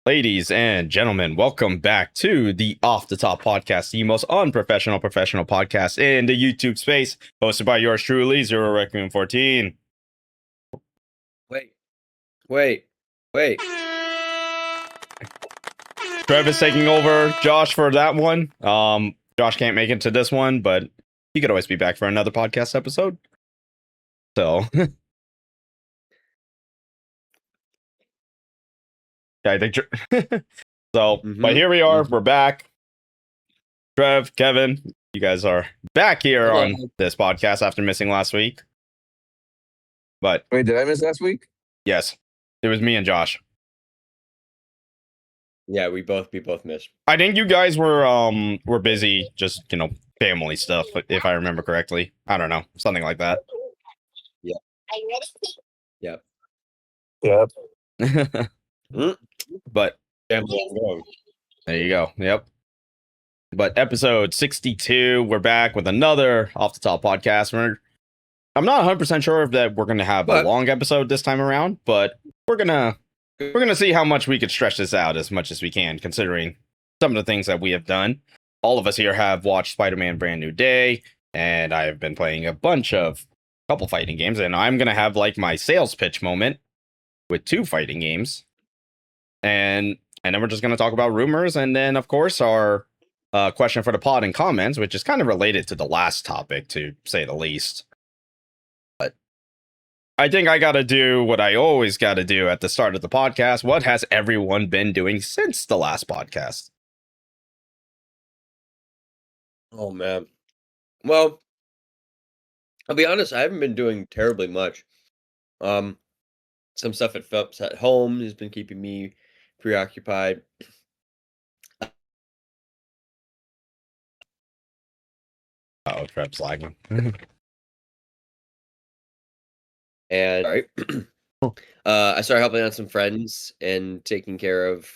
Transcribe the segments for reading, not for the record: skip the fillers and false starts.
Ladies and gentlemen, welcome back to the Off the Top podcast, the most unprofessional professional podcast in the YouTube space, hosted by yours truly, Zero Requiem 14. Wait. Trevor's taking over Josh for that one. Josh can't make it to this one, but he could always be back for another podcast episode. So, yeah, I think. But here we are. We're back. Trev, Kevin, you guys are back here on this podcast after missing last week. But wait, did I miss last week? Yes, it was me and Josh. Yeah, we both missed. I think you guys were busy, just family stuff, if I remember correctly. I don't know, something like that. Yeah. Yep. But there you go. Yep. But episode 62, we're back with another Off the Top podcast. I'm not 100% sure if that we're going to have a long episode this time around, but we're going to see how much we could stretch this out as much as we can, considering some of the things that we have done. All of us here have watched Spider-Man Brand New Day, and I have been playing a couple fighting games, and I'm going to have like my sales pitch moment with 2 fighting games. And then we're just going to talk about rumors, and then of course our question for the pod and comments, which is kind of related to the last topic, to say the least. But I think I got to do what I always got to do at the start of the podcast. What has everyone been doing since the last podcast? Oh, man. Well, I'll be honest, I haven't been doing terribly much. Some stuff at Phelps at home has been keeping me preoccupied. Oh, Trev's lagging. And I started helping out some friends and taking care of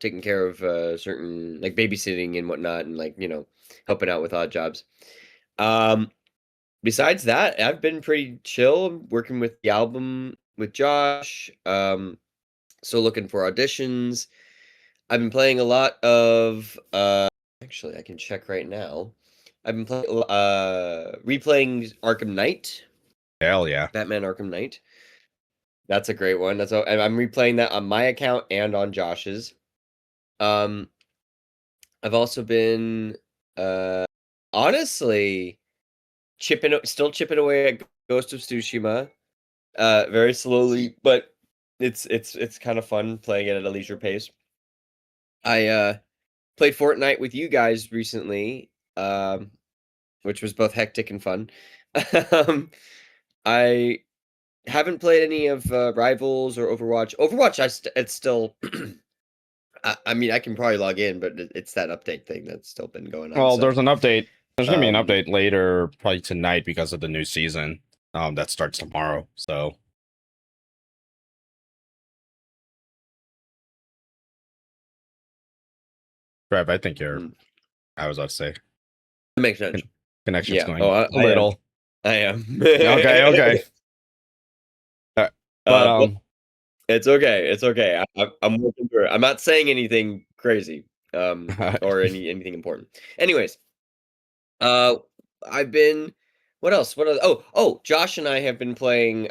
certain, like, babysitting and whatnot, and helping out with odd jobs. Besides that, I've been pretty chill working with the album with Josh. So looking for auditions. I've been playing a lot of actually, I can check right now. I've been replaying Arkham Knight. Hell yeah. Batman Arkham Knight. That's a great one. And I'm replaying that on my account and on Josh's. I've also been honestly still chipping away at Ghost of Tsushima. Very slowly, but it's kind of fun playing it at a leisure pace. I played Fortnite with you guys recently, which was both hectic and fun. I haven't played any of Rivals or Overwatch. Overwatch, it's still. I mean, I can probably log in, but it's that update thing that's still been going on. Well, there's an update. There's gonna be an update later, probably tonight, because of the new season that starts tomorrow. So. Trev, I think you're. I was about to say. That makes sense. Connection's going a little. I am. Okay. But, it's okay. It's okay. I'm working through it. I'm not saying anything crazy, or anything important. Anyways, I've been. What else? Josh and I have been playing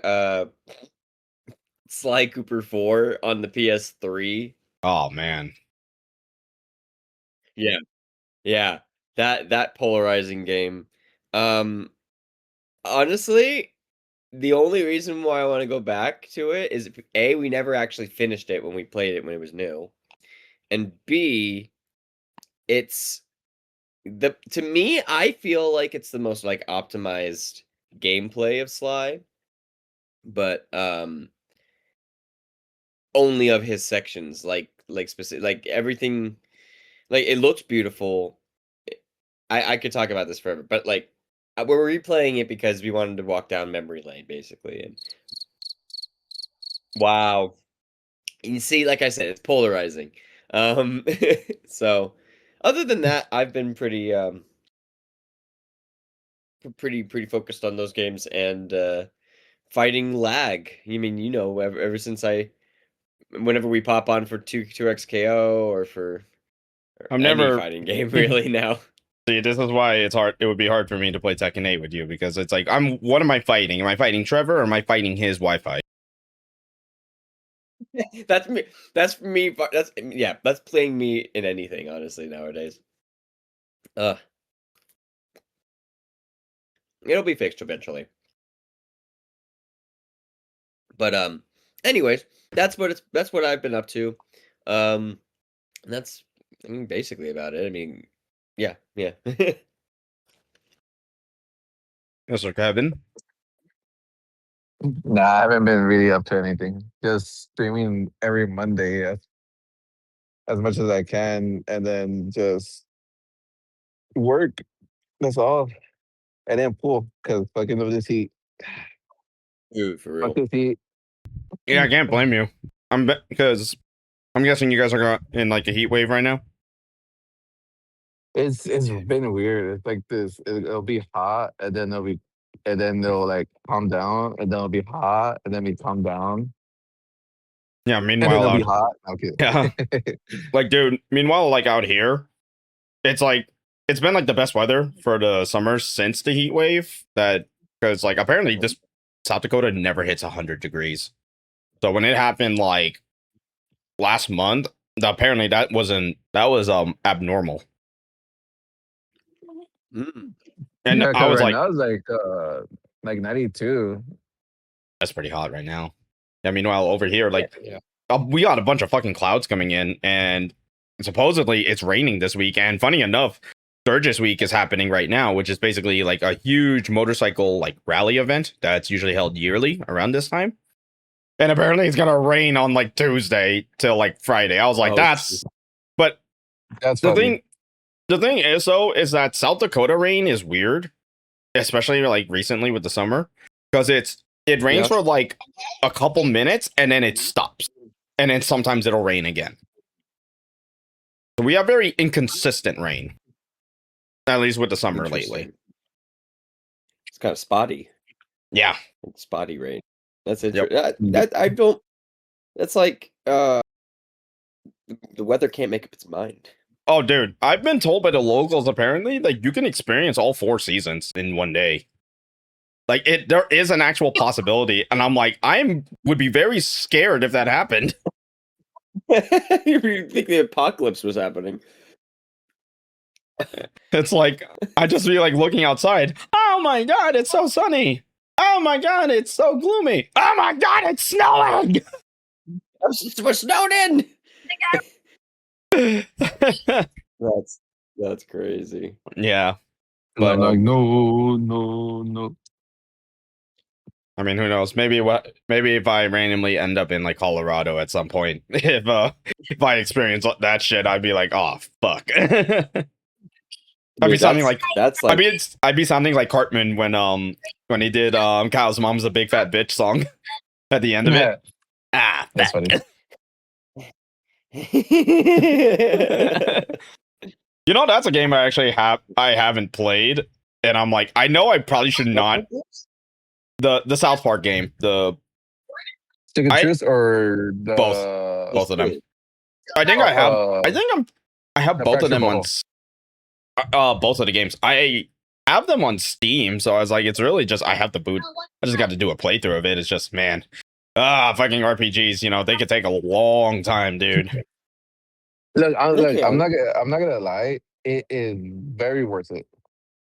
Sly Cooper 4 on the PS3. Oh man. Yeah. That polarizing game. Honestly, the only reason why I want to go back to it is A, we never actually finished it when we played it when it was new. And B, to me, I feel like it's the most optimized gameplay of Sly. But only of his sections, specific, everything, it looks beautiful. I could talk about this forever, but we're replaying it because we wanted to walk down memory lane, basically. And wow, you see, like I said, it's polarizing. So other than that, I've been pretty focused on those games and fighting lag. You mean, ever since I whenever we pop on for 2xKO or for I'm any never fighting game really now. see. This is why it's hard. It would be hard for me to play Tekken 8 with you because it's like What am I fighting? Am I fighting Trevor or am I fighting his Wi-Fi? That's me. That's me. That's playing me in anything, honestly, nowadays. It'll be fixed eventually. But anyways, that's what I've been up to. That's basically about it. I mean, yeah. Mr. Kevin. Nah, I haven't been really up to anything. Just streaming every Monday as much as I can, and then just work. That's all. And then pool, because fucking of this heat. Dude, for Fuck real. this heat. Yeah, I can't blame you. Because I'm guessing you guys are in like a heat wave right now. It's been weird. It's like this. It'll be hot, and then it'll like calm down, and then it'll be hot, and then we calm down, Yeah. and then Meanwhile, it'll be out hot. Okay. yeah, like dude. Meanwhile, like out here, it's like it's been like the best weather for the summer since the heat wave. That because like apparently this South Dakota never hits 100 degrees. So when it happened like last month, apparently that was abnormal. Mm. And Yeah, I because was right like, now it's like 92. that's pretty hot right now. Yeah, meanwhile, over here, like, Yeah. we got a bunch of fucking clouds coming in, and supposedly it's raining this week. And funny enough, Sturgis Week is happening right now, which is basically like a huge motorcycle like rally event that's usually held yearly around this time. And apparently it's gonna rain on like Tuesday till like Friday. I was like, Oh, but That's the funny. thing is though, is that South Dakota rain is weird, especially like recently with the summer, because it rains Yeah. for like a couple minutes and then it stops, and then sometimes it'll rain again. So we have very inconsistent rain, at least with the summer lately. Interesting. It's kind of spotty. Yeah. It's spotty rain. That's Yep. interesting. I don't. That's like the weather can't make up its mind. Oh, dude, I've been told by the locals apparently like you can experience all 4 seasons in one day. Like there is an actual possibility, and I'm like, would be very scared if that happened. You think the apocalypse was happening? It's like I just be like looking outside. Oh my god, it's so sunny. Oh my god, it's so gloomy. Oh my god, it's snowing. We're snowed in. That's crazy. Yeah, But but like, no. I mean, who knows? Maybe if I randomly end up in like Colorado at some point, if I experience that shit, I'd be like, oh fuck. I'd be sounding like that's like I'd be sounding like Cartman when he did Kyle's Mom's a Big Fat Bitch song at the end of it. Ah, That's funny. You know, that's a game I actually haven't played, and I'm like, I know I probably should not. The South Park game, Stick of Truth or the both of them. I think I have both of them on both of the games. I have them on Steam, so I was like, it's really just I have the boot. I just got to do a playthrough of it. It's just fucking RPGs. You know, they could take a long time, dude. Look, I'm not gonna lie. It is very worth it.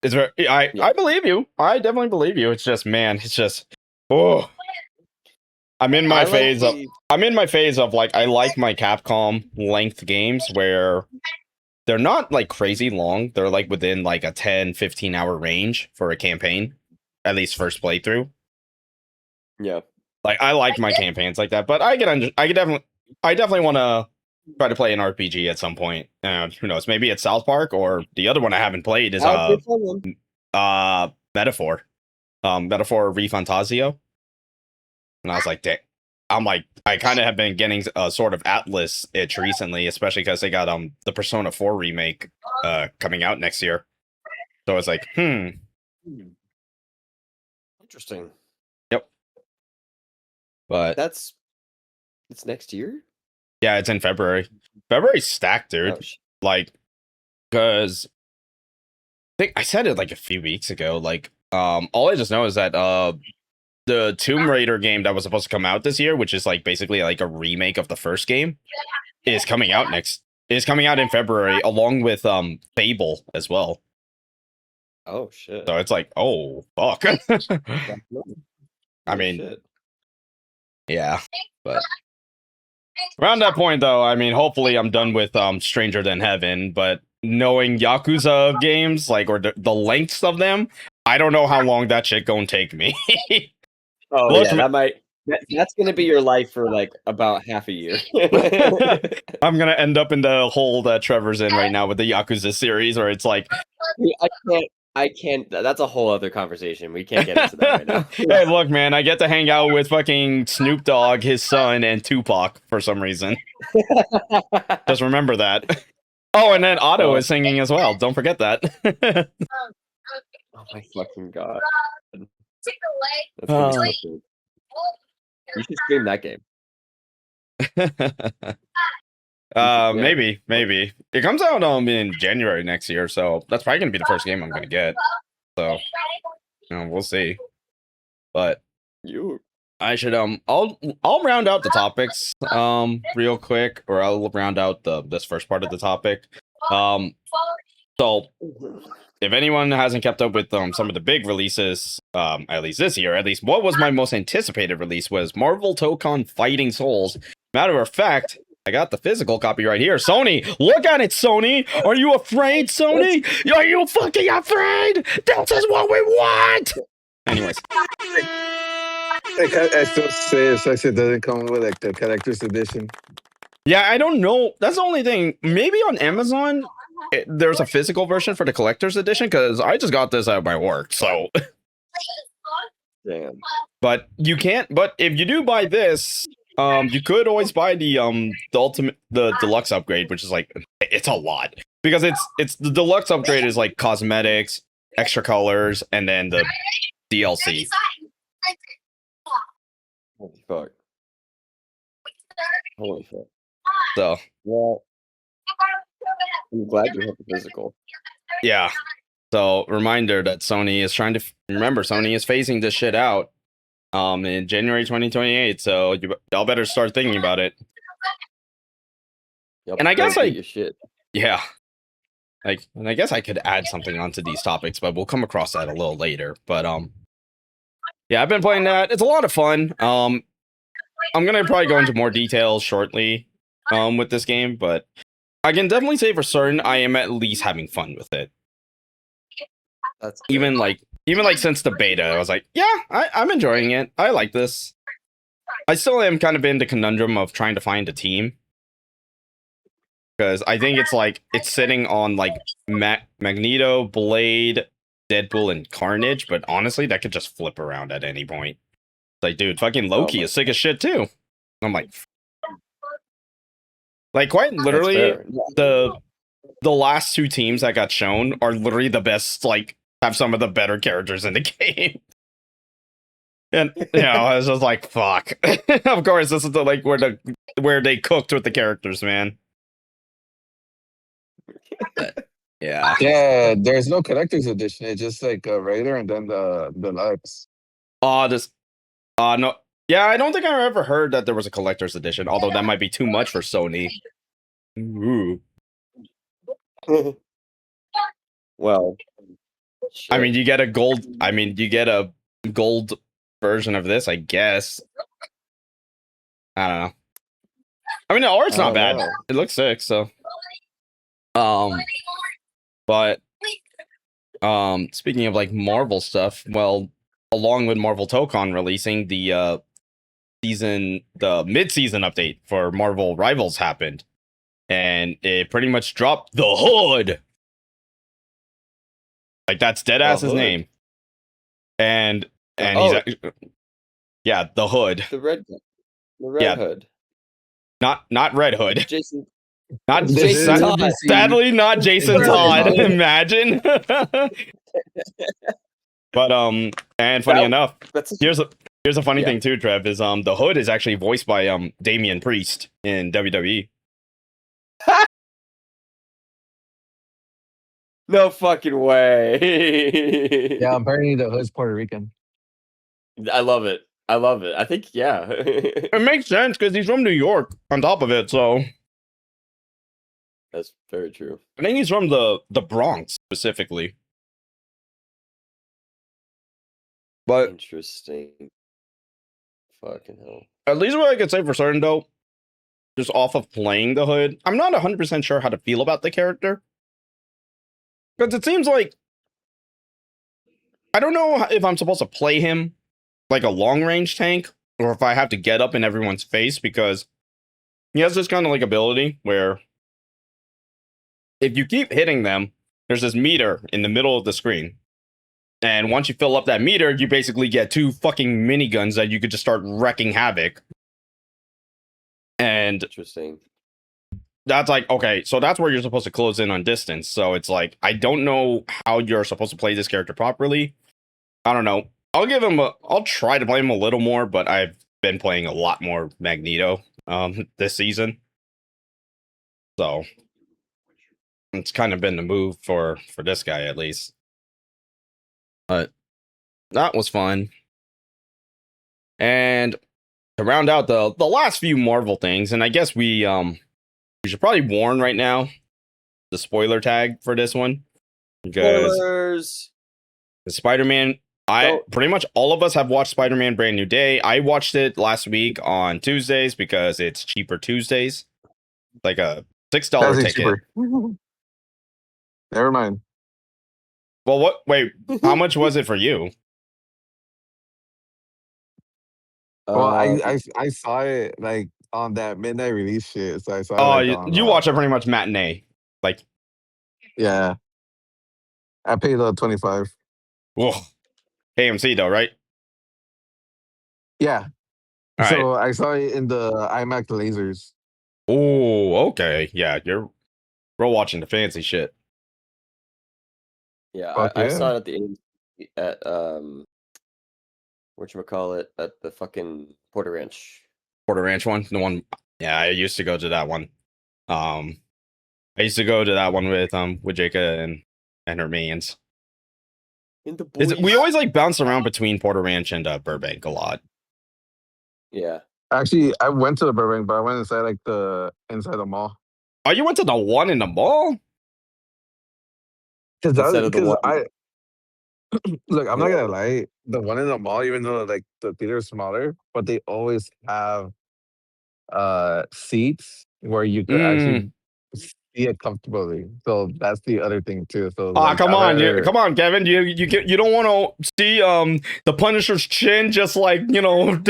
It's very. I believe you. I definitely believe you. It's just, man. It's just. Oh. I'm in my phase of like I like my Capcom length games where they're not like crazy long. They're like within like a 10-15 hour range for a campaign, at least first playthrough. Yeah. Like I like my campaigns like that, but I definitely want to try to play an RPG at some point. Who knows? Maybe it's South Park, or the other one I haven't played is Metaphor. Metaphor Refantasio. And I was like, dang. I'm like, I kind of have been getting a sort of Atlas itch recently, especially because they got the Persona 4 remake coming out next year. So I was like, Interesting. Yep. But it's next year? Yeah, it's in February. February's stacked, dude. Oh, sh- Like, because I think I said it like a few weeks ago. Like, all I just know is that the Tomb Raider game that was supposed to come out this year, which is like basically like a remake of the first game, is coming out in February, along with Fable as well. oh shit. So it's like, oh fuck. I Oh, mean, shit. yeah, but around that point though, I mean, hopefully I'm done with Stranger Than Heaven, but knowing Yakuza games, like, or the lengths of them, I don't know how long that shit gonna take me. Oh Look, yeah, that's gonna be your life for like about half a year. I'm gonna end up in the hole that Trevor's in right now with the Yakuza series, where it's like, I can't. That's a whole other conversation. We can't get into that right now. hey, look, man, I get to hang out with fucking Snoop Dogg, his son, and Tupac for some reason. Just remember that. Oh, and then Otto is singing as well. Don't forget that. Oh my fucking god. That's gonna be so cool. You should stream that game. Yeah. Maybe. It comes out in January next year, so that's probably gonna be the first game I'm gonna get. So, we'll see. But I should I'll round out the topics real quick, or I'll round out this first part of the topic. So if anyone hasn't kept up with some of the big releases, at least this year, at least what was my most anticipated release was Marvel Tokon Fighting Souls. Matter of fact, I got the physical copy right here. Sony, look at it, Sony. Are you afraid, Sony? Are you fucking afraid? This is what we want. Anyways. I still say it sucks it doesn't come with like the collector's edition. Yeah, I don't know. That's the only thing. Maybe on Amazon, there's a physical version for the collector's edition, because I just got this at my work. So, Damn. but you can't. But if you do buy this, you could always buy the deluxe upgrade, which is like, it's a lot, because it's the deluxe upgrade is like cosmetics, extra colors, and then the DLC. Holy fuck. Holy fuck. So, Well, I'm glad you have the physical. yeah. So, reminder that Sony is trying to remember, Sony is phasing this shit out in January 2028. So y'all better start thinking about it. Yep, And I guess your shit. Yeah. Like, and I guess I could add something onto these topics, but we'll come across that a little later. But yeah, I've been playing that. It's a lot of fun. I'm gonna probably go into more details shortly with this game, but I can definitely say for certain I am at least having fun with it. That's even like since the beta, I was like, yeah, I'm enjoying it. I like this. I still am kind of in the conundrum of trying to find a team, because I think it's sitting on like Magneto, Blade, Deadpool, and Carnage, but honestly, that could just flip around at any point. It's like, dude, fucking Loki is sick as shit too. I'm like quite literally, the last two teams that got shown are literally the best, like, have some of the better characters in the game. And I was just like, fuck. Of course, this is the like where they cooked with the characters, man. Yeah. Yeah, there's no collector's edition. It's just like a regular and then the deluxe. No. Yeah, I don't think I've ever heard that there was a collector's edition, although that might be too much for Sony. Ooh. Well, I mean, you get a gold version of this, I guess. I don't know. I mean, the art's not bad. It looks sick, so. But speaking of like Marvel stuff, well, along with Marvel Tokon releasing, the mid-season update for Marvel Rivals happened, and it pretty much dropped the Hood. Like, that's Deadass's name. And he's actually, yeah, the Hood. The red Hood. Not Red Hood. Jason. Not Jason Todd. Sadly, not Jason Todd. Imagine. But and funny enough, Here's a funny Yeah. thing too, Trev, is the Hood is actually voiced by Damian Priest in WWE. No fucking way. Yeah, apparently the hood's Puerto Rican. I love it. I love it. I think yeah. It makes sense because he's from New York on top of it, so That's very true. I think he's from the Bronx specifically. But Interesting. Fucking hell. at least what I could say for certain though, just off of playing the Hood, I'm not 100% sure how to feel about the character. Because it seems like I don't know if I'm supposed to play him like a long range tank or if I have to get up in everyone's face, because he has this kind of like ability where if you keep hitting them, there's this meter in the middle of the screen. And once you fill up that meter, you basically get 2 fucking miniguns that you could just start wrecking havoc. And Interesting. that's like, okay, so that's where you're supposed to close in on distance. So it's like, I don't know how you're supposed to play this character properly. I don't know. I'll try to play him a little more, but I've been playing a lot more Magneto this season. So it's kind of been the move for this guy at least. But that was fun. And to round out the last few Marvel things, and I guess we should probably warn right now the spoiler tag for this one, because Spoilers. the Spider-Man, pretty much all of us have watched Spider-Man Brand New Day. I watched it last week on Tuesdays because it's cheaper Tuesdays, like a $6 ticket. Cheaper. Never mind. Well, what? Wait, how much was it for you? Well, I saw it like on that midnight release shit, so I saw. Oh, it like you watch it pretty much matinee, like. Yeah, I paid $25. Whoa. AMC though, right? Yeah. All So I saw it in the IMAX lasers. Oh, okay. Yeah, we're watching the fancy shit. Yeah, I Yeah. saw it at whatchamacallit, at the fucking Porter Ranch. Porter Ranch one, the one. Yeah, I used to go to that one. I used to go to that one with Jacob and her minions. In the boys. We always like bounce around between Porter Ranch and Burbank a lot. Yeah. Actually, I went to the Burbank, but I went inside like inside the mall. Oh, you went to the one in the mall? Because one. Look, I'm not gonna lie, the one in the mall, even though like the theater is smaller, but they always have seats where you could actually see it comfortably. So that's the other thing too. So like, come on, Kevin. You don't want to see the Punisher's chin just like down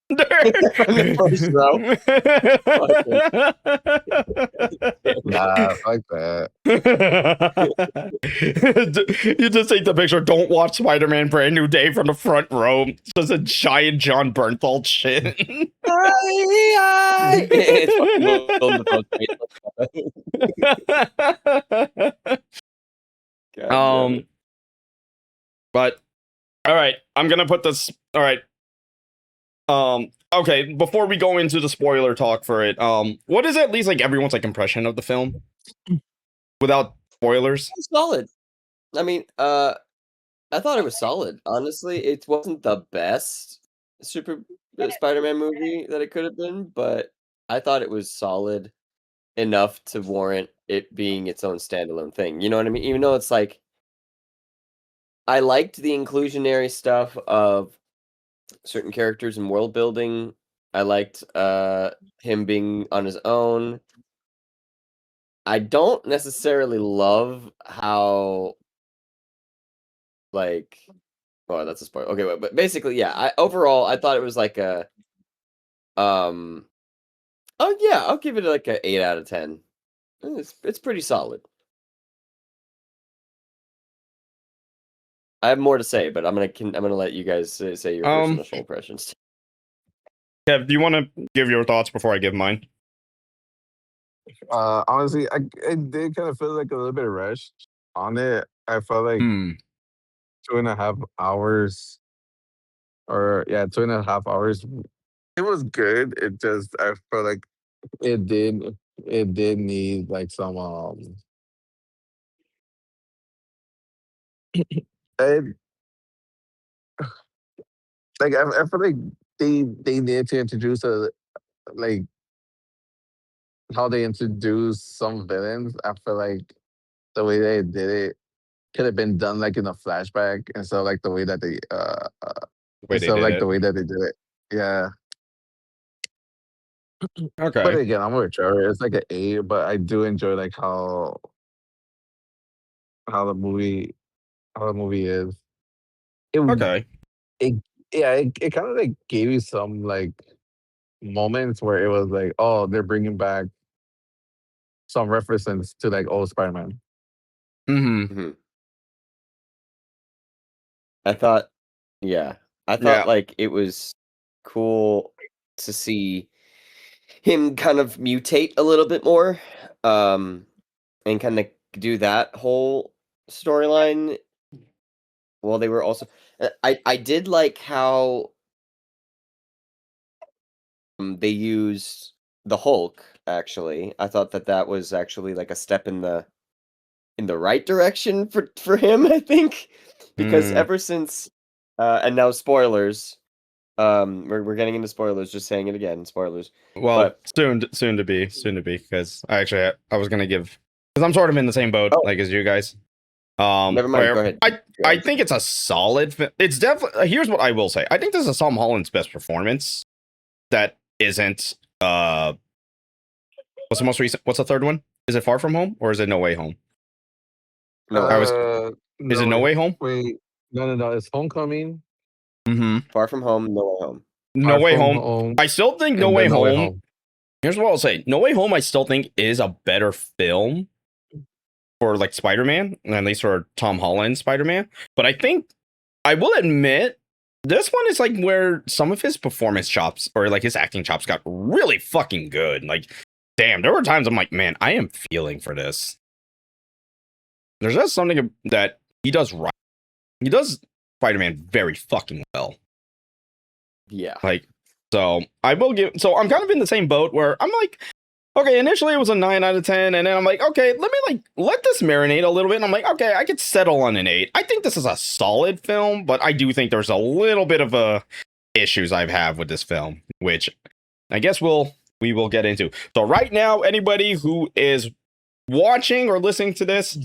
there. First row. Nah, fuck that. You just take the picture. Don't watch Spider-Man Brand New Day from the front row. It's just a giant John Bernthal chin. But all right, I'm gonna put this. All right. Okay, before we go into the spoiler talk for it, what is at least like everyone's like impression of the film without spoilers? It's solid. I mean, I thought it was solid. Honestly, it wasn't the best Spider-Man movie that it could have been, but I thought it was solid enough to warrant it being its own standalone thing. You know what I mean? Even though it's like, I liked the inclusionary stuff of certain characters and world building. I liked him being on his own. I don't necessarily love how, like, oh, that's a spoiler. Okay, but basically, yeah. Overall, I thought it was like a, oh yeah, I'll give it like a 8 out of 10. It's pretty solid. I have more to say, but I'm gonna let you guys say your first initial impressions. Kev, do you want to give your thoughts before I give mine? Honestly, I did kind of feel like a little bit rushed on it. I felt like 2.5 hours or yeah, 2.5 hours. It was good. It just I felt like it did need like some it, like I feel like they need to introduce a like how they introduce some villains. I feel like the way they did it could have been done like in a flashback instead of like the way that they The way they instead of did like the it. way that they did it. Yeah. But Okay. again, I'm with Trevor. It's like an A, but I do enjoy like how the movie how the movie is. It Okay. it yeah, it kind of like gave you some like moments where it was like, oh, they're bringing back some references to like old Spider-Man. Mm-hmm. Mhm. I thought, yeah, I thought Yeah. like it was cool to see him kind of mutate a little bit more, and kind of do that whole storyline while they were also. I did like how they used the Hulk. Actually, I thought that that was actually like a step in the right direction for him. I think because Mm. ever since, and now spoilers. We're getting into spoilers. Just saying it again, spoilers. Well, But soon to be, because I was gonna give, because I'm sort of in the same boat oh, like as you guys. never mind. Go Where ahead. I think it's a solid. It's definitely. Here's what I will say. I think this is Tom Holland's best performance. That isn't. What's the most recent? What's the third one? Is it Far From Home or is it No Way Home? No I way. was. Is it No No wait, Way Home? wait, no. It's Homecoming, Mm-hmm. Far from home. No way home. No Far Way From Home. Home, I still think No and Way then No Way Home. Home. Here's what I'll say. No Way Home, I still think is a better film for like Spider-Man, at least for Tom Holland Spider-Man. But I think I will admit this one is like where some of his performance chops or like his acting chops got really fucking good. Like, damn, there were times I'm like, man, I am feeling for this. There's just something that he does right. He does Spider-Man very fucking well. Yeah. Like, so I will give. So I'm kind of in the same boat where I'm like, okay, initially it was a 9 out of 10, and then I'm like, okay, let me like let this marinate a little bit. And I'm like, okay, I could settle on an 8. I think this is a solid film, but I do think there's a little bit of issues I have with this film, which I guess we will get into. So right now, anybody who is watching or listening to this,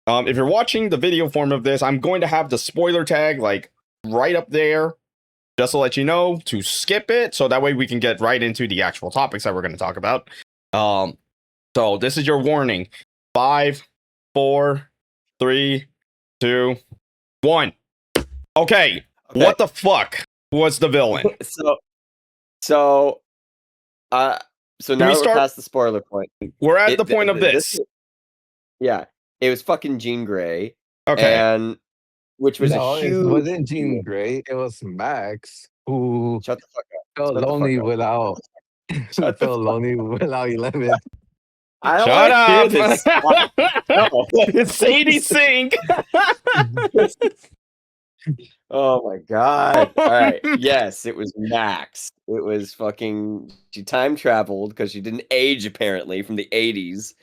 if you're watching the video form of this, I'm going to have the spoiler tag like right up there, just to let you know to skip it, so that way we can get right into the actual topics that we're going to talk about. So this is your warning. 5, 4, 3, 2, 1. Okay. What the fuck was the villain? So, uh, so Can now we that we're start? past the spoiler point, We're at the point of this. yeah, it was fucking Jean Grey, Okay. and which was a No, it huge. wasn't Jean Grey. It was Max who Shut the fuck up. felt Shut the fuck lonely up. without who Shut the felt fuck. lonely without 11. I don't Shut want to hear up. this. Stop. No. It's Sadie Sink. Oh my god. All right. Yes, it was Max. It was fucking she time traveled because she didn't age apparently from the 80s.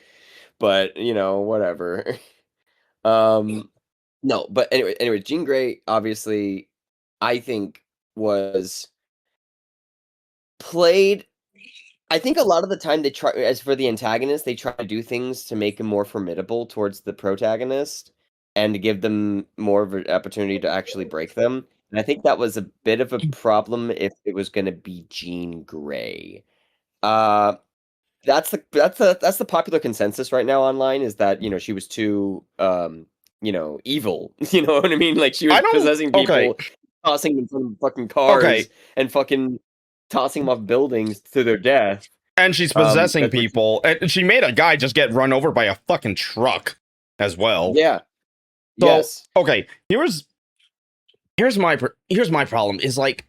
But, you know, whatever. No, but anyway, Jean Grey obviously I think was played. I think a lot of the time they try, as for the antagonist, they try to do things to make him more formidable towards the protagonist and to give them more of an opportunity to actually break them. And I think that was a bit of a problem if it was going to be Jean Grey. Uh, that's the popular consensus right now online is that she was too evil. You know what I mean? Like she was I don't. possessing Okay. people, tossing them from fucking Okay. cars, and fucking tossing them off buildings to their death. And she's possessing That's what people. And she made a guy just get run over by a fucking truck as well. Yeah. So, Yes. okay, here's my problem is like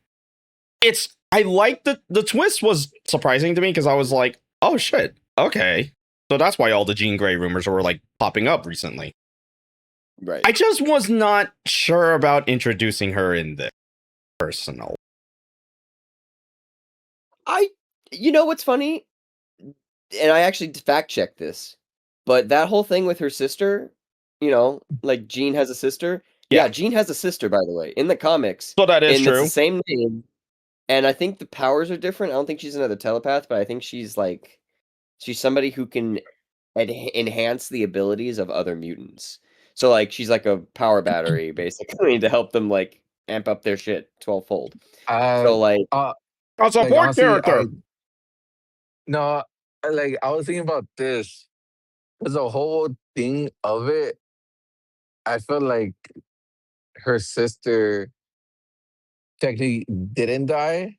I like the twist was surprising to me because I was like, oh shit, okay. So that's why all the Jean Grey rumors were like popping up recently. Right. I just was not sure about introducing her in this personal. You know what's funny? And I actually fact checked this, but that whole thing with her sister, like Jean has a sister. Yeah. Yeah, Jean has a sister, by the way, in the comics. So that is and it's true. the same name, and I think the powers are different. I don't think she's another telepath, but I think she's somebody who can enhance the abilities of other mutants. So like she's like a power battery basically to help them like amp up their shit 12-fold. Uh, So like uh, A support honestly, character. no, I was thinking about this. Cause the whole thing of it, I feel like her sister technically didn't die,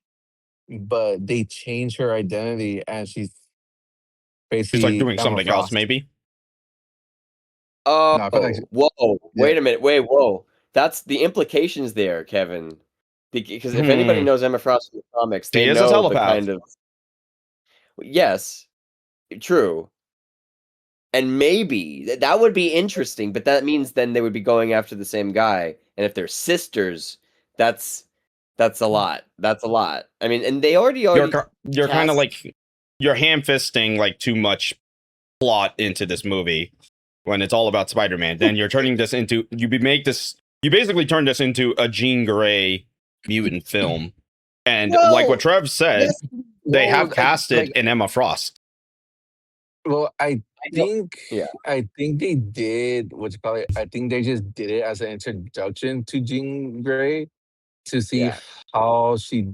but they changed her identity, and she's She's like basically doing Emma something else, Frost. maybe. No, I feel like whoa, yeah. wait a minute, whoa. That's the implications there, Kevin. Because if anybody Hmm. knows Emma Frost from the comics, She they is a know the telepath. kind of yes, true. And maybe that would be interesting, but that means then they would be going after the same guy. And if they're sisters, that's a lot. That's a lot. I mean, and they already You're kind of cast. like you're ham fisting like too much plot into this movie when it's all about Spider-Man. Then you're turning this into you basically turn this into a Jean Grey mutant film. And like what Well, Trev said, yes, they Well, have casted an Emma Frost. well, I I know. think Yeah. I think they did what you call it. I think they just did it as an introduction to Jean Grey to see Yeah. how she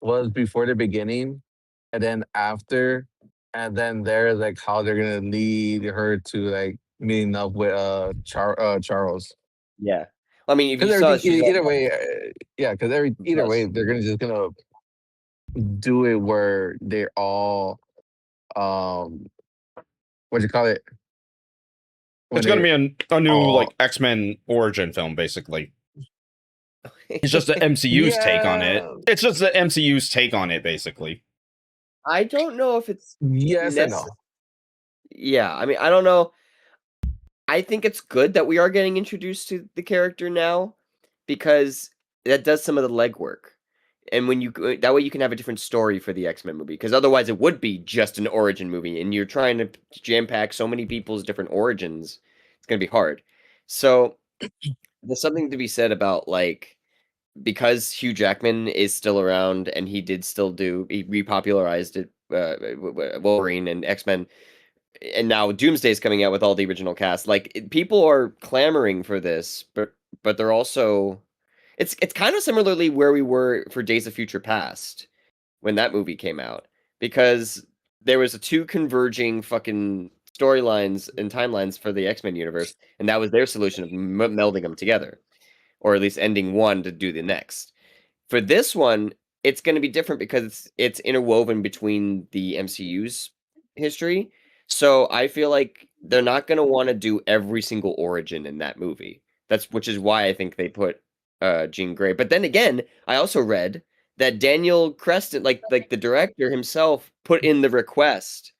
was before the beginning, and then after, and then there's like how they're gonna lead her to like meeting up with Charles. Yeah. I mean, if you Because saw, everything she's either way, yeah. Because either way, plus. they're gonna do it where they're all um what do you call it when It's gonna they be a new all like X-Men origin film, basically. It's just the MCU's take on it. yeah, It's just the MCU's take on it, basically. I don't know if it's yes and necessary. no. Yeah. I mean, I don't know. I think it's good that we are getting introduced to the character now because that does some of the legwork. And when that way you can have a different story for the X-Men movie because otherwise it would be just an origin movie and you're trying to jam pack so many people's different origins. It's going to be hard. So there's something to be said about like because Hugh Jackman is still around and he repopularized it Wolverine and X-Men and now Doomsday's coming out with all the original cast. Like people are clamoring for this, but they're also it's kind of similarly where we were for Days of Future Past when that movie came out because there was two converging fucking storylines and timelines for the X-Men universe, and that was their solution of melding them together, or at least ending one to do the next. For this one, it's going to be different because it's interwoven between the MCU's history. So I feel like they're not going to want to do every single origin in that movie. Which is why I think they put Jean Grey. But then again, I also read that Daniel Creston, like the director himself, put in the request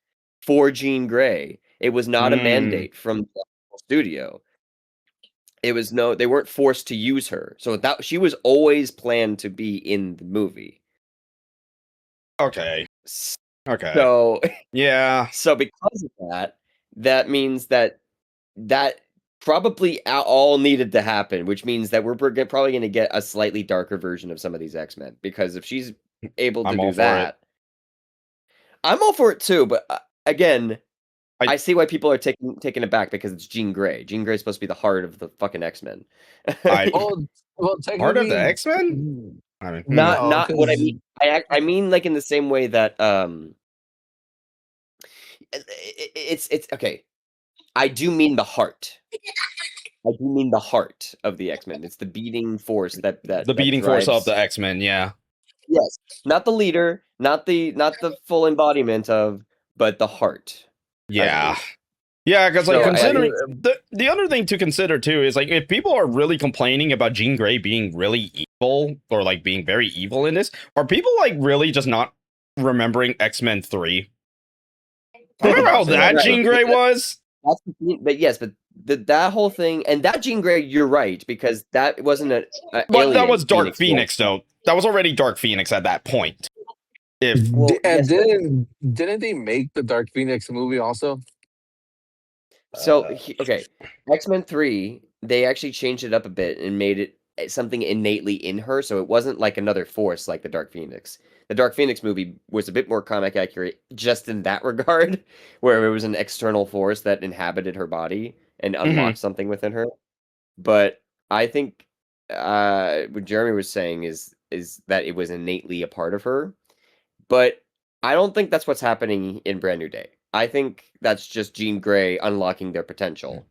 for Jean Grey. It was not a Mm, mandate from the studio. It was no, they weren't forced to use her. So that she was always planned to be in the movie. okay. Okay. So Yeah. so because of that, that means that probably all needed to happen, which means that we're probably going to get a slightly darker version of some of these X-Men because if she's able to I'm all do for it. that, I'm all for it too, but again, I- I see why people are taking it back because it's Jean Grey. Jean Grey's supposed to be the heart of the fucking X-Men. I Oh, well, part of the technically, X-Men? I mean, no, Not what I because mean. I mean like in the same way that it's okay. I do mean the heart. I do mean the heart of the X-Men. It's the beating force the that beating force of drives. the X-Men, yeah. Yes, not the leader, not the full embodiment of, but the heart, I Yeah. believe. Yeah, because like So I yeah, think considering the other thing to consider too is like if people are really complaining about Jean Grey being really evil or like being very evil in this, are people like really just not remembering X-Men 3? Remember how that right. Jean Grey was? That's but yes, but that whole thing and that Jean Grey, you're right because that wasn't an But that alien was Dark Phoenix. Phoenix though. That was already Dark Phoenix at that point. If Well, And yes. didn't they make the Dark Phoenix movie also? So okay, X-Men 3, they actually changed it up a bit and made it something innately in her, so it wasn't like another force like the Dark Phoenix. The Dark Phoenix movie was a bit more comic accurate just in that regard, where it was an external force that inhabited her body and unlocked something within her. But I think what Jeremy was saying is that it was innately a part of her. But I don't think that's what's happening in Brand New Day. I think that's just Jean Grey unlocking their potential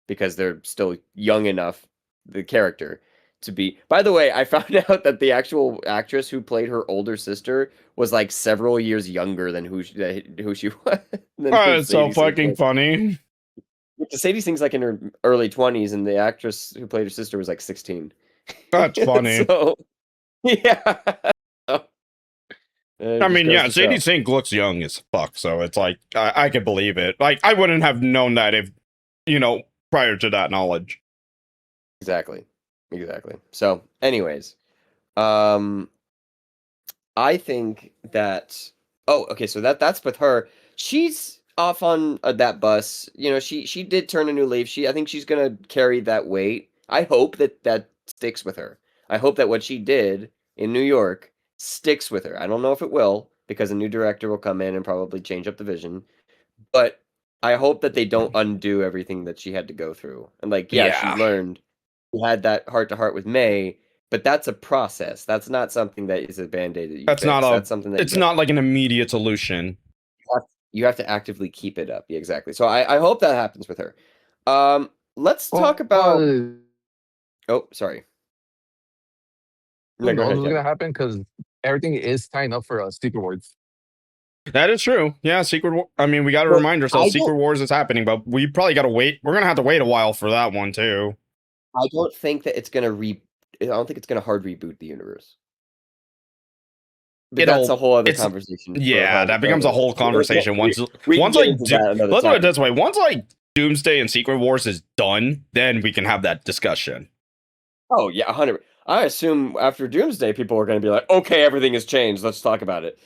because they're still young enough, the character, to be. By the way, I found out that the actual actress who played her older sister was like several years younger than who she was. Than who it's so Sadie Sink fucking was. funny. Sadie Sink's like in her early 20s, and the actress who played her sister was like 16. That's funny. So, yeah. I mean, yeah, Sadie Sink looks young as fuck, so it's like I could believe it. Like I wouldn't have known that if prior to that knowledge. Exactly. So, anyways, um, I think that. Oh, okay. So that's with her. She's off on that bus. She did turn a new leaf. I think she's gonna carry that weight. I hope that sticks with her. I hope that what she did in New York sticks with her. I don't know if it will because a new director will come in and probably change up the vision. But I hope that they don't undo everything that she had to go through. And she Yeah. learned. She had that heart to heart with May, but that's a process. That's not something that is a band-aid that you That's fix. not That's something that it's not like an immediate solution. you have to actively keep it up. Yeah, exactly. So I hope that happens with her. Let's talk about. Who Oh, sorry. No, go knows ahead, what's Kevin. gonna happen because everything is tying up for Secret Wars. That is true. Yeah, I mean, we got to Well, remind ourselves Secret Wars is happening, but we probably got to wait. We're gonna have to wait a while for that one too. I don't think that it's gonna I don't think it's gonna hard reboot the universe. But that's a whole other conversation. Yeah, that becomes a whole conversation. We can get into that another let's put time. it this way: once like Doomsday and Secret Wars is done, then we can have that discussion. Oh yeah, 100. I assume after Doomsday, people are going to be like, "Okay, everything has changed. Let's talk about it."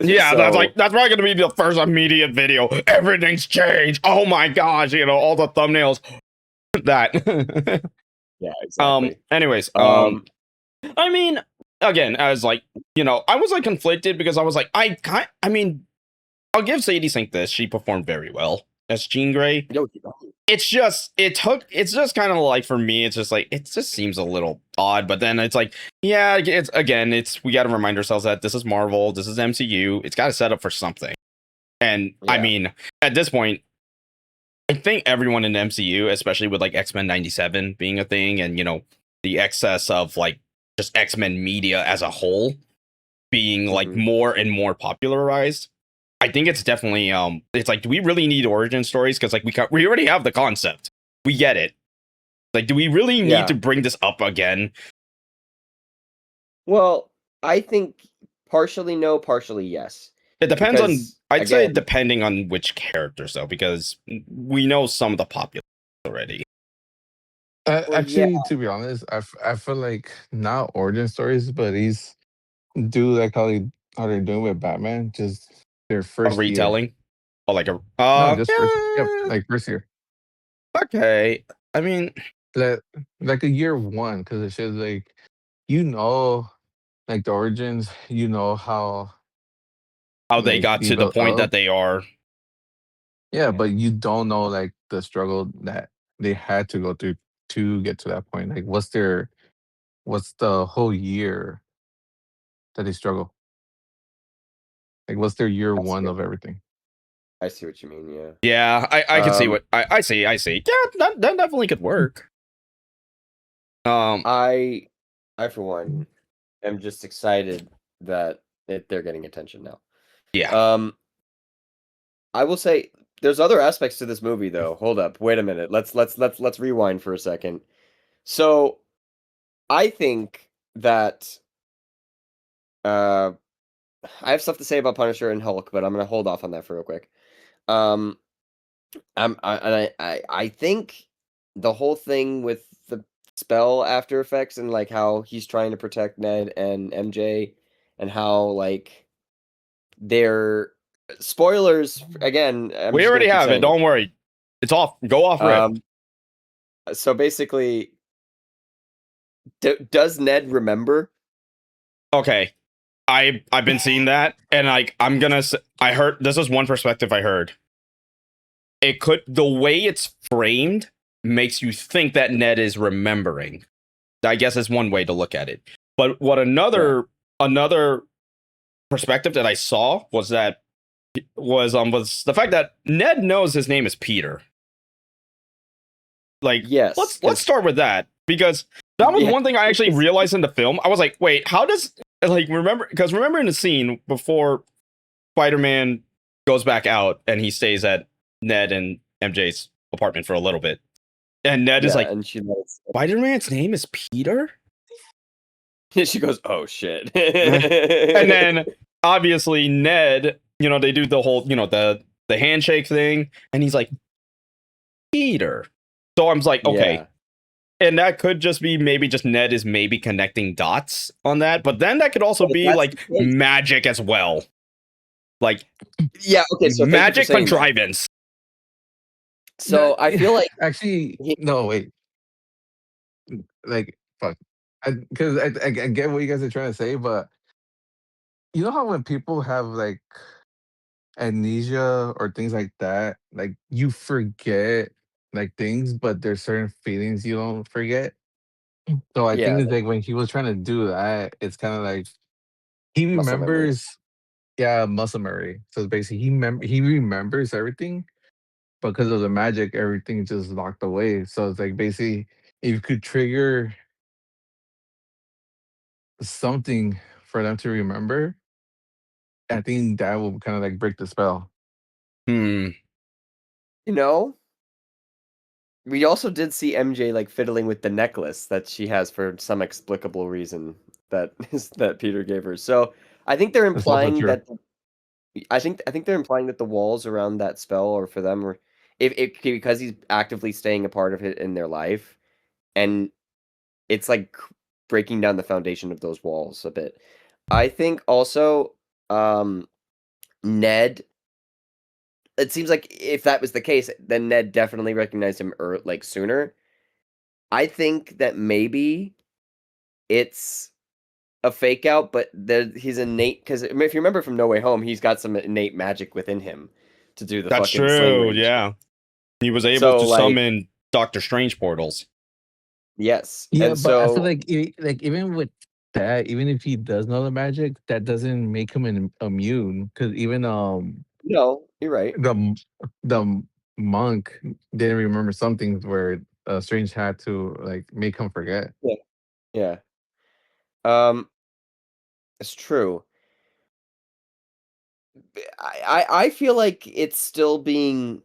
Yeah, that's probably going to be the first immediate video. Everything's changed. Oh my gosh, all the thumbnails. That. Yeah, exactly. Anyways, I mean, again, as I was like conflicted because I was like, I mean, I'll give Sadie Sink this. She performed very well as Jean Grey. It's just kind of like, for me, it's just like, it just seems a little odd, but then it's like, yeah, we got to remind ourselves that this is Marvel, this is MCU, it's got to set up for something. And I mean, at this point, I think everyone in the MCU, especially with like X-Men 97 being a thing, and the excess of like just X-Men media as a whole being like more and more popularized, I think it's definitely it's like, do we really need origin stories? Because like we already have the concept, we get it. Like, do we really need to bring this up again? Well, I think partially no, partially yes. It depends I'd say depending on which characters though, because we know some of the popular already. Actually, to be honest, I feel like not origin stories, but these do like how they're doing with Batman, just their first retelling. Year. Oh, like a no, just first. Yep, like first year. Okay, I mean, like a year one, because it shows like like the origins. How they got to the point that they are. Yeah, but you don't know like the struggle that they had to go through to get to that point. Like, what's the whole year that they struggle? Like, what's their year one of everything? I see what you mean. Yeah. Yeah, I can see what I see. I see. Yeah, that definitely could work. I for one am just excited that they're getting attention now. Yeah. I will say there's other aspects to this movie though. Hold up. Wait a minute. Let's rewind for a second. So, I think that I have stuff to say about Punisher and Hulk, but I'm going to hold off on that for real quick. I think the whole thing with the spell after effects and like how he's trying to protect Ned and MJ and how like they're spoilers again. We already have it. Don't worry. It's off. Go off rip. So basically, does Ned remember? Okay. I've been seeing that, and like I heard this is one perspective I heard. It could the way it's framed makes you think that Ned is remembering. I guess is one way to look at it. But what another perspective that I saw was the fact that Ned knows his name is Peter. Like, yes, let's start with that, because that was one thing I actually realized in the film. I was like, wait, how does remember in the scene before Spider-Man goes back out and he stays at Ned and MJ's apartment for a little bit, and Ned is like, and she knows Spider-Man's name is Peter. And she goes, oh shit. And then obviously Ned, they do the whole, the handshake thing, and he's like, Peter. So I'm like, okay. Yeah. And that could just be maybe just Ned is maybe connecting dots on that, but then that could also be like magic as well. Like, yeah, okay, so magic contrivance. So I feel like actually, no, wait. Like, fuck. Because I get what you guys are trying to say, but you know how when people have like amnesia or things like that, like you forget like things, but there's certain feelings you don't forget. So I think it's like when he was trying to do that, it's kind of like he remembers, muscle memory. So basically, he remembers everything, but because of the magic, everything just locked away. So it's like basically, if you could trigger something for them to remember, I think that will kind of like break the spell. We also did see MJ like fiddling with the necklace that she has for some explicable reason that Peter gave her. So I think they're implying that I think they're implying that the walls around that spell are for them, or if because he's actively staying a part of it in their life, and it's like breaking down the foundation of those walls a bit. I think also Ned. It seems like if that was the case, then Ned definitely recognized him like sooner. I think that maybe it's a fake out, but he's innate, because if you remember from No Way Home, he's got some innate magic within him to do the That's fucking sling true. ring. Yeah, he was able to summon Doctor Strange portals. Yes. Yeah, and but I feel like even with that, even if he does know the magic, that doesn't make him immune. Because even no, you're right. The monk didn't remember some things where Strange had to like make him forget. Yeah. It's true. I feel like it's still being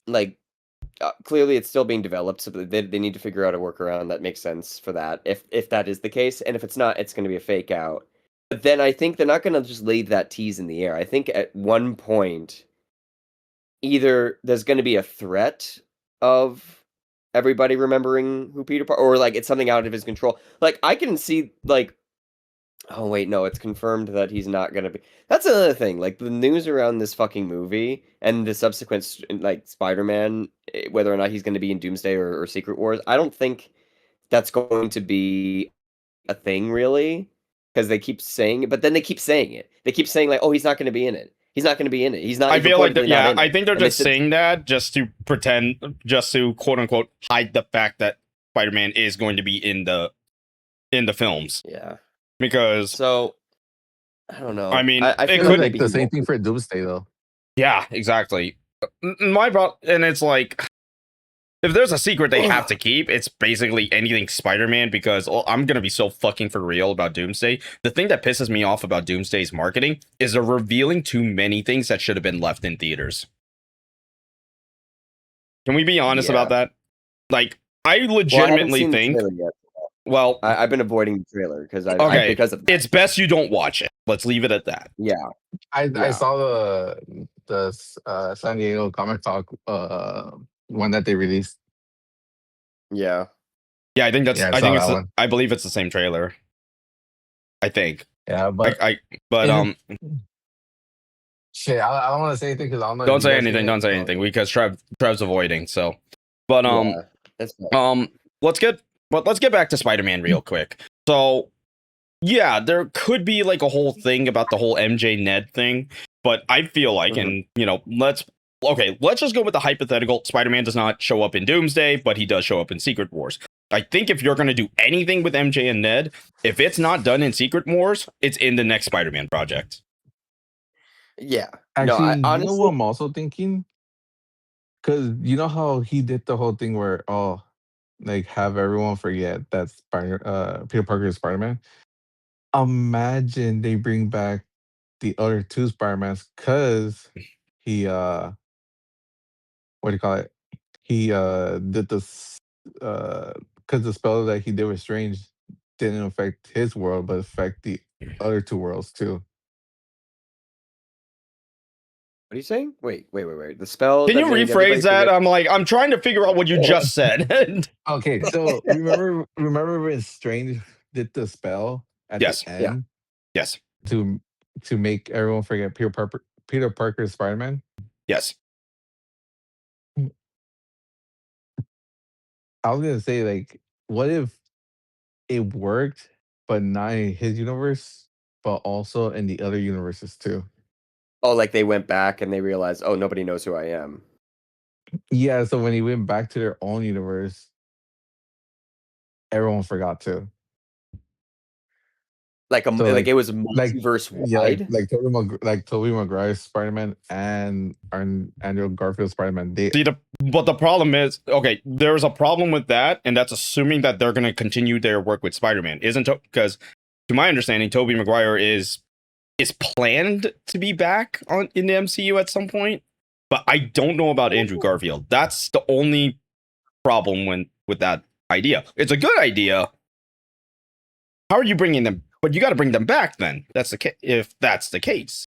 like clearly it's still being developed, so they need to figure out a workaround that makes sense for that, if that is the case, and if it's not, it's going to be a fake out. But then I think they're not going to just leave that tease in the air. I think at one point, either there's going to be a threat of everybody remembering who Peter Parker, or like it's something out of his control. Like I can see like, oh wait, no, it's confirmed that he's not going to be. That's another thing. Like the news around this fucking movie and the subsequent like Spider-Man, whether or not he's going to be in Doomsday or Secret Wars, I don't think that's going to be a thing really, because they keep saying it, but then they keep saying it. They keep saying like, oh, he's not going to be in it. He's not going to be in it. He's not. I feel like I think they're just saying that just to pretend, just to quote unquote hide the fact that Spider-Man is going to be in the films. Yeah. Because I don't know. I mean, I feel like the same thing for Doomsday though. Yeah, exactly. My problem, and it's like, if there's a secret they have to keep, it's basically anything Spider-Man, because I'm going to be so fucking for real about Doomsday. The thing that pisses me off about Doomsday's marketing is they're revealing too many things that should have been left in theaters. Can we be honest about that? Like, I legitimately think... Well, I've been avoiding the trailer because because of that. It's best you don't watch it. Let's leave it at that. Yeah. I saw the San Diego Comic Talk one that they released. Yeah. Yeah, I think that's. I think I believe it's the same trailer. I think. Yeah, but Shit, I don't want to say anything because I don't know. If Don't you say guys seen anything. it, Don't say so anything because Trev's avoiding. So, but Yeah, that's fine. let's get back to Spider-Man real quick. So, yeah, there could be like a whole thing about the whole MJ Ned thing, but I feel like, Mhm. and let's just go with the hypothetical. Spider-Man does not show up in Doomsday, but he does show up in Secret Wars. I think if you're going to do anything with MJ and Ned, if it's not done in Secret Wars, it's in the next Spider-Man project. Yeah. No, actually, I you know what honestly, I'm also thinking? Because you know how he did the whole thing where like have everyone forget that Peter Parker is Spider Man. Imagine they bring back the other two Spider Mans because he what do you call it? He did this because the spell that he did with Strange didn't affect his world, but affect the other two worlds too. what are you saying? Wait. The spell Can that you made rephrase everybody that? forget. I'm trying to figure out what you just said. Okay, so remember when Strange did the spell at the Yes. Yeah. end Yes. to make everyone forget Peter Parker is Spider Man? Yes. I was gonna say like, what if it worked, but not in his universe, but also in the other universes too? Oh, like they went back and they realized, oh, nobody knows who I am. Yeah, so when he went back to their own universe, everyone forgot too. So Like it was like multiverse yeah, wide. like Tobey Maguire's Spider Man and Andrew Garfield's Spider Man. They See, but the problem is, okay, there's a problem with that, and that's assuming that they're going to continue their work with Spider-Man. Isn't because, to my understanding, Tobey Maguire is planned to be back on in the MCU at some point, but I don't know about Andrew Garfield. That's the only problem with that idea. It's a good idea. How are you bringing them? But you got to bring them back then. That's the if that's the case.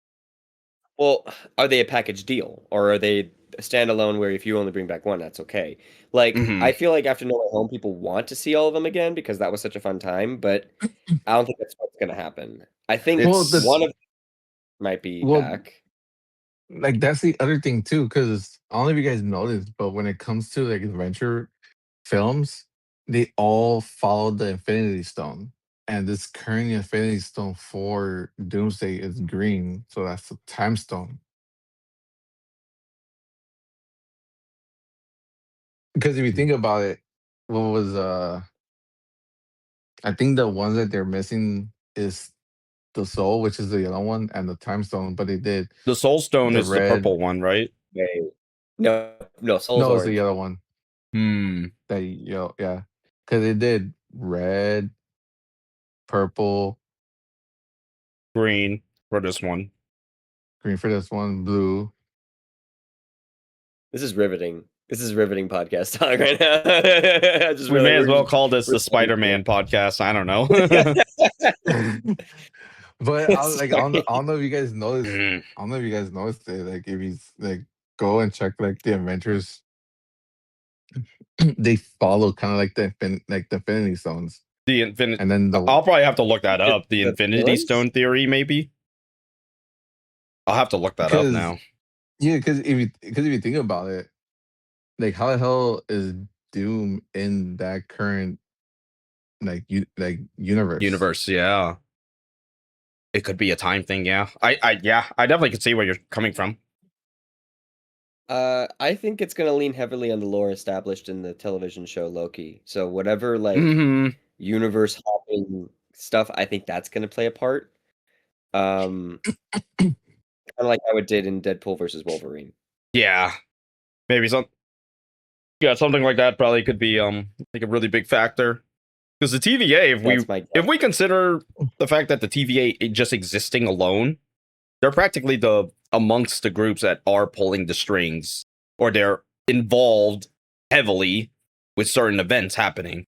Well, are they a package deal or are they a standalone where if you only bring back one, that's okay? Like, Mm-hmm. I feel like after No Way Home, people want to see all of them again because that was such a fun time, but I don't think that's what's going to happen. I think well It's one of them might be well back. like that's the other thing too, because I don't know if you guys noticed, but when it comes to like adventure films, they all follow the Infinity Stone. And this current Infinity Stone for Doomsday is green, so that's the time stone. Because if you think about it, what was I think the ones that they're missing is the soul, which is the yellow one, and the time stone, but they did the Soul Stone the is the red. purple one, right? Wait. No, Soul's No, it's the orange. yellow one. Hmm. That yellow, yeah. Because they did red, purple, Green for this one. green for this one, blue. This is riveting. This is riveting podcast talk right now. I just We really, may as we're well just call this the really Spider-Man podcast. I don't know. But I was like, Sorry. I don't know if you guys noticed. Mm. I don't know if you guys noticed it. Like, if you like go and check like the Adventures, they follow kind of like the Infinity Stones, The infinite. and then I'll probably have to look that Is up. The that the Infinity villains? Stone theory, maybe. I'll have to look that up because now. yeah, because if you think about it, like how the hell is Doom in that current like universe? Universe, yeah. It could be a time thing, yeah. I definitely could see where you're coming from. I think it's gonna lean heavily on the lore established in the television show Loki. So whatever like Hmm. universe hopping stuff, I think that's gonna play a part. Kind of like how it did in Deadpool versus Wolverine. Yeah. Maybe something like that probably could be like a really big factor. Because the TVA, That's my guess. if we consider the fact that the TVA just existing alone, they're practically the amongst the groups that are pulling the strings, or they're involved heavily with certain events happening.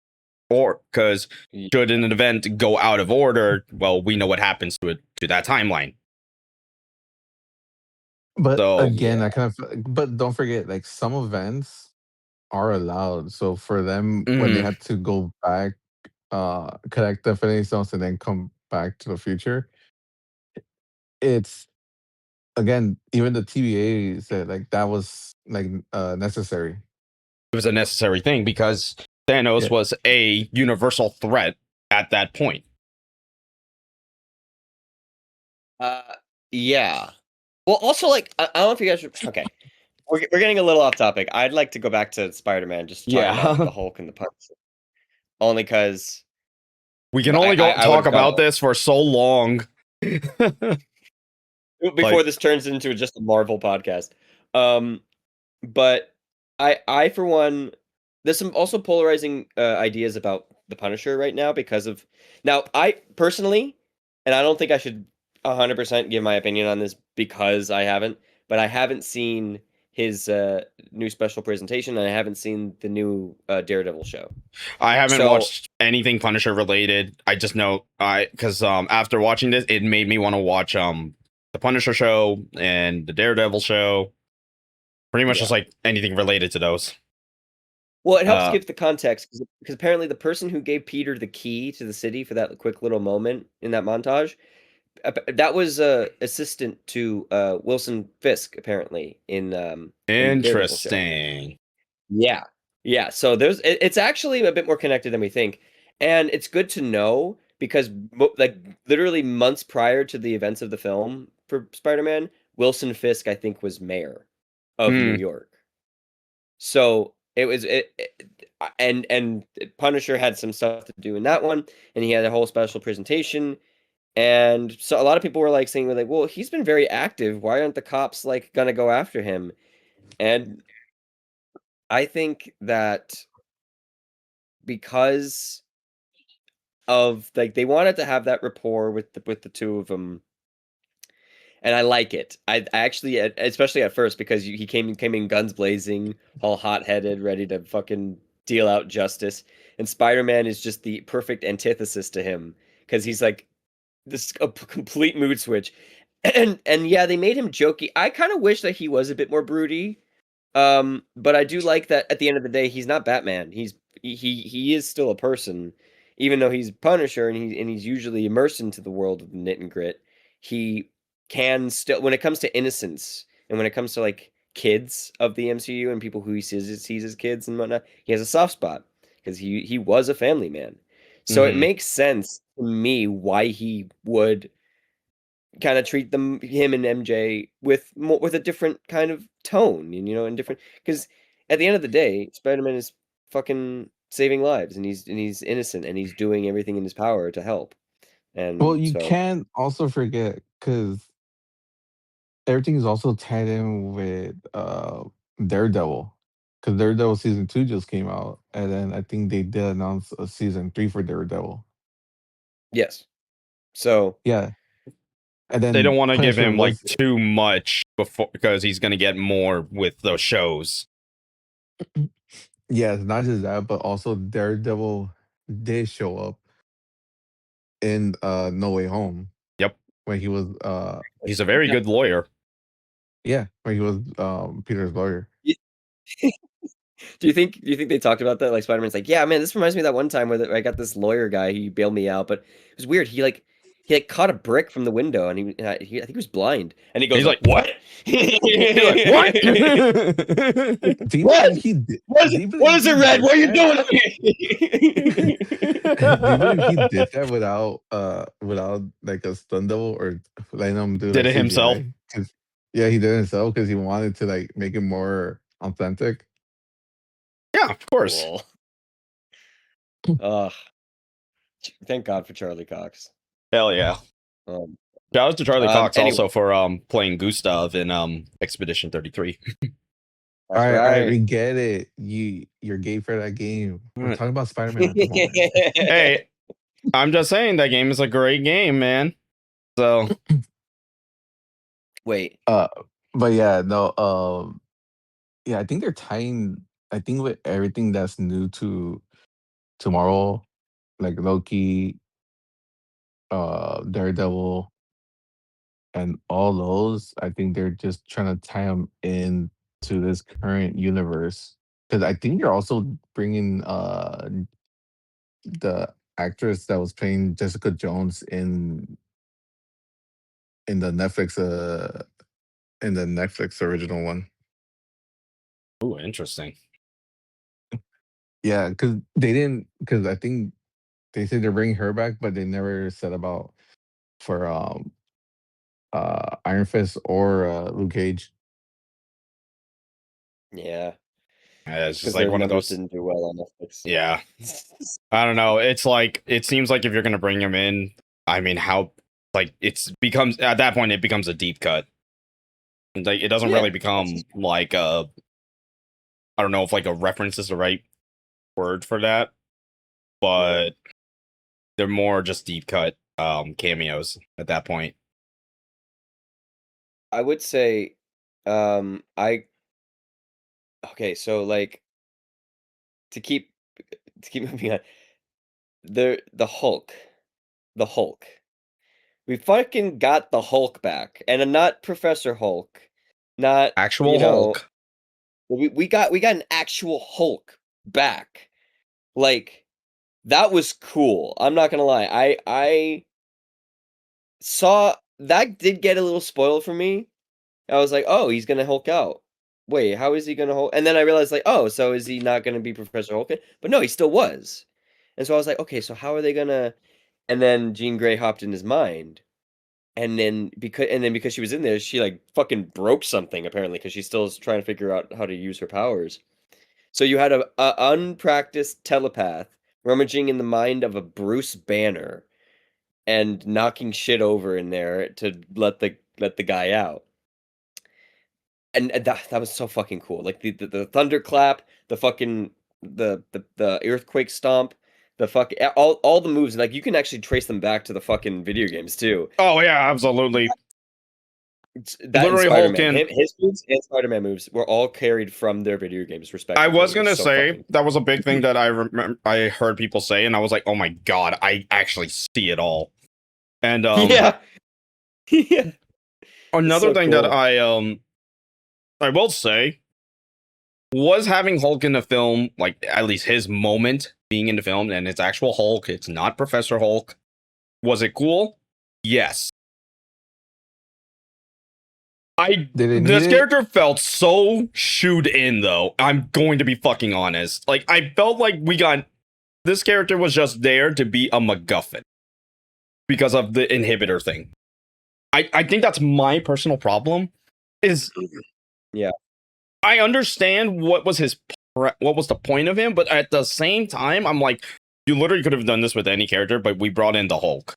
Or because Ye- should an event go out of order, well, we know what happens to that timeline. But So again, Yeah. I kind of but don't forget, like some events are allowed. So for them, when they mhm. had to go back, collect the Infinity Stones and then come back to the future, it's again, even the TVA said like that was like necessary. It was a necessary thing because Thanos Yeah. was a universal threat at that point. Uh, yeah. Well, also, like, I don't know if you guys are okay. We're getting a little off topic. I'd like to go back to Spider-Man, just to talk about the Hulk and the Punisher. Only because We can only I would talk have gone about this for so long. before this turns into just a Marvel podcast. But I for one, there's some also polarizing ideas about the Punisher right now because of now I personally, and I don't think I should 100% give my opinion on this because I haven't, but I haven't seen his new special presentation and I haven't seen the new Daredevil show. I haven't So watched anything Punisher related. I just know because after watching this, it made me want to watch the Punisher show and the Daredevil show. Pretty much just yeah. like anything related to those. Well, it helps give the context because apparently the person who gave Peter the key to the city for that quick little moment in that montage, that was assistant to Wilson Fisk apparently in the Daredevil show. Interesting. Yeah, yeah. So it's actually a bit more connected than we think, and it's good to know because like literally months prior to the events of the film for Spider-Man, Wilson Fisk I think was mayor of New York. So it was and Punisher had some stuff to do in that one, and he had a whole special presentation. And so a lot of people were like saying, like, well, he's been very active. Why aren't the cops like gonna go after him? And I think that because of like they wanted to have that rapport with the two of them, and I like it. I actually, especially at first, because he came in guns blazing, all hot headed, ready to fucking deal out justice. And Spider Man is just the perfect antithesis to him because he's like this a complete mood switch. And yeah, they made him jokey. I kind of wish that he was a bit more broody. But I do like that at the end of the day, he's not Batman. He is still a person, even though he's Punisher and he's usually immersed into the world of knit and grit. He can still, when it comes to innocence and when it comes to like kids of the MCU and people who he sees as kids and whatnot, he has a soft spot because he was a family man. So it makes sense to me why he would kind of treat him and MJ with a different kind of tone, and and different because at the end of the day, Spider-Man is fucking saving lives, and he's innocent, and he's doing everything in his power to help. Well, And you so, can't also forget because everything is also tied in with Daredevil. Because Daredevil season 2 just came out, and then I think they did announce a season 3 for Daredevil. yes, so Yeah, and They don't then want to give Punisher him like was too much before because he's going to get more with those shows. yeah, it's not just that, but also Daredevil did show up in No Way Home Yep. when he was He's a very good lawyer. yeah, when he was Peter's lawyer. do you think they talked about that? Like Spider-Man's like, yeah, man, this reminds me of that one time where I got this lawyer guy, he bailed me out, but it was weird. He caught a brick from the window, and I think he was blind, and he goes He's like, "What?" He's like, what? Do you What? believe he did? Do you What believe is he it, Red? did What are you that? doing? Do you believe he did that without like a stunt double or letting him do Did like it himself? CGI? 'Cause- yeah, he did it himself because he wanted to like make it more authentic. Yeah, of course. Cool. Ugh. Thank God for Charlie Cox. Hell yeah. Um, Shout out to Charlie Cox anyway, also for playing Gustav in Expedition 33. that's All right, right. we get it. You're gay for that game. We're Right. talking about Spider-Man at the moment. Hey, I'm just saying that game is a great game, man. So Wait. But yeah, no, yeah, I think they're tying. I think with everything that's new to tomorrow, like Loki, Daredevil, and all those, I think they're just trying to tie them in to this current universe. Because I think they're also bringing the actress that was playing Jessica Jones in the Netflix in the Netflix original one. Oh, interesting. Yeah, because they didn't. Because I think they said they're bringing her back, but they never said about for Iron Fist or Luke Cage. Yeah, It's just because like their one of numbers those. didn't do well on Netflix. Yeah, I don't know. It's like it seems like if you're gonna bring him in, I mean, how like it's becomes at that point it becomes a deep cut. Like it doesn't Yeah, really become like a I don't know if like a reference is the right word for that, but they're more just deep cut cameos at that point. I would say, I okay. So like to keep moving on, the Hulk, the Hulk. We fucking got the Hulk back, and not Professor Hulk, not Actual Hulk. we got an actual Hulk back. Like that was cool. I'm not gonna lie. I saw that did get a little spoiled for me. I was like, oh, he's gonna Hulk out. Wait, how is he gonna Hulk? And then I realized, like, oh, so is he not gonna be Professor Hulk? But no, he still was. And so I was like, okay, so how are they gonna? And then Jean Grey hopped in his mind, and then because she was in there, she like fucking broke something apparently because she still is trying to figure out how to use her powers. So you had a unpracticed telepath rummaging in the mind of a Bruce Banner and knocking shit over in there to let the guy out. And that was so fucking cool. Like the thunderclap, the fucking the earthquake stomp, the fuck all the moves. Like you can actually trace them back to the fucking video games too. Oh yeah, absolutely. That and Literally Hulk Spider-Man, in. his moves and Spider-Man moves were all carried from their video games, I respectively. was It was gonna so say fucking that was a big thing that I remember. I heard people say, and I was like, "Oh my god, I actually see it all." And yeah, yeah. It's another so thing that cool. I will say was having Hulk in the film, like at least his moment being in the film, and it's actual Hulk. It's not Professor Hulk. Was it cool? Yes. Did it need This it? character felt so shooed in though. I'm going to be fucking honest. Like I felt like we got this character was just there to be a MacGuffin because of the inhibitor thing. I think that's my personal problem. Is Yeah. I understand what was what was the point of him, but at the same time, I'm like, you literally could have done this with any character, but we brought in the Hulk.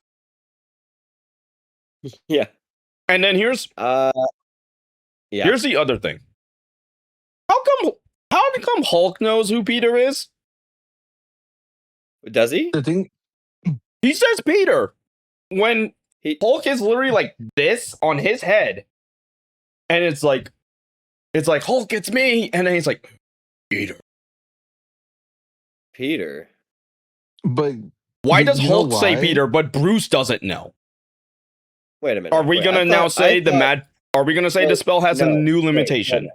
Yeah. And then Yeah. here's the other thing. How come Hulk knows who Peter is? Does he? The thing, He says Peter when He Hulk is literally like this on his head, and it's like Hulk, it's me, and then he's like Peter. Peter. but Why does you know Hulk say why? Peter, but Bruce doesn't know? Wait a minute. Are we Wait, gonna now say the mad? Are we gonna say the spell has a new limitation? No.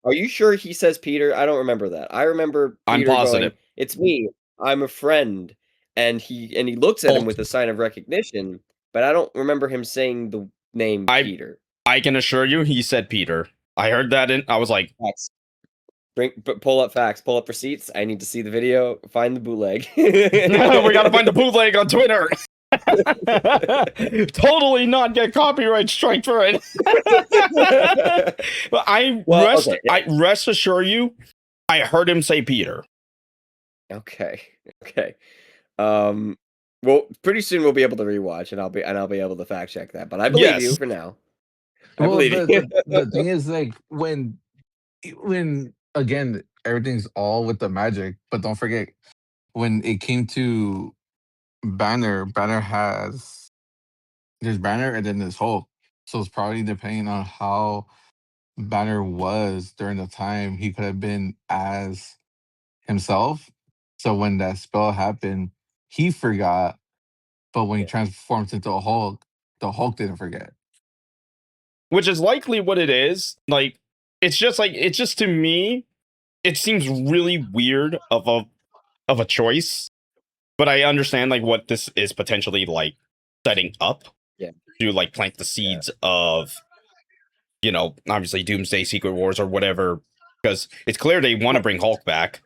Are you sure he says Peter? I don't remember that. I remember I'm Peter positive. going, "It's me. I'm a friend." And he looks at him Hulk. with a sign of recognition, but I don't remember him saying the name Peter. I can assure you, he said Peter. I heard that, and I was like, Facts. Pull up facts. Pull up receipts. I need to see the video. Find the bootleg. we gotta find the bootleg on Twitter. Totally not get copyright strike for it. But I rest assure you, I heard him say Peter. Okay. Well, pretty soon we'll be able to rewatch, and I'll be able to fact check that. But I believe you for now. I Well, believe you. the thing is, like, when again, everything's all with the magic, but don't forget when it came to Banner, there's Banner and then there's Hulk. So it's probably depending on how Banner was during the time, he could have been as himself. So when that spell happened, he forgot, but when he Yeah. transformed into a Hulk, the Hulk didn't forget. Which is likely what it is. Like, it's just to me, it seems really weird of a choice. But I understand like what this is potentially like setting up Yeah. to like plant the seeds of obviously Doomsday Secret Wars or whatever, because it's clear they want to bring Hulk back.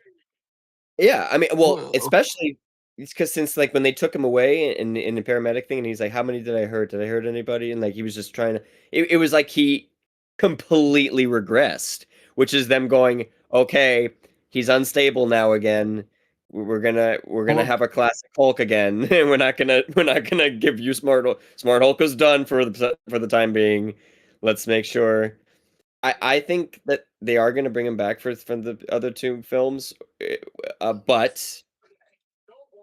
Yeah, I mean, well, Well, especially because since like when they took him away in the paramedic thing, and he's like, "How many did I hurt? Did I hurt anybody?" And like he was just trying to. It was like he completely regressed, which is them going, "Okay, he's unstable now again. We're gonna well, have a classic Hulk again, and we're not gonna give you Smart Hulk. Smart Hulk is done for the time being. Let's make sure." I think that they are going to bring him back from the other two films, but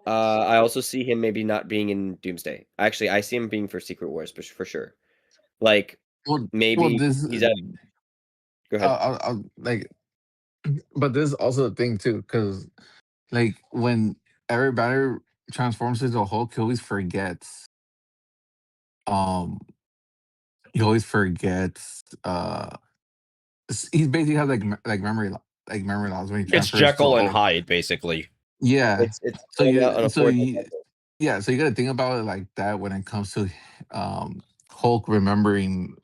I also see him maybe not being in Doomsday. Actually, I see him being for Secret Wars for sure. Like well, maybe this, he's at. Go ahead. like, but this is also a thing too, because like when Eric Banner transforms into Hulk, he always forgets. Um, he always forgets. He basically has like memory loss when he It's transfers to Jekyll and Hulk. Hyde, basically. Yeah. It's So playing out on a 4-day you cycle. yeah, so you gotta think about it like that when it comes to Hulk remembering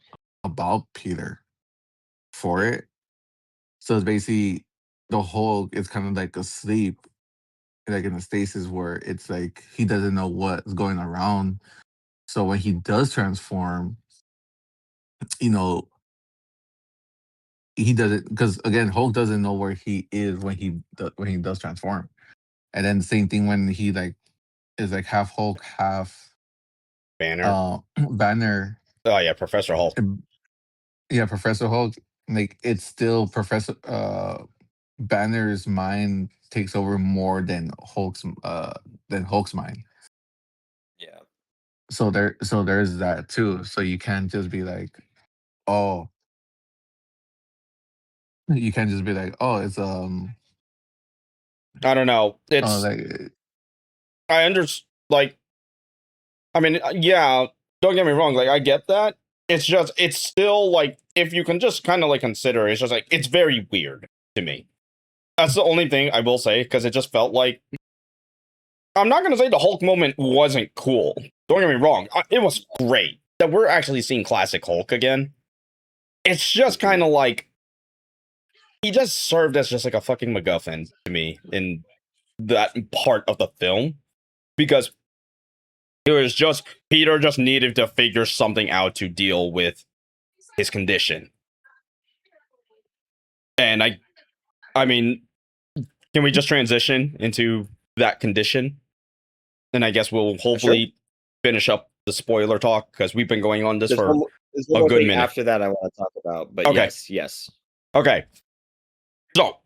about Peter for it. So it's basically the Hulk is kind of like asleep, like in a stasis where it's like he doesn't know what's going around. So when he does transform, you know, he doesn't, because again, Hulk doesn't know where he is when he does transform. And then the same thing when he like is like half Hulk, half Banner. Banner. Oh yeah, Professor Hulk. Yeah, Professor Hulk. Like it's still Professor Banner's mind takes over more than Hulk's mind. Yeah. So there's that too. So you can't just be like, oh, you can't just be like, oh, it's I don't know. oh It's like I understand. Like, I mean, yeah. Don't get me wrong. Like, I get that. It's still like, if you can just kind of like consider it, it's just like it's very weird to me. That's the only thing I will say, because it just felt like, I'm not gonna say the Hulk moment wasn't cool. Don't get me wrong. It was great that we're actually seeing classic Hulk again. It's just kind of like he just served as just like a fucking MacGuffin to me in that part of the film, because it was just Peter just needed to figure something out to deal with his condition. And I mean, can we just transition into that condition? And I guess we'll Sure. hopefully finish up the spoiler talk, because we've been going on this There's for there's one a more good thing minute. after that I want to talk about, but Okay. yes. Okay. So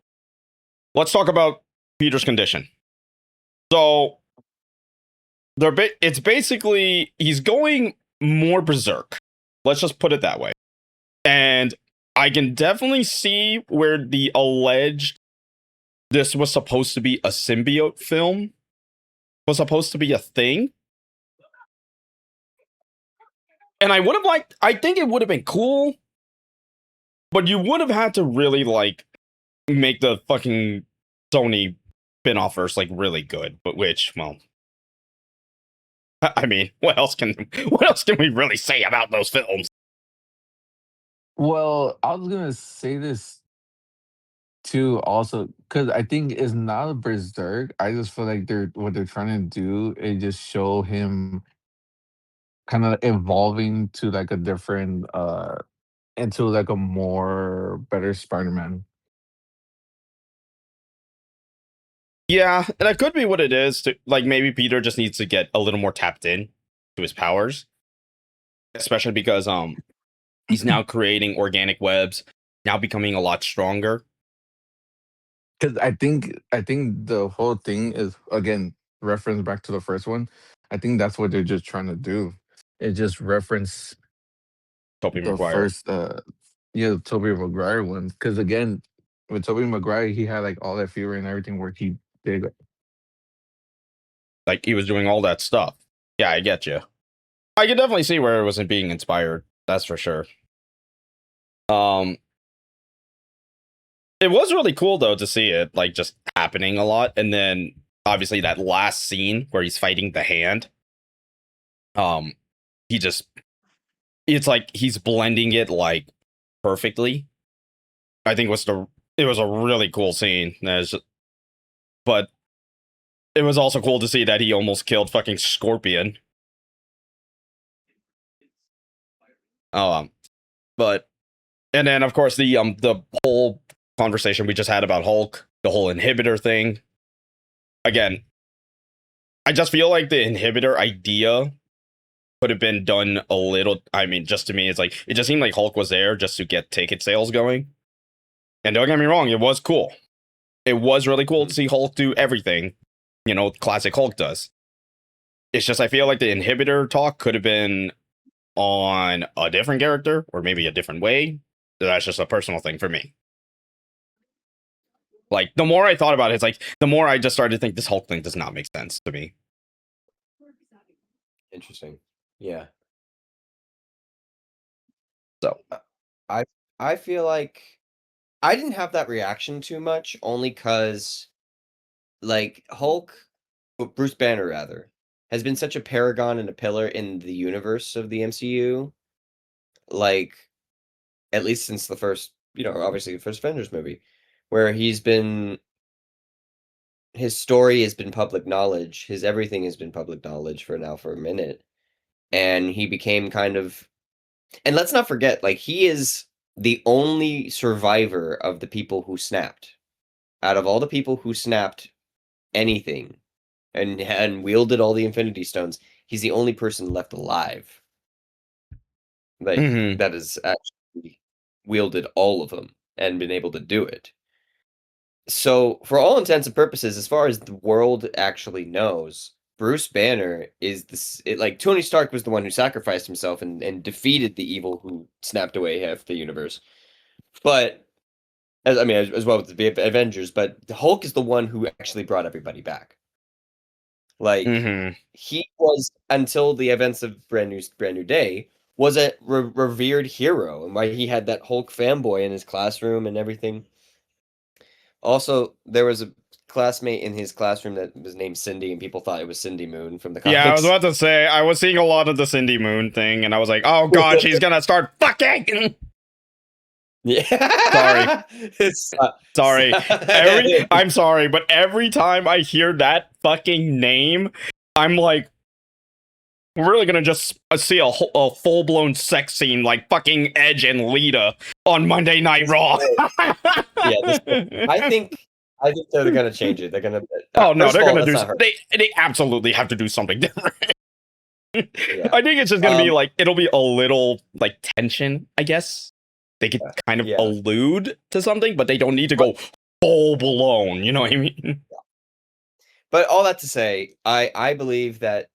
let's talk about Peter's condition. So it's basically he's going more berserk. Let's just put it that way. And I can definitely see where the alleged this was supposed to be a symbiote film was supposed to be a thing. And I think it would have been cool, but you would have had to really like make the fucking Sony spin-off verse like really good. But well, I mean, what else can we really say about those films? well, I was gonna say this too also because I think it's not a berserk. I just feel like what they're trying to do is just show him kind of evolving to like a different into like a more better Spider-Man. Yeah, and that could be what it is. To like, maybe Peter just needs to get a little more tapped in to his powers, especially because he's now creating organic webs, now becoming a lot stronger. Because I think the whole thing is again reference back to the first one. I think that's what they're just trying to do. It just reference Tobey the Maguire, first yeah, Tobey Maguire one. Because again, with Tobey Maguire, he had like all that fever and everything where he did. like he was doing all that stuff. Yeah, I get you. I can definitely see where it wasn't being inspired. That's for sure. Um, it was really cool though to see it like just happening a lot, and then obviously that last scene where he's fighting the hand. He just it's like he's blending it like perfectly. I think it was a really cool scene. But it was also cool to see that he almost killed fucking Scorpion. But and then of course the whole conversation we just had about Hulk, the whole inhibitor thing. Again, I just feel like the inhibitor idea could have been done a little. I mean, just to me, it's like it just seemed like Hulk was there just to get ticket sales going. And don't get me wrong, it was cool. It was really cool to see Hulk do everything, classic Hulk does. It's just I feel like the inhibitor talk could have been on a different character or maybe a different way. That's just a personal thing for me. Like, the more I thought about it, it's like the more I just started to think this Hulk thing does not make sense to me. Interesting. Yeah. So I feel like I didn't have that reaction too much, only because like Bruce Banner rather, has been such a paragon and a pillar in the universe of the MCU. Like, at least since the first, obviously the first Avengers movie, where his story has been public knowledge, his everything has been public knowledge for a minute. And he became kind of, and let's not forget, like, he is the only survivor of the people who snapped. Out of all the people who snapped anything and wielded all the Infinity Stones, he's the only person left alive. Like, that has actually wielded all of them and been able to do it. So, for all intents and purposes, as far as the world actually knows, Bruce Banner is like Tony Stark was the one who sacrificed himself and defeated the evil who snapped away half the universe. But as well with the Avengers, but Hulk is the one who actually brought everybody back. Like, he was, until the events of Brand New Day, was a revered hero, and why he had that Hulk fanboy in his classroom and everything. Also, there was a classmate in his classroom that was named Cindy, and people thought it was Cindy Moon from the comics. Yeah, I was about to say, I was seeing a lot of the Cindy Moon thing, and I was like, oh god, she's gonna start fucking! Yeah. Sorry. I'm sorry, but every time I hear that fucking name, I'm like, we're really gonna just see a full-blown sex scene like fucking Edge and Lita on Monday Night Raw. I think they're gonna change it. They're gonna. Oh no, they're gonna do. They absolutely have to do something different. Yeah. I think it's just gonna be like, it'll be a little like tension, I guess. They could kind of allude to something, but they don't need to go full blown. You know what I mean? But all that to say, I believe that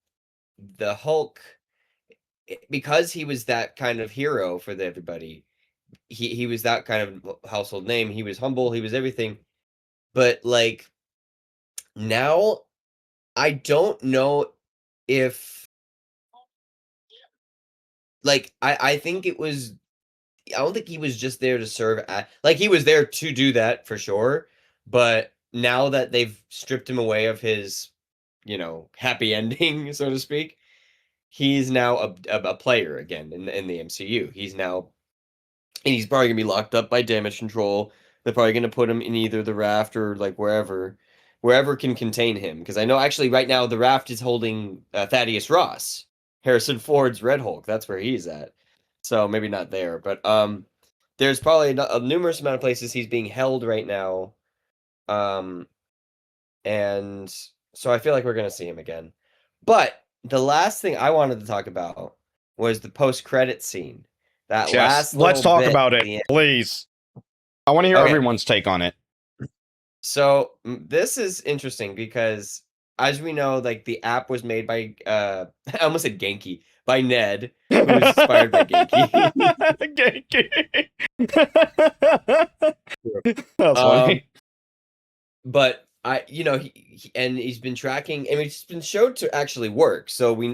the Hulk, because he was that kind of hero for everybody, he was that kind of household name. He was humble. He was everything. But like, now, I don't know if, like, I think it was. I don't think he was just there to serve. Like, he was there to do that for sure. But now that they've stripped him away of his, happy ending, so to speak, he's now a player again in the MCU. He's probably gonna be locked up by damage control. They're probably gonna put him in either the raft or like wherever can contain him. Because I know actually right now the raft is holding Thaddeus Ross, Harrison Ford's Red Hulk. That's where he's at. So maybe not there, but there's probably a numerous amount of places he's being held right now. And so I feel like we're gonna see him again. But the last thing I wanted to talk about was the post-credit scene. Let's talk about it, please. I want to hear everyone's take on it. So this is interesting because, as we know, like, the app was made by I almost said Genki, by Ned, who was inspired by Genki. Genki. That's funny. But he's been tracking, and it's been shown to actually work. So we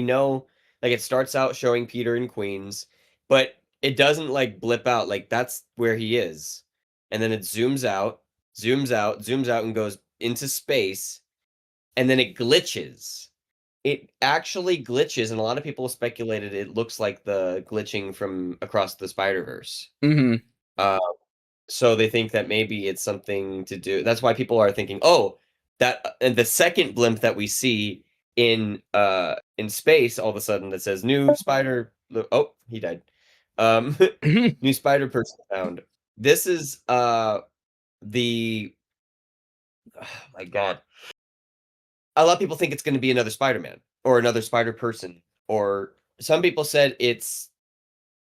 know, like, it starts out showing Peter in Queens, but it doesn't like blip out. Like, that's where he is, and then it zooms out, and goes into space, and then it glitches. it actually glitches, and a lot of people speculated it looks like the glitching from Across the Spider-Verse. So they think that maybe it's something to do. That's why people are thinking, oh, that and the second blimp that we see in space, all of a sudden that says new spider. Oh, he died. New spider person found. This is the oh my god. A lot of people think it's going to be another Spider-Man or another Spider Person, or some people said it's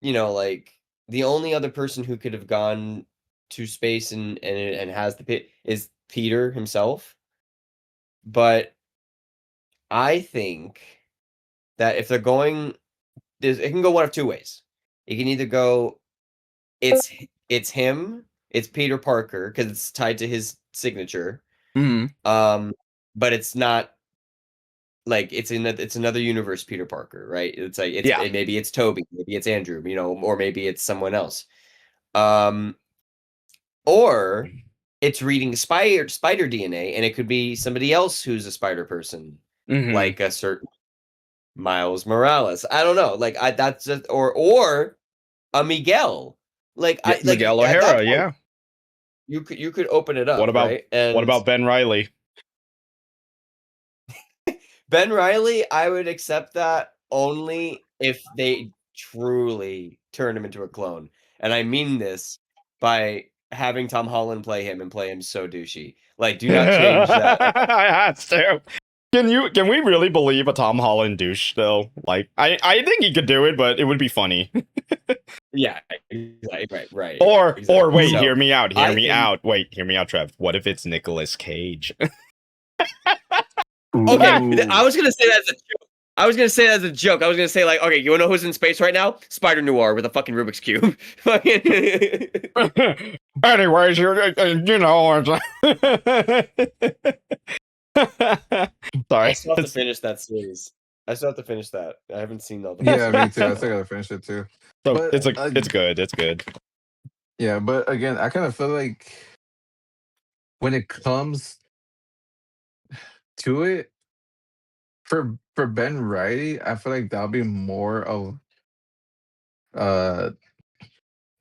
like the only other person who could have gone to space and has the pit is Peter himself. But I think that if they're going, it can go one of two ways. It can either go, it's him, it's Peter Parker because it's tied to his signature. But it's not like it's another universe Peter Parker, right? It's like maybe it's Toby, maybe it's Andrew, or maybe it's someone else. Or it's reading spider DNA, and it could be somebody else who's a spider person, like a certain Miles Morales. I don't know. Like that's just or a Miguel. Like Miguel O'Hara, yeah. You could open it up. What about right? And what about Ben Reilly? Ben Reilly, I would accept that only if they truly turn him into a clone. And I mean this by having Tom Holland play him and play him so douchey. Like, do not change that. I had to. Can we really believe a Tom Holland douche though? Like, I think he could do it, but it would be funny. Yeah, right. Or Exactly. wait, So, hear me out. Wait, hear me out, Trev. What if it's Nicolas Cage? Okay, I was gonna say that as a joke. I was gonna say like, okay, you wanna know who's in space right now? Spider Noir with a fucking Rubik's cube. Anyways, sorry. I still have to finish that series. I haven't seen all the. Yeah, me too. I still gotta finish it too. So But, it's good. It's good. Yeah, but again, I kind of feel like when it comes to it, for Ben Reilly, I feel like that'll be more of uh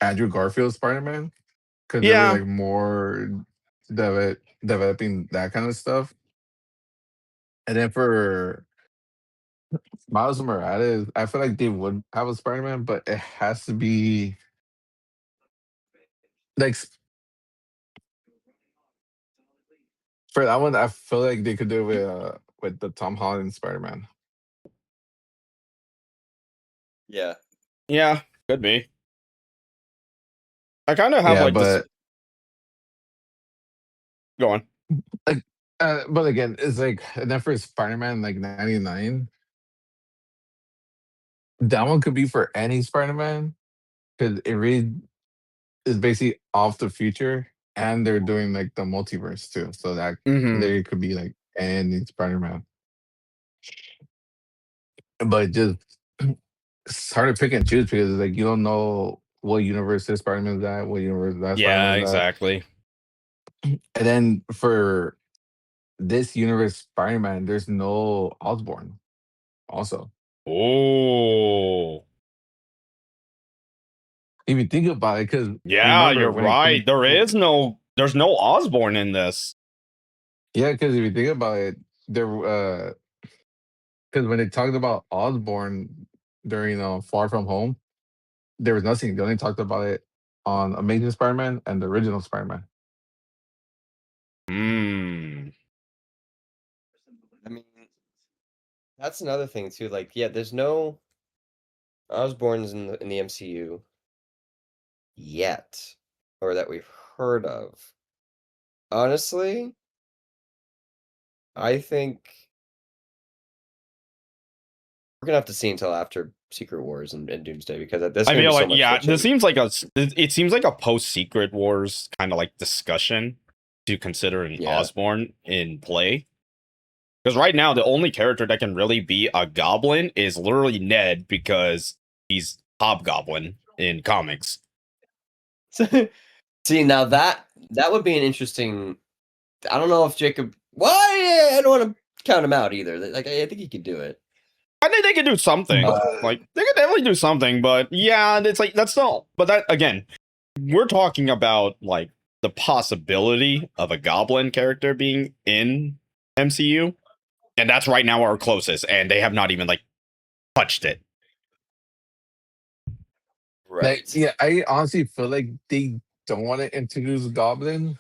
Andrew Garfield's Spider-Man, because they were like more developing that kind of stuff. And then for Miles Morales, I feel like they would have a Spider-Man, but it has to be like for that one. I feel like they could do it with the Tom Holland Spider-Man. Yeah, could be. I kind of have this. Go on. Like, but again, it's like, and then for Spider-Man like 99, that one could be for any Spider-Man because it really is basically off the future, and they're doing like the multiverse too, so that there could be like any Spider-Man. But just it's hard to pick and choose because like you don't know what universe this Spider-Man is at, what universe that Spider-Man is exactly. And then for this universe Spider-Man, there's no Osborn also. Oh. If you think about it, because you're right. There's no Osborn in this. Yeah, because if you think about it, there because when they talked about Osborn during Far From Home, there was nothing. They only talked about it on Amazing Spider-Man and the original Spider-Man. I mean, that's another thing too. Like, yeah, there's no Osborns in the MCU yet, or that we've heard of. Honestly, I think we're gonna have to see until after Secret Wars and Doomsday, because at this, I feel like this seems like it seems like a post Secret Wars kind of like discussion to consider an Osborn in play. Because right now, the only character that can really be a Goblin is literally Ned, because he's Hobgoblin in comics. See, now that would be an interesting. I don't know if Jacob. Why? I don't want to. count him out either. Like I think he could do it. I think they could do something. Like they could definitely do something, but yeah, it's like that's not. But that again, we're talking about like the possibility of a Goblin character being in MCU, and that's right now our closest, and they have not even like touched it. Right. Like, yeah, I honestly feel like they don't want to introduce Goblin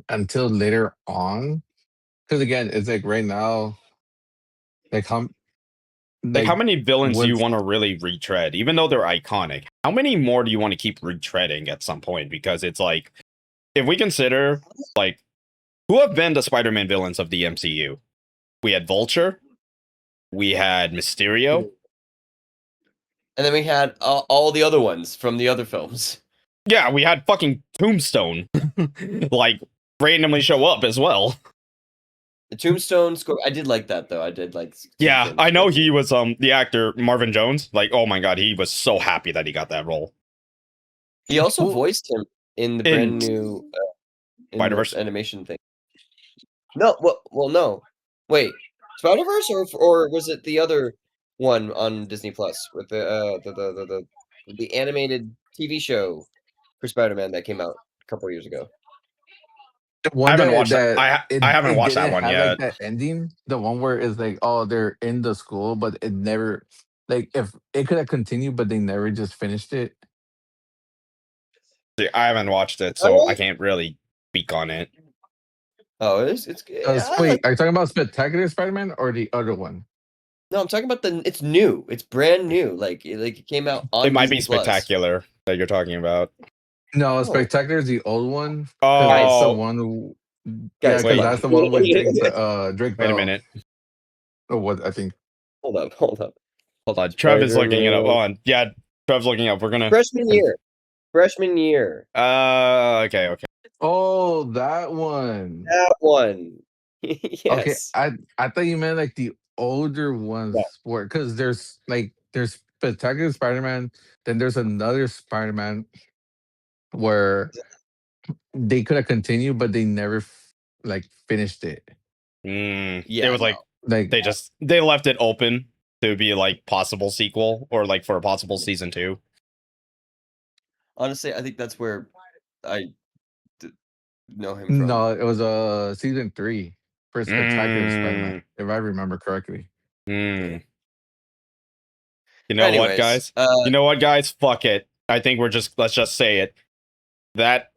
until later on. Because again, it's like right now, like how Like, how many villains do you what's want to really retread? Even though they're iconic, how many more do you want to keep retreading at some point? Because it's like, if we consider, like, who have been the Spider-Man villains of the MCU? We had Vulture, we had Mysterio. And then we had all the other ones from the other films. Yeah, we had fucking Tombstone, like, randomly show up as well. The Tombstone score. I did like that though. I did like. Yeah, Tombstone I know score. he was the actor Marvin Jones. Like, oh my god, he was so happy that he got that role. He also Well, voiced him in the in brand new Spider-Verse? animation thing. No, well, no. Wait, Spider-Verse or was it the other one on Disney Plus with the animated TV show for Spider-Man that came out a couple of years ago? the I one haven't that watched that. that I haven't it watched that didn't one have yet. like that ending? The one where it's like, oh, they're in the school, but it never like if it could have continued, but they never just finished it. See, I haven't watched it, so Oh, I can't really speak on it. oh, it's I Wait, like. are you talking about Spectacular Spider-Man or the other one? No, I'm talking about it's new. It's brand new. Like it came out on It might be Disney Plus. Spectacular that you're talking about. No, Oh. Spectacular is the old one. 'Cause that's the Oh, one who, Guys, because come that's the on. one with Drake wait a Bell. minute. Or what I think. Hold up. Hold on. Trev is looking it up. Spider-Man. Hold on. Yeah, Trev's looking up. We're gonna. Freshman year. Freshman year. Okay. Oh, that one. That one. Okay, Yes. I thought you meant like the older ones, Yeah. because there's Spectacular Spider-Man, then there's another Spider-Man where they could have continued, but they never like finished it. It was like Like they left it open to be like possible sequel or like for a possible season 2. Honestly, I think that's where I know him from. no, it was season 3 for Spectacular Spider-Man, if I remember correctly. You know what, Anyways, guys? You know what, guys? Fuck it. I think let's just say it. That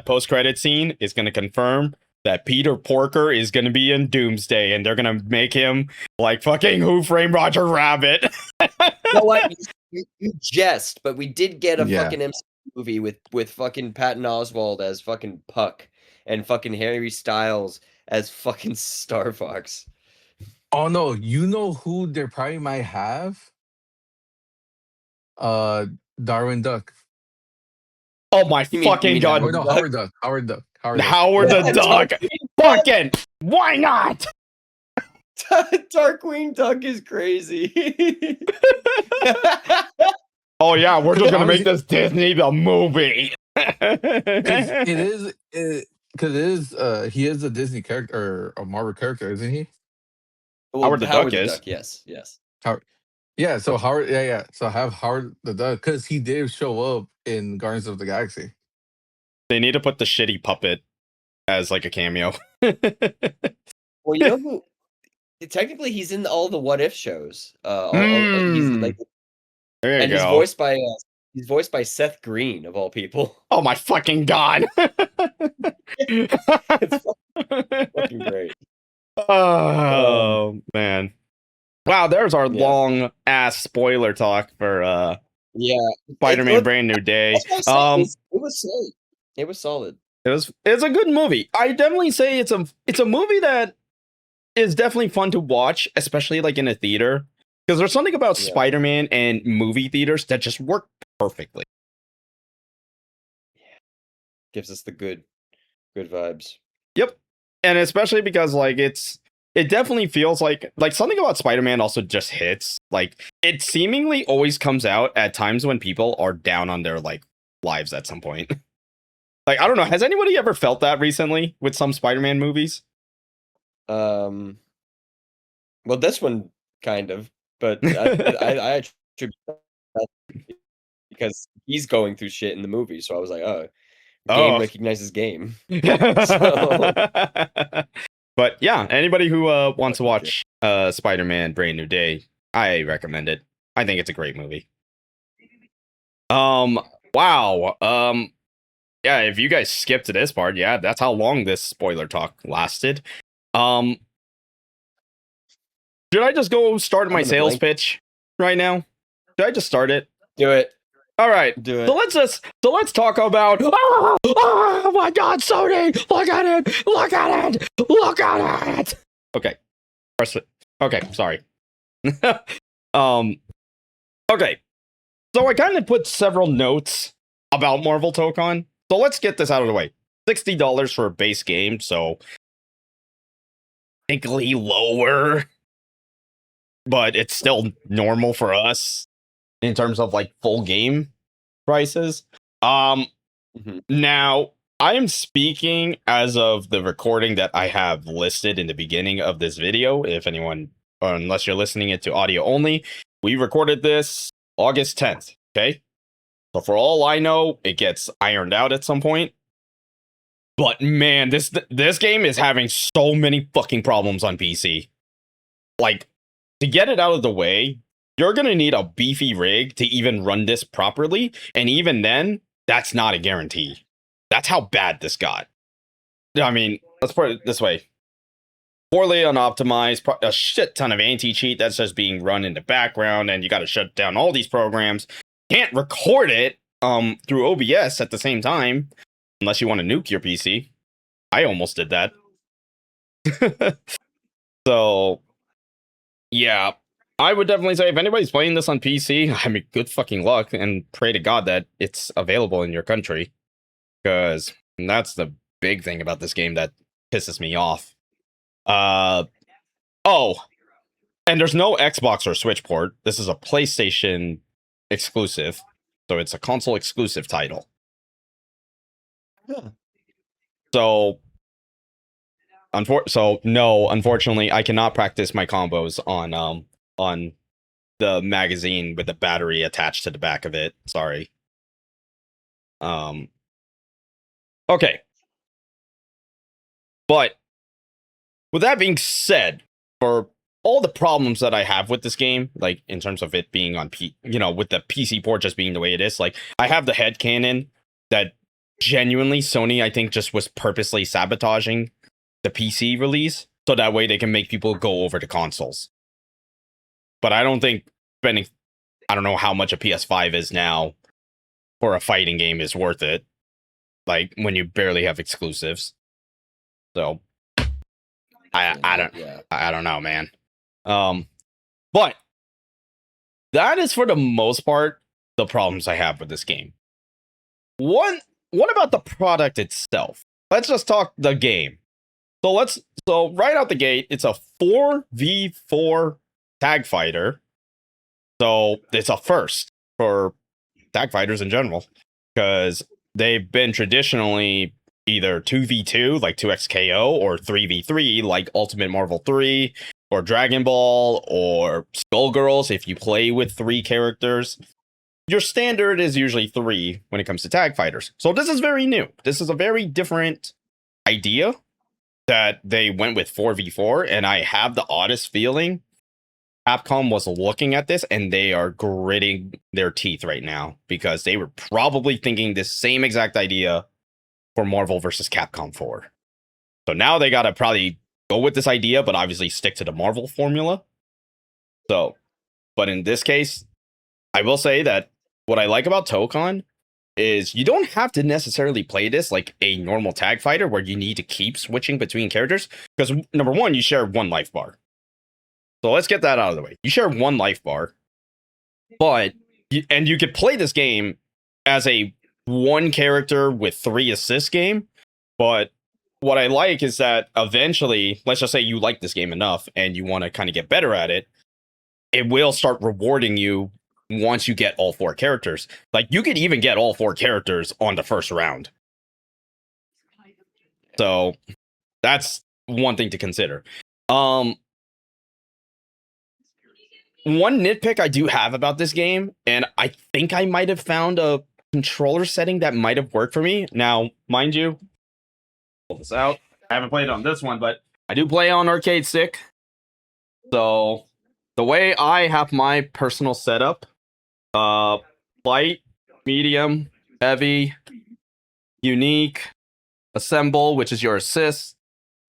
post-credit scene is going to confirm that Peter Porker is going to be in Doomsday, and they're going to make him like fucking Who Framed Roger Rabbit. You know what? You jest, but we did get a Yeah. fucking MC movie with fucking Patton Oswalt as fucking Puck and fucking Harry Styles as fucking Star Fox. Oh no, you know who they probably might have? Darwin Duck. Oh my You mean fucking god. Or no, Howard Duck. Howard Duck. Howard the Duck. Fucking why not? Darkwing Duck is crazy. Oh yeah, we're just gonna make this Disney the movie. It is because it is he is a Disney character or a Marvel character, isn't he? Well, Howard the Duck is. yes. Yeah, so Howard, so have Howard the Duck, because he did show up in Guardians of the Galaxy. They need to put the shitty puppet as like a cameo. Well, you know who? Technically, he's in all the What If shows. He's like, There you and go. he's voiced by Seth Green of all people. Oh my fucking god. It's fucking great. Oh man. Wow, there's our Yeah. long ass spoiler talk for Yeah, Spider-Man Brand New Day. It was solid. It was solid. It's a good movie. I definitely say it's a movie that is definitely fun to watch, especially like in a theater. Because there's something about Spider-Man and movie theaters that just work perfectly. Gives us the good vibes. Yep. And especially because like it definitely feels like something about Spider-Man also just hits. Like it seemingly always comes out at times when people are down on their like lives at some point. Like I don't know, has anybody ever felt that recently with some Spider-Man movies? Well, this one kind of, but I attribute that because he's going through shit in the movie. So I was like, oh, game Oh. recognizes game. So But yeah, anybody who wants to Okay. watch Spider-Man Brand New Day, I recommend it. I think it's a great movie. Wow. Yeah, if you guys skipped to this part, yeah, that's how long this spoiler talk lasted. Um Should I just go start my I'm gonna sales blank. pitch right now? Should I just start it? Do it. All right. Do it. So let's talk about oh my god, Sony! Look at it! Look at it! Look at it! Okay. Press it. Okay, sorry. Okay. So I kind of put several notes about Marvel Tokon. So let's get this out of the way. $60 for a base game, so technically lower, but it's still normal for us in terms of like full game prices. Now I am speaking as of the recording that I have listed in the beginning of this video. If anyone, or unless you're listening it to audio only, we recorded this August 10th. Okay. So for all I know, it gets ironed out at some point. But man, this game is having so many fucking problems on PC. Like, to get it out of the way, you're gonna need a beefy rig to even run this properly, and even then, that's not a guarantee. That's how bad this got. I mean, let's put it this way. Poorly unoptimized, a shit ton of anti-cheat that's just being run in the background, and you gotta shut down all these programs. Can't record it through OBS at the same time, unless you want to nuke your PC. I almost did that. So, yeah, I would definitely say if anybody's playing this on PC, I mean, good fucking luck, and pray to God that it's available in your country, because that's the big thing about this game that pisses me off. Oh, and there's no Xbox or Switch port. This is a PlayStation exclusive, so it's a console exclusive title. Huh. So, unfortunately, I cannot practice my combos on the magazine with the battery attached to the back of it. Sorry. Okay. But with that being said, for all the problems that I have with this game, like in terms of it being on with the PC port just being the way it is, like I have the headcanon that genuinely Sony, I think, just was purposely sabotaging the PC release so that way they can make people go over to consoles. But I don't think spending, I don't know how much a PS5 is now for a fighting game is worth it. Like when you barely have exclusives. So I don't know, man. But that is for the most part the problems I have with this game. What about the product itself? Let's just talk the game. So right out the gate, it's a 4v4 tag fighter. So it's a first for tag fighters in general, because they've been traditionally either 2v2 like 2XKO or 3v3 like Ultimate Marvel 3 or Dragon Ball or Skullgirls if you play with 3 characters. Your standard is usually 3 when it comes to tag fighters. So this is very new. This is a very different idea that they went with 4v4, and I have the oddest feeling Capcom was looking at this and they are gritting their teeth right now because they were probably thinking this same exact idea for Marvel vs. Capcom 4. So now they gotta probably go with this idea, but obviously stick to the Marvel formula. So, but in this case, I will say that what I like about Tokon is you don't have to necessarily play this like a normal tag fighter where you need to keep switching between characters, because number one, you share 1 life bar. So let's get that out of the way. You share 1 life bar, but you could play this game as a 1 character with 3 assist game. But what I like is that eventually, let's just say you like this game enough and you want to kind of get better at it, it will start rewarding you once you get all 4 characters. Like you could even get all 4 characters on the first round. So that's one thing to consider. one nitpick I do have about this game, and I think I might have found a controller setting that might have worked for me. Now, mind you, pull this out. I haven't played it on this one, but I do play on arcade stick. So the way I have my personal setup, light, medium, heavy, unique, assemble, which is your assist,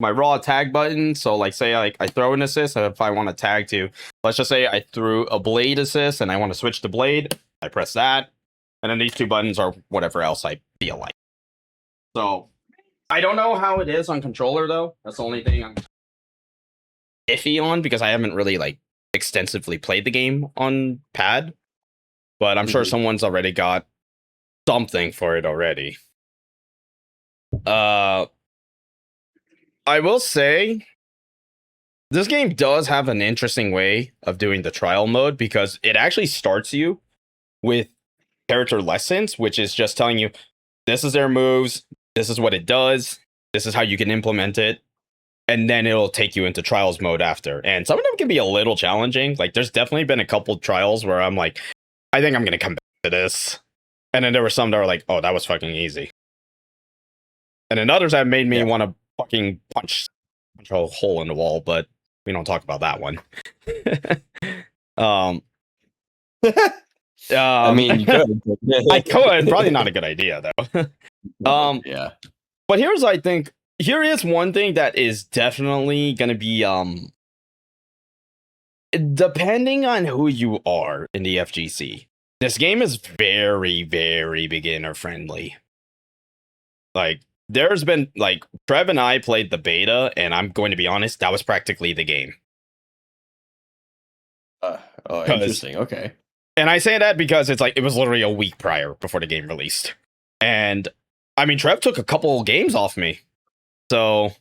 my raw tag button. So like say I throw an assist, if I want to tag to, let's just say I threw a blade assist and I want to switch to blade, I press that. And then these two buttons are whatever else I feel like. So I don't know how it is on controller though. That's the only thing I'm iffy on because I haven't really like extensively played the game on pad. But I'm sure someone's already got something for it already. I will say this game does have an interesting way of doing the trial mode because it actually starts you with character lessons, which is just telling you this is their moves, this is what it does, this is how you can implement it, and then it'll take you into trials mode after. And some of them can be a little challenging. Like there's definitely been a couple trials where I'm like, I think I'm gonna come back to this. And then there were some that were like, oh, that was fucking easy. And then others have made me want to fucking punch a hole in the wall, but we don't talk about that one. I mean, you could. I could. Probably not a good idea, though. Yeah. But here is one thing that is definitely going to be, depending on who you are in the FGC, this game is very, very beginner friendly. Like, there's been, like, Trev and I played the beta, and I'm going to be honest, that was practically the game. Interesting. Okay. And I say that because it's like, it was literally a week prior before the game released. And, I mean, Trev took a couple games off me. So,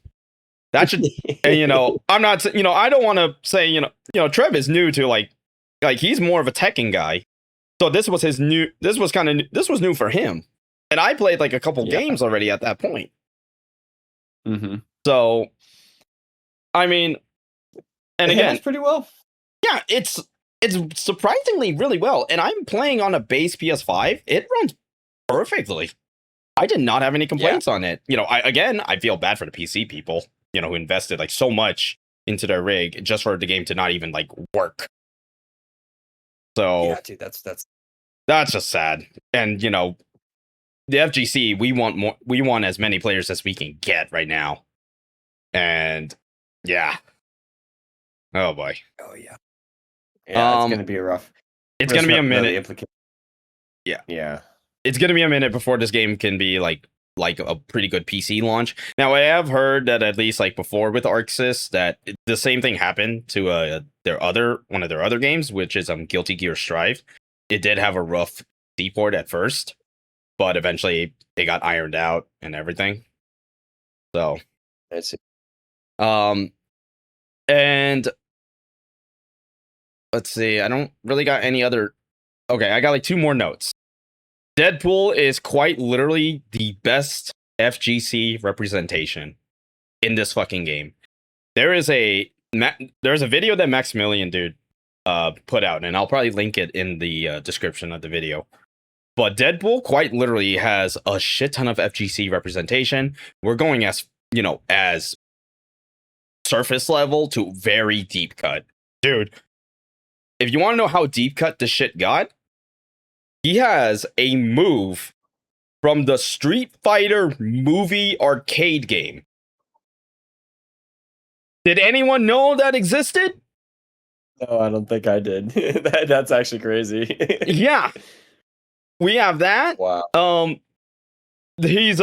that should, and, you know, I'm not, you know, I don't want to say, you know, Trev is new to, like, he's more of a teching guy. So this was new for him. And I played like a couple games already at that point. So, I mean, and again, it's pretty well. Yeah, it's surprisingly really well. And I'm playing on a base PS5. It runs perfectly. I did not have any complaints on it. You know, I feel bad for the PC people, you know, who invested like so much into their rig just for the game to not even like work. So yeah, dude, that's just sad. And you know, the FGC, we want as many players as we can get right now. And yeah. Oh boy. Oh yeah. Yeah, it's gonna be rough. It's gonna be a minute. Yeah. It's gonna be a minute before this game can be like a pretty good PC launch. Now I have heard that at least like before with ArcSys that the same thing happened to one of their other games, which is Guilty Gear Strive. It did have a rough C port at first, but eventually it got ironed out and everything. So I see. And let's see, I don't really got any other. Okay, I got like two more notes. Deadpool is quite literally the best FGC representation in this fucking game. There's a video that Maximilian dude put out, and I'll probably link it in the description of the video. But Deadpool quite literally has a shit ton of FGC representation. We're going as surface level to very deep cut. Dude, if you want to know how deep cut this shit got, he has a move from the Street Fighter movie arcade game. Did anyone know that existed? No, I don't think I did. That's actually crazy. Yeah. We have that. Wow. He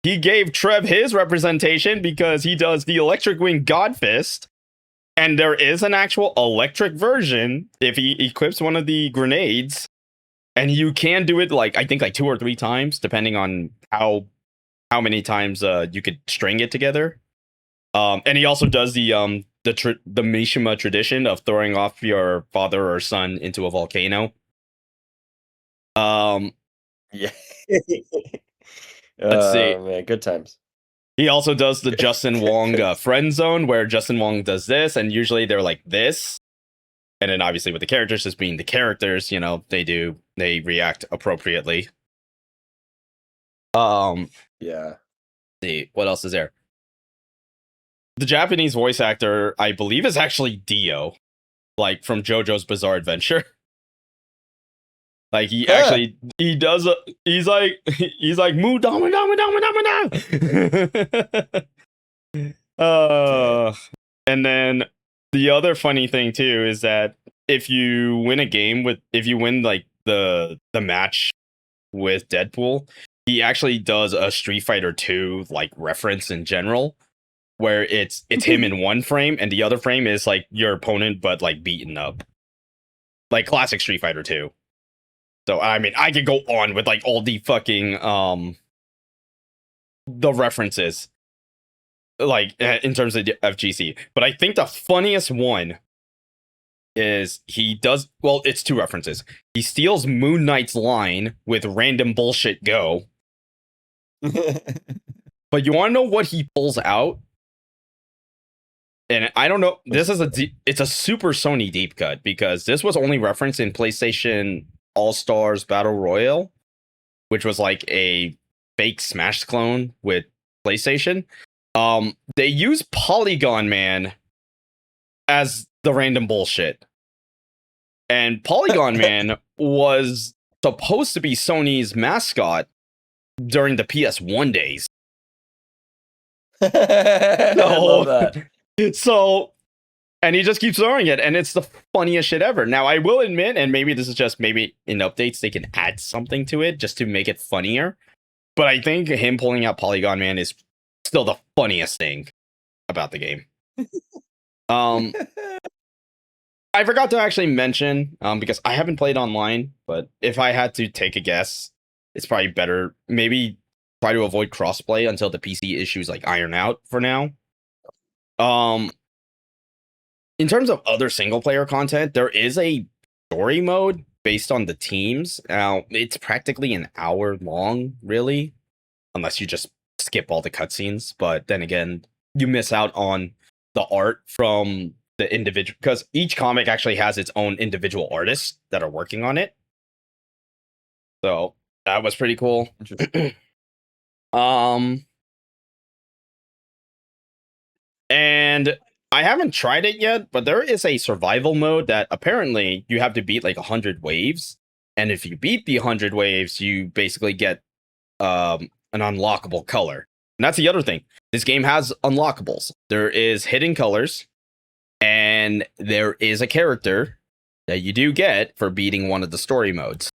gave Trev his representation because he does the Electric Wing God Fist. And there is an actual electric version if he equips one of the grenades. And you can do it like I think like 2 or 3 times, depending on how many times you could string it together. And he also does the Mishima tradition of throwing off your father or son into a volcano. Yeah. Let's see. Man, good times. He also does the Justin Wong friend zone, where Justin Wong does this, and usually they're like this. And then obviously with the characters just being the characters, they react appropriately. Yeah. See, what else is there? The Japanese voice actor, I believe, is actually Dio, like from JoJo's Bizarre Adventure. Like he does he's like moo dama dama dama dama. And then the other funny thing too is that if you win like the match with Deadpool, he actually does a Street Fighter 2 like reference in general, where it's him in one frame and the other frame is like your opponent but like beaten up, like classic Street Fighter 2. So I mean, I could go on with like all the fucking the references, like in terms of FGC. But I think the funniest one is it's two references. He steals Moon Knight's line with random bullshit go. But you want to know what he pulls out? And I don't know. This is it's a super Sony deep cut because this was only referenced in PlayStation All-Stars Battle Royale, which was like a fake Smash clone with PlayStation. They use Polygon Man as the random bullshit. And Polygon Man was supposed to be Sony's mascot during the PS1 days. I love that. So, and he just keeps throwing it, and it's the funniest shit ever. Now, I will admit, and maybe this is just maybe in updates they can add something to it just to make it funnier. But I think him pulling out Polygon Man is still the funniest thing about the game. I forgot to actually mention, because I haven't played online, but if I had to take a guess, it's probably better maybe try to avoid crossplay until the PC issues like iron out for now. In terms of other single player content, there is a story mode based on the teams. Now, it's practically an hour long, really, unless you just skip all the cutscenes. But then again, you miss out on the art from the individual, because each comic actually has its own individual artists that are working on it. So that was pretty cool. And I haven't tried it yet, but there is a survival mode that apparently you have to beat like 100 waves. And if you beat the 100 waves, you basically get an unlockable color. And that's the other thing. This game has unlockables. There is hidden colors, and there is a character that you do get for beating one of the story modes.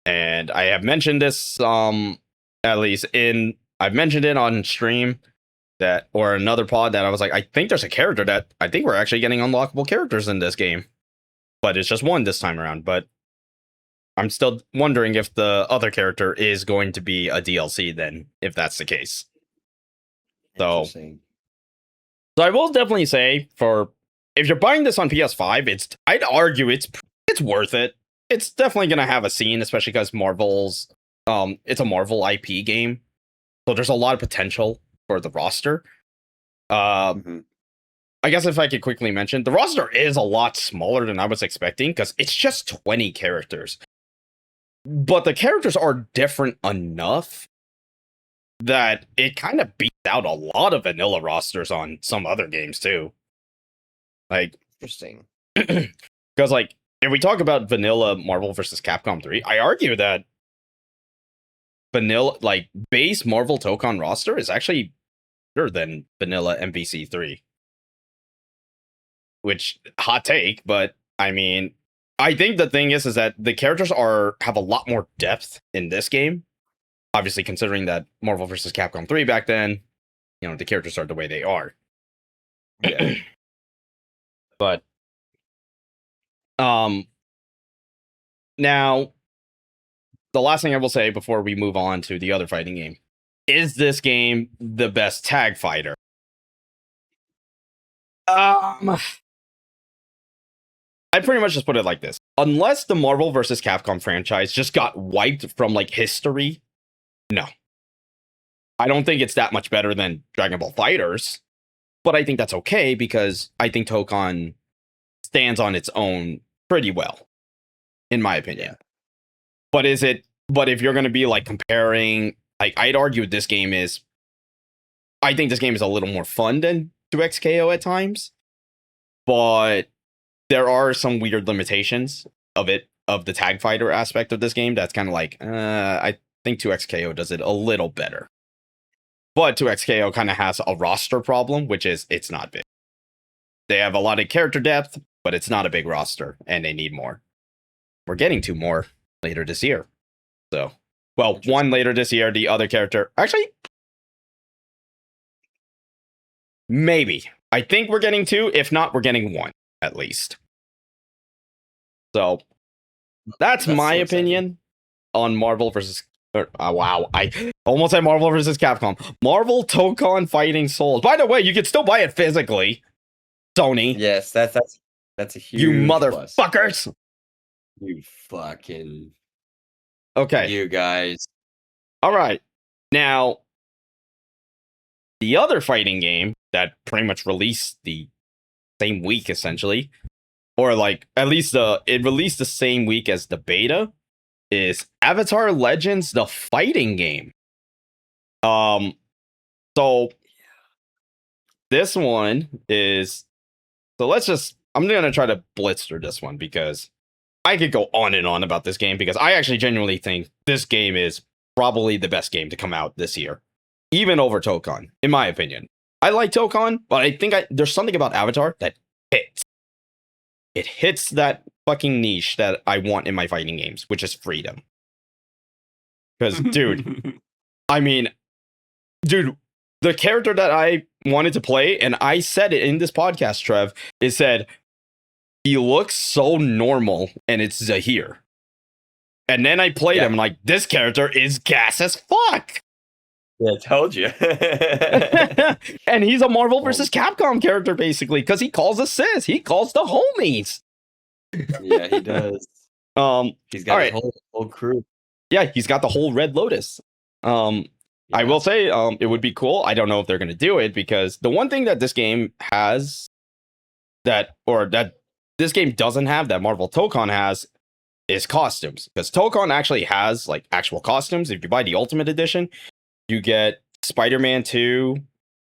And I have mentioned this, at least I've mentioned it on stream, or another pod, that I was like, I think there's a character that I think we're actually getting unlockable characters in this game, but it's just one this time around. But I'm still wondering if the other character is going to be a DLC then, if that's the case. So I will definitely say, if you're buying this on PS5, I'd argue it's worth it. It's definitely gonna have a scene, especially because it's a Marvel IP game, so there's a lot of potential for the roster. I guess if I could quickly mention, the roster is a lot smaller than I was expecting because it's just 20 characters. But the characters are different enough that it kind of beats out a lot of vanilla rosters on some other games too. Like, interesting. Because like, if we talk about vanilla Marvel vs. Capcom 3, I argue that vanilla, like, base Marvel Tokon roster is actually better than vanilla MVC 3. Which, hot take, but I mean, I think the thing is that the characters have a lot more depth in this game. Obviously, considering that Marvel vs. Capcom 3 back then, the characters are the way they are. Yeah. But now, the last thing I will say before we move on to the other fighting game, is this game the best tag fighter? I pretty much just put it like this. Unless the Marvel vs. Capcom franchise just got wiped from like history, no. I don't think it's that much better than Dragon Ball FighterZ, but I think that's okay because I think Tokon stands on its own pretty well, in my opinion. Yeah. But if you're going to be like comparing, like I'd argue this game is, I think this game is a little more fun than 2XKO at times, but there are some weird limitations of the tag fighter aspect of this game that's kind of like, I think 2XKO does it a little better. But 2XKO kind of has a roster problem, which is it's not big. They have a lot of character depth, but it's not a big roster, and they need more. We're getting 2 more later this year. So, well, 1 later this year, the other character, actually, maybe. I think we're getting 2. If not, we're getting 1 at least. So, that's my so opinion on Marvel versus. Wow, I almost said Marvel versus Capcom. Marvel Tokon Fighting Souls. By the way, you can still buy it physically. Sony. Yes, that's a huge You plus. motherfuckers. You fucking Okay. you guys. All right. Now, the other fighting game that pretty much released the same week, essentially, or like at least it released the same week as the beta, is Avatar Legends: The Fighting Game. So this one is, I'm gonna try to blitz through this one because I could go on and on about this game because I actually genuinely think this game is probably the best game to come out this year, even over Tokon, in my opinion. I like Tokon, but I think there's something about Avatar that hits. It hits that fucking niche that I want in my fighting games, which is freedom. Because, dude, the character that I wanted to play, and I said it in this podcast, Trev, it said, he looks so normal, and it's Zahir. And then I played him, like, this character is gas as fuck! Yeah, I told you. And he's a Marvel vs. Capcom character, basically, because he calls assists. He calls the homies. Yeah, he does. He's got his whole crew. Yeah, he's got the whole Red Lotus. I will say, it would be cool. I don't know if they're going to do it, because the one thing that this game has that this game doesn't have that Marvel Tokon has is costumes. Because Tokon actually has like actual costumes. If you buy the Ultimate Edition, you get Spider-Man 2,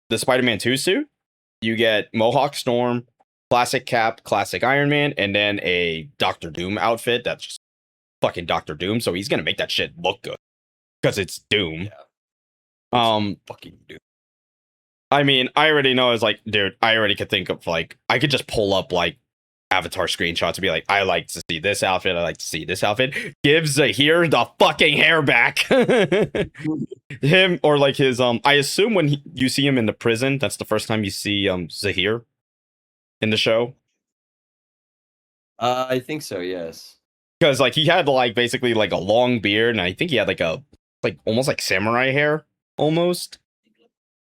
the Spider-Man 2 suit. You get Mohawk Storm, classic Cap, classic Iron Man, and then a Doctor Doom outfit that's just fucking Doctor Doom. So he's gonna make that shit look good because it's Doom. Yeah. Fucking Doom. I mean, I already know. It's like, dude, I already could think of like, I could just pull up like Avatar screenshots and be like, I like to see this outfit. I like to see this outfit. Give Zahir the fucking hair back. Him or like his I assume when you see him in the prison, that's the first time you see Zahir in the show. I think so. Yes. Because like he had like basically like a long beard, and I think he had like almost like samurai hair almost.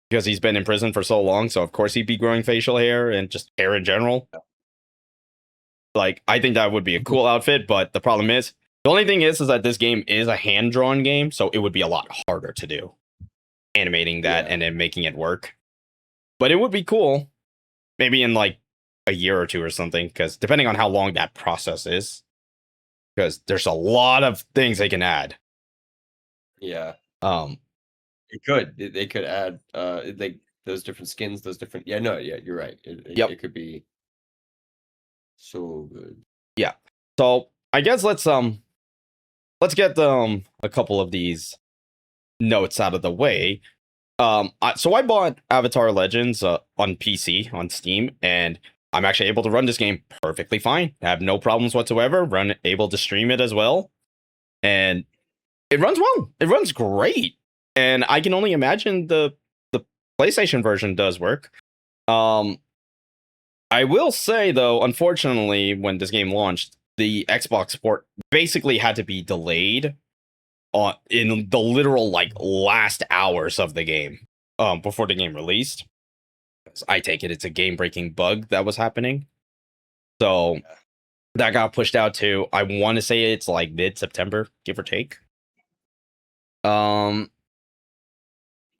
Because he's been in prison for so long, so of course he'd be growing facial hair and just hair in general. Like, I think that would be a cool outfit, but the problem is, the only thing is that this game is a hand-drawn game, so it would be a lot harder to do. Animating that and then making it work. But it would be cool. Maybe in like a year or 2 or something, because depending on how long that process is. Because there's a lot of things they can add. Yeah. They could add those different skins, those different you're right. It could be so good. Yeah. So I guess let's get a couple of these notes out of the way. So I bought Avatar Legends on PC on Steam, and I'm actually able to run this game perfectly fine. I have no problems whatsoever. Able to stream it as well, and it runs well. It runs great, and I can only imagine the PlayStation version does work. I will say though, unfortunately, when this game launched, the Xbox port basically had to be delayed in the literal like last hours of the game before the game released. I take it's a game-breaking bug that was happening. So that got pushed out to, I want to say it's like mid-September, give or take. But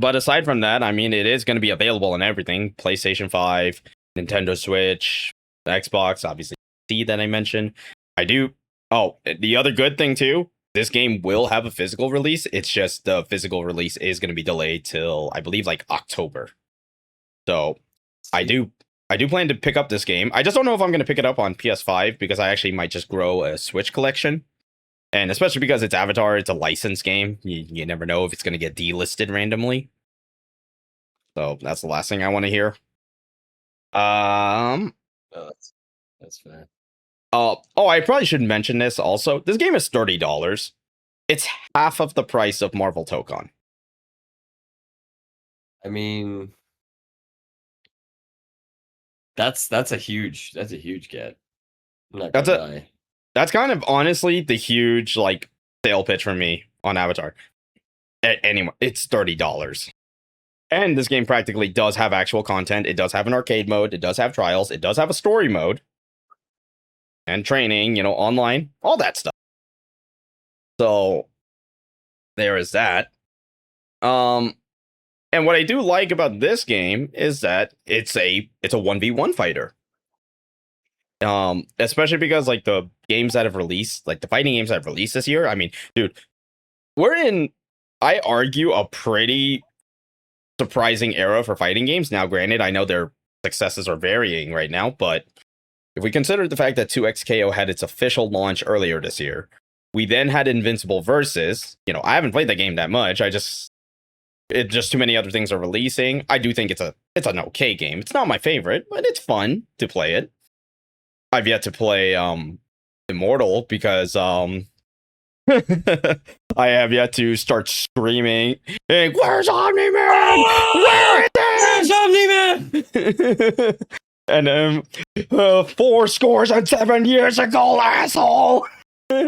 aside from that, I mean, it is going to be available on everything. PlayStation 5, Nintendo Switch, Xbox, obviously DLC that I mentioned. I do. Oh, the other good thing too. This game will have a physical release. It's just the physical release is going to be delayed till I believe like October. So I do plan to pick up this game. I just don't know if I'm going to pick it up on PS5 because I actually might just grow a Switch collection. And especially because it's Avatar, it's a licensed game. You never know if it's going to get delisted randomly. So that's the last thing I want to hear. Oh, that's fair. I probably should mention this also. This game is $30. It's half of the price of Marvel Tokon. I mean, that's a huge get. I'm not gonna lie. That's kind of honestly the huge like sale pitch for me on Avatar. Anyway, it's $30. And this game practically does have actual content. It does have an arcade mode. It does have trials. It does have a story mode. And training, online. All that stuff. So, there is that. And what I do like about this game is that it's a 1v1 fighter. Especially because like the games that have released, like the fighting games that have released this year, I mean, dude, we're in, I argue, a pretty surprising era for fighting games. Now, granted, I know their successes are varying right now, but if we consider the fact that 2XKO had its official launch earlier this year, we then had Invincible Versus. I haven't played that game that much. Just too many other things are releasing. I do think it's an okay game. It's not my favorite, but it's fun to play it. I've yet to play Immortal because I have yet to start screaming, hey, where's Omni-Man? Where is Omni-Man? And 7 years ago, asshole. That's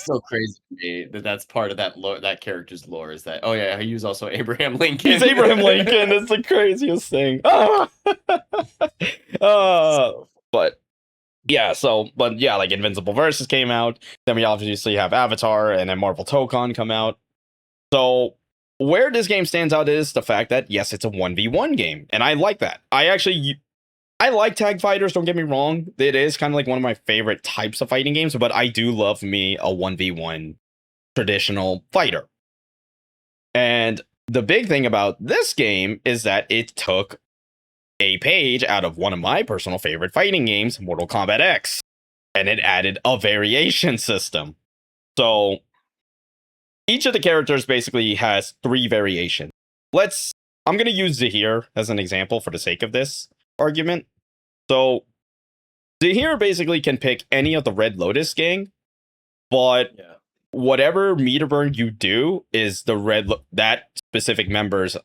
so crazy to me that's part of that lore, that character's lore is that he was also Abraham Lincoln. He's Abraham Lincoln. It's the craziest thing. But like Invincible Versus came out. Then we obviously have Avatar and then Marvel Tokon come out. So where this game stands out is the fact that yes, it's a 1v1 game, and I like that. I like tag fighters, don't get me wrong. It is kind of like one of my favorite types of fighting games, but I do love me a 1v1 traditional fighter. And the big thing about this game is that it took a page out of one of my personal favorite fighting games, Mortal Kombat X, and it added a variation system. So each of the characters basically has 3 variations. I'm going to use Zahir as an example for the sake of this argument. So Zahir basically can pick any of the Red Lotus gang, but whatever meter burn you do is that specific member's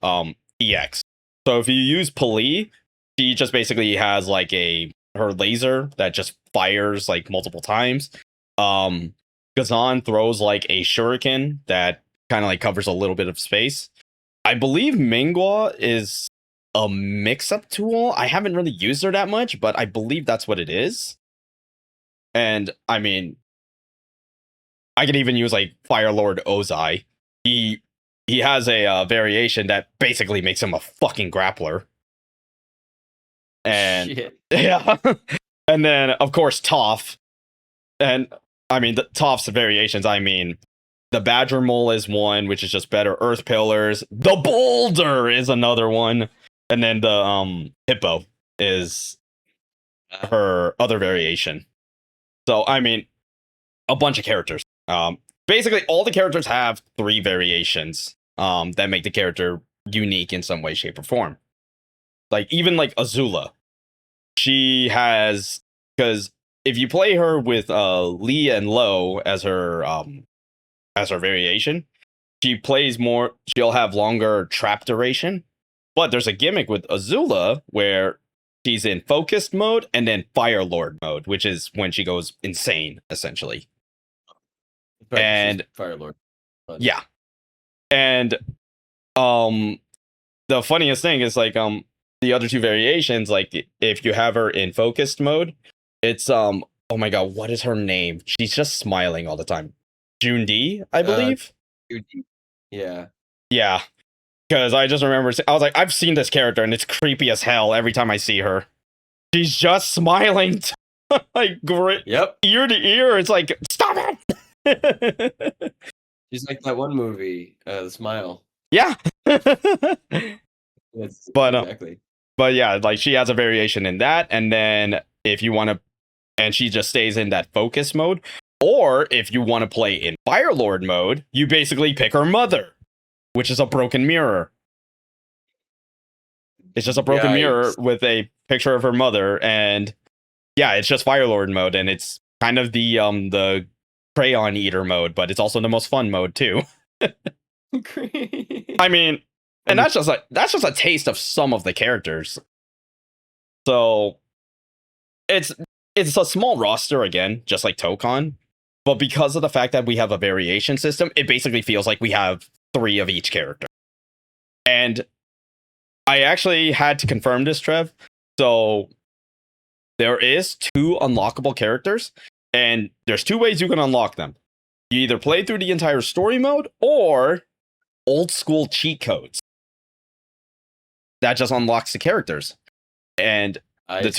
EX. So if you use Pali, she just basically has like her laser that just fires like multiple times. Gazan throws like a shuriken that kind of like covers a little bit of space. I believe Mingwa is a mix-up tool. I haven't really used her that much, but I believe that's what it is. And I mean, I could even use like Fire Lord Ozai. He has a variation that basically makes him a fucking grappler. And shit. Yeah, and then of course Toph. And I mean the Toph's variations. I mean, the Badger Mole is one, which is just better Earth Pillars. The Boulder is another one. And then the Hippo is her other variation. So, I mean, a bunch of characters. Basically, all the characters have 3 variations that make the character unique in some way, shape, or form. Like, even like Azula. She has... Because if you play her with Lee and Lo as her variation, she'll have longer trap duration. But there's a gimmick with Azula where she's in focused mode and then Fire Lord mode, which is when she goes insane, essentially. Right, and Fire Lord. But... yeah. And the funniest thing is like the other 2 variations, like if you have her in focused mode, it's oh my god, what is her name? She's just smiling all the time. June D, I believe. Yeah. Yeah. because I just remember I was like, I've seen this character and it's creepy as hell every time I see her. She's just smiling, like great Yep. ear to ear. It's like, stop it. She's like that one movie, The Smile. Yeah. Yes, But exactly. But yeah, like she has a variation in that, and then if you want to, and she just stays in that focus mode, or if you want to play in Firelord mode, you basically pick her mother, which is a broken mirror. It's just a broken mirror Yikes. with a picture of her mother, and yeah, it's just Firelord mode, and it's kind of the crayon eater mode, but it's also the most fun mode too. I mean, and that's just a taste of some of the characters. So it's a small roster again, just like Tokon, but because of the fact that we have a variation system, it basically feels like we have 3 of each character. And I actually had to confirm this, Trev. So there is 2 unlockable characters, and there's 2 ways you can unlock them. You either play through the entire story mode or old school cheat codes. That just unlocks the characters. And the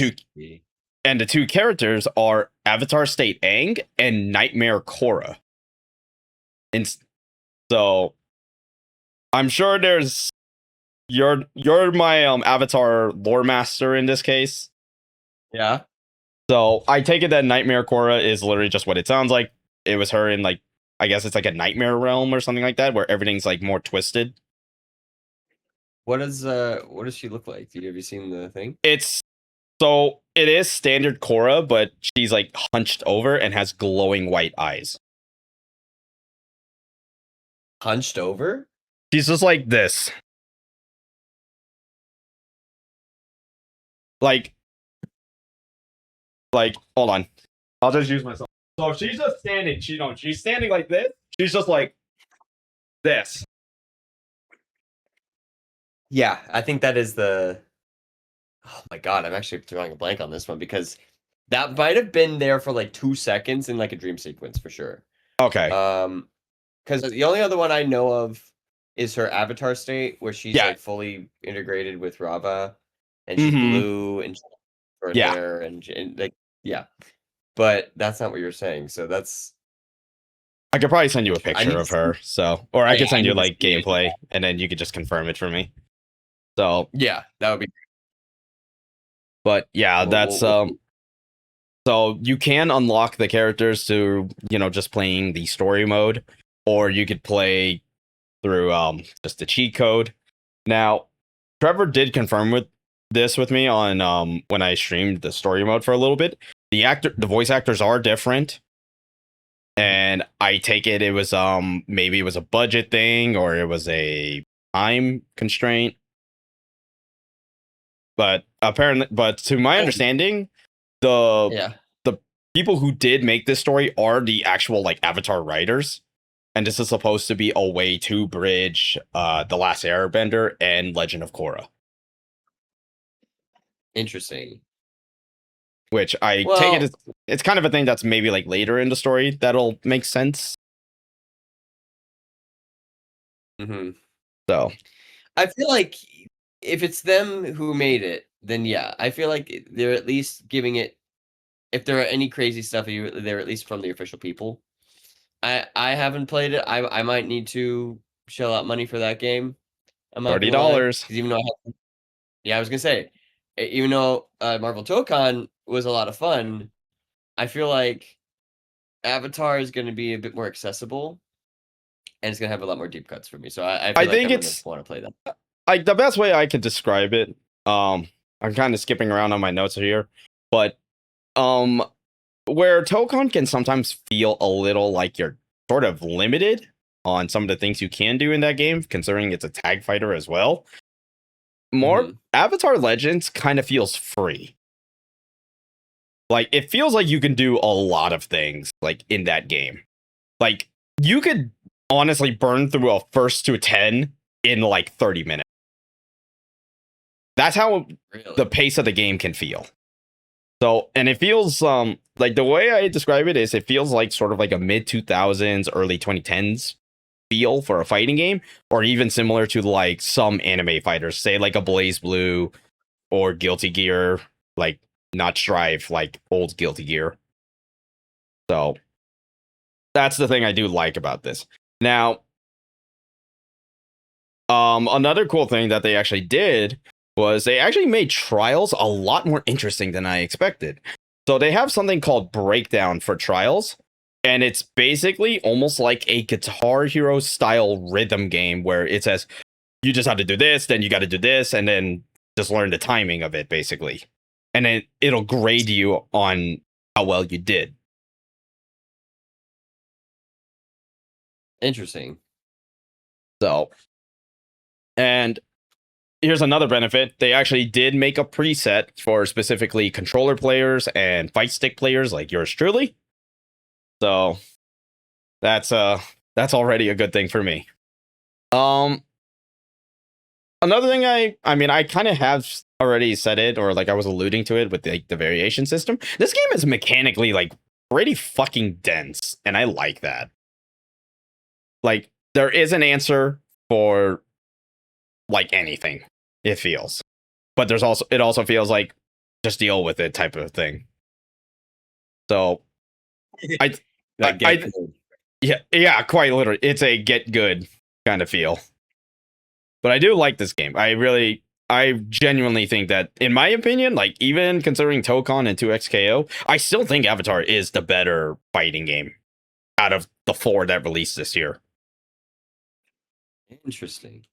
two characters are Avatar State Aang and Nightmare Korra. And so I'm sure there's you're my Avatar lore master in this case. Yeah. So I take it that Nightmare Korra is literally just what it sounds like. It was her in like, I guess it's like a nightmare realm or something like that, where everything's like more twisted. What does she look like? Have you seen the thing? So it is standard Korra, but she's like hunched over and has glowing white eyes. Hunched over? She's just like this. Like, hold on. I'll just use myself. So if she's just standing, she's standing like this. She's just like this. Yeah, I think that is the. Oh my god, I'm actually drawing a blank on this one because that might have been there for like 2 seconds in like a dream sequence for sure. Okay. Because the only other one I know of is her avatar state where she's like fully integrated with Rava, and she's blue and short hair and like but that's not what you're saying. So that's. I could probably send you a picture of her. So, or I could send you like gameplay, and then you could just confirm it for me. So yeah, that would be. But yeah, that's so you can unlock the characters to, just playing the story mode, or you could play through just the cheat code. Now, Trevor did confirm with me on when I streamed the story mode for a little bit. The voice actors are different. And I take it was maybe it was a budget thing or it was a time constraint. But apparently, to my understanding, the people who did make this story are the actual like Avatar writers, and this is supposed to be a way to bridge The Last Airbender and Legend of Korra. Interesting. Which I take it as it's kind of a thing that's maybe like later in the story that'll make sense. Mm-hmm. So I feel like if it's them who made it, then yeah, I feel like they're at least giving it. If there are any crazy stuff, they're at least from the official people. I haven't played it. I might need to shell out money for that game. $30. Even though I was gonna say, even though Marvel Tokon was a lot of fun, I feel like Avatar is going to be a bit more accessible, and it's going to have a lot more deep cuts for me. So I think it's want to play that. Like the best way I could describe it. I'm kind of skipping around on my notes here, but where Tokon can sometimes feel a little like you're sort of limited on some of the things you can do in that game, considering it's a tag fighter as well. Avatar Legends kind of feels free. Like it feels like you can do a lot of things like in that game. Like you could honestly burn through a first to 10 in like 30 minutes. That's how the pace of the game can feel. So, and it feels like the way I describe it is it feels like sort of like a mid 2000s, early 2010s feel for a fighting game, or even similar to like some anime fighters, say like a Blaze Blue or Guilty Gear, like not Strive, like old Guilty Gear. So that's the thing I do like about this. Now, another cool thing that they actually did was they actually made trials a lot more interesting than I expected. So they have something called Breakdown for trials, and it's basically almost like a Guitar Hero style rhythm game where it says you just have to do this, then you got to do this, and then just learn the timing of it, basically. And then it'll grade you on how well you did. Interesting. So, and here's another benefit. They actually did make a preset for specifically controller players and fight stick players like yours truly. So that's already a good thing for me. Another thing I mean, I kind of have already said it, or like I was alluding to it with the variation system. This game is mechanically like pretty fucking dense, and I like that. Like there is an answer for like anything, it feels. But it also feels like just deal with it type of thing. So yeah, quite literally. It's a get good kind of feel. But I do like this game. I genuinely think that, in my opinion, like even considering Tokon and 2XKO, I still think Avatar is the better fighting game out of the 4 that released this year. Interesting.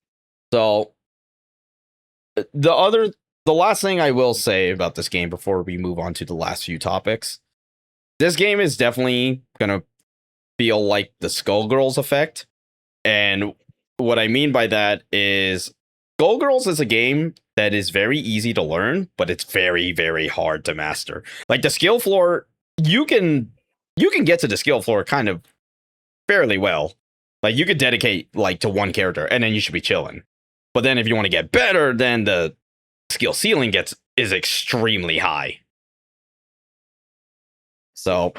So the last thing I will say about this game before we move on to the last few topics, this game is definitely gonna feel like the Skullgirls effect. And what I mean by that is Skullgirls is a game that is very easy to learn, but it's very, very hard to master. Like the skill floor, you can get to the skill floor kind of fairly well. Like you could dedicate like to one character and then you should be chilling. But then if you want to get better, then the skill ceiling is extremely high. So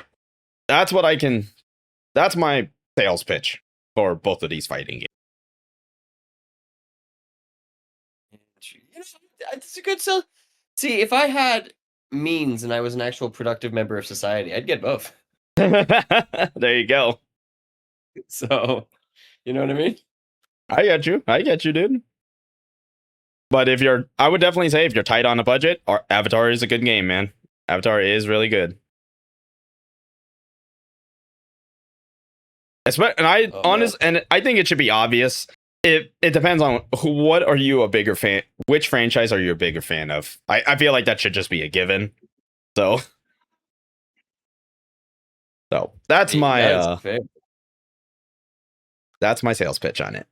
that's my sales pitch for both of these fighting games. It's a good sell. See, if I had means and I was an actual productive member of society, I'd get both. There you go. So, you know what I mean? I get you, dude. But I would definitely say if you're tight on a budget, Avatar is a good game, man. Avatar is really good. And I think it should be obvious. It depends on what are you a bigger fan? Which franchise are you a bigger fan of? I feel like that should just be a given. So that's my that's my sales pitch on it.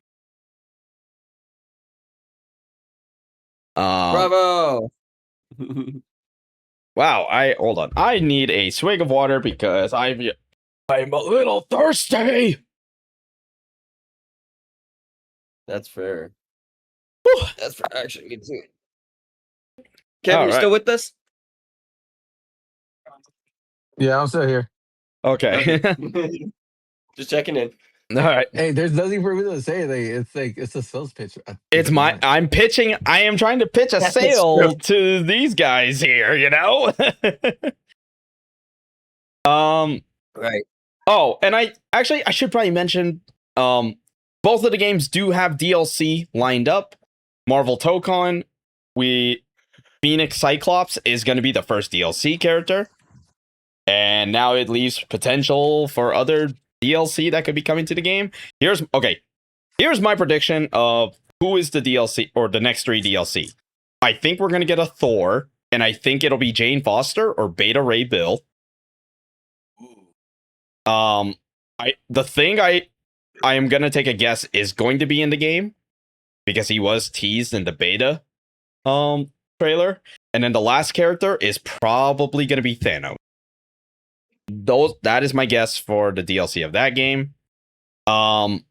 Bravo! Wow, hold on. I need a swig of water because I'm a little thirsty. That's fair. Whew. That's fair. Actually, me too. Kevin, you still with us? Yeah, I'm still here. Okay. Just checking in. All right. Hey, there's nothing for me to say. It's a sales pitch. I'm pitching. I am trying to pitch a sale to these guys here, you know? Right. Oh, and I should probably mention both of the games do have DLC lined up. Marvel Tokon, Phoenix Cyclops is going to be the first DLC character. And now it leaves potential for other DLC that could be coming to the game. Here's my prediction of who is the DLC or the next 3 DLC. I think we're going to get a Thor, and I think it'll be Jane Foster or Beta Ray Bill. The thing I am going to take a guess is going to be in the game because he was teased in the beta trailer. And then the last character is probably going to be Thanos. That is my guess for the DLC of that game. And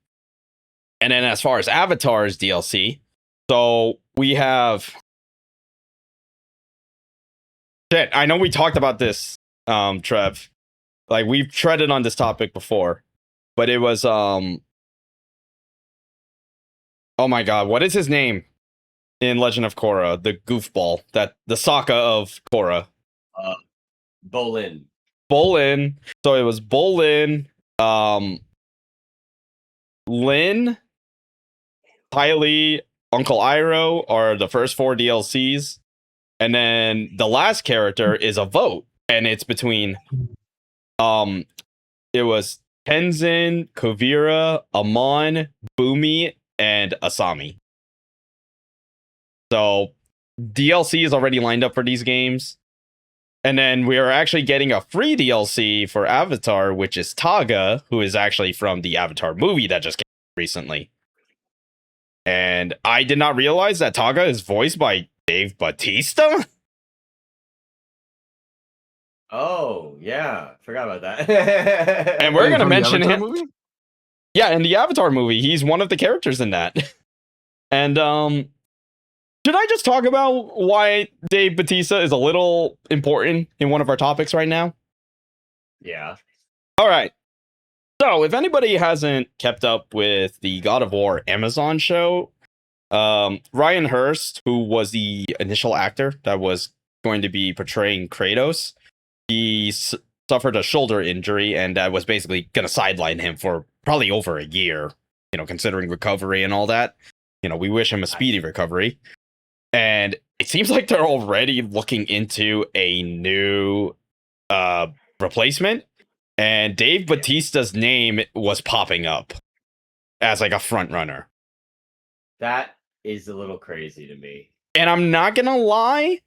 then as far as Avatar's DLC, so we have shit. I know we talked about this, Trev. Like we've treaded on this topic before, but it was Oh my god, what is his name in Legend of Korra? The goofball, that the Sokka of Korra. Bolin. Bolin. So it was Bolin, Lin, Kylie, Uncle Iroh are the first 4 DLCs. And then the last character is a vote. And it's between it was Tenzin, Kuvira, Amon, Bumi, and Asami. So DLC is already lined up for these games. And then we are actually getting a free DLC for Avatar, which is Taga, who is actually from the Avatar movie that just came out recently. And I did not realize that Taga is voiced by Dave Bautista. Oh, yeah. Forgot about that. And we're going to From the mention Avatar him. movie? Yeah, in the Avatar movie, he's one of the characters in that. And should I just talk about why Dave Bautista is a little important in one of our topics right now? Yeah. All right. So, if anybody hasn't kept up with the God of War Amazon show, Ryan Hurst, who was the initial actor that was going to be portraying Kratos, he suffered a shoulder injury, and that was basically going to sideline him for probably over a year, considering recovery and all that. We wish him a speedy recovery. And it seems like they're already looking into a new replacement. And Dave Bautista's name was popping up as like a front runner. That is a little crazy to me. And I'm not going to lie,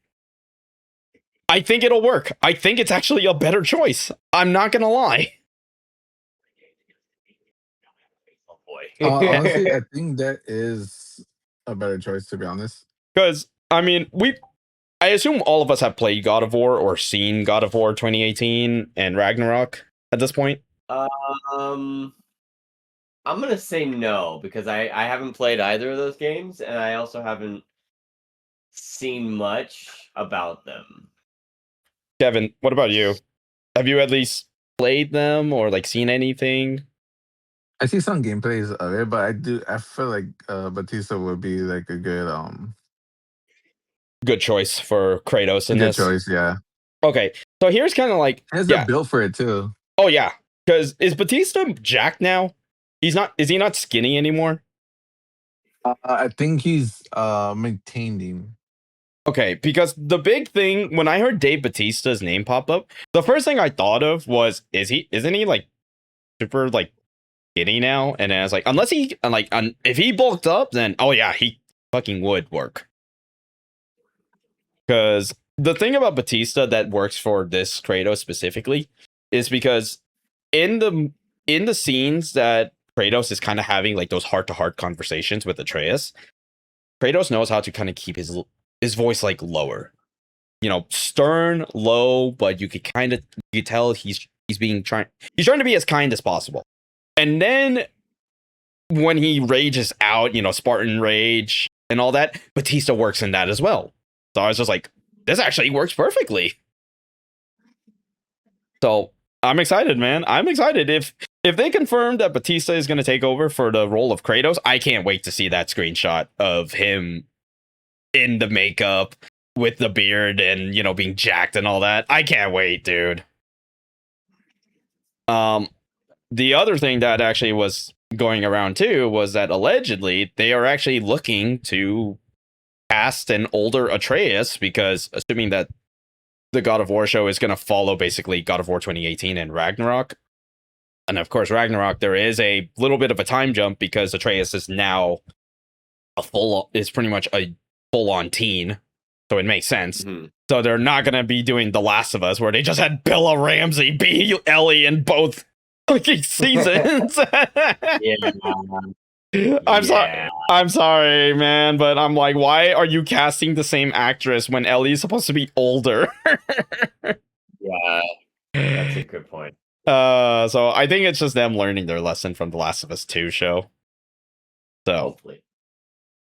I think it'll work. I think it's actually a better choice. I'm not going to lie. Oh boy. Honestly, I think that is a better choice, to be honest. Because, I mean, I assume all of us have played God of War or seen God of War 2018 and Ragnarok at this point. I'm gonna say no, because I haven't played either of those games, and I also haven't seen much about them. Kevin, what about you? Have you at least played them or like seen anything? I see some gameplays of it, but I feel like Batista would be like a good choice for Kratos in good this. choice, yeah. Okay, so here's kind of like, He has yeah. a build for it too. Oh yeah, because is Batista jacked now? He's not. Is he not skinny anymore? I think he's maintaining. Okay, because the big thing when I heard Dave Bautista's name pop up, the first thing I thought of was, isn't he like super like skinny now? And I was like, unless he like, if he bulked up, then oh yeah, he fucking would work. Because the thing about Batista that works for this Kratos specifically is because in the scenes that Kratos is kind of having like those heart-to-heart conversations with Atreus, Kratos knows how to kind of keep his voice like lower, stern, low, but you could tell he's trying to be as kind as possible. And then when he rages out, Spartan rage and all that, Batista works in that as well. So I was just like, this actually works perfectly. So I'm excited, man. I'm excited. If they confirm that Batista is going to take over for the role of Kratos, I can't wait to see that screenshot of him in the makeup with the beard and being jacked and all that. I can't wait, dude. The other thing that actually was going around too was that allegedly they are actually looking to cast an older Atreus, because assuming that the God of War show is going to follow basically God of War 2018 and Ragnarok. And of course, Ragnarok, there is a little bit of a time jump because Atreus is now pretty much a full-on teen, so it makes sense. Mm-hmm. So they're not gonna be doing The Last of Us, where they just had Bella Ramsey be Ellie in both fucking seasons. Yeah. I'm sorry, man, but I'm like, why are you casting the same actress when Ellie is supposed to be older? Yeah, that's a good point. So I think it's just them learning their lesson from The Last of Us 2 show. Hopefully.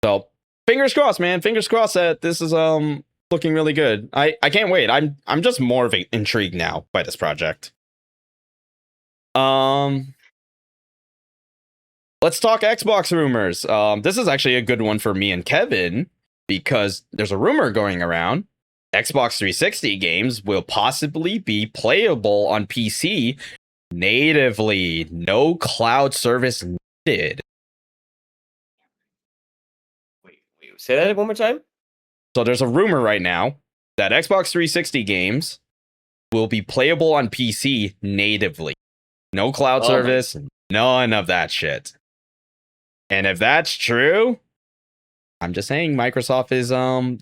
So fingers crossed, man. Fingers crossed that this is looking really good. I can't wait. I'm just more of intrigued now by this project. let's talk Xbox rumors. This is actually a good one for me and Kevin because there's a rumor going around. Xbox 360 games will possibly be playable on PC natively. No cloud service needed. Wait, say that one more time. So there's a rumor right now that Xbox 360 games will be playable on PC natively. No cloud service, none of that shit. And if that's true, I'm just saying Microsoft is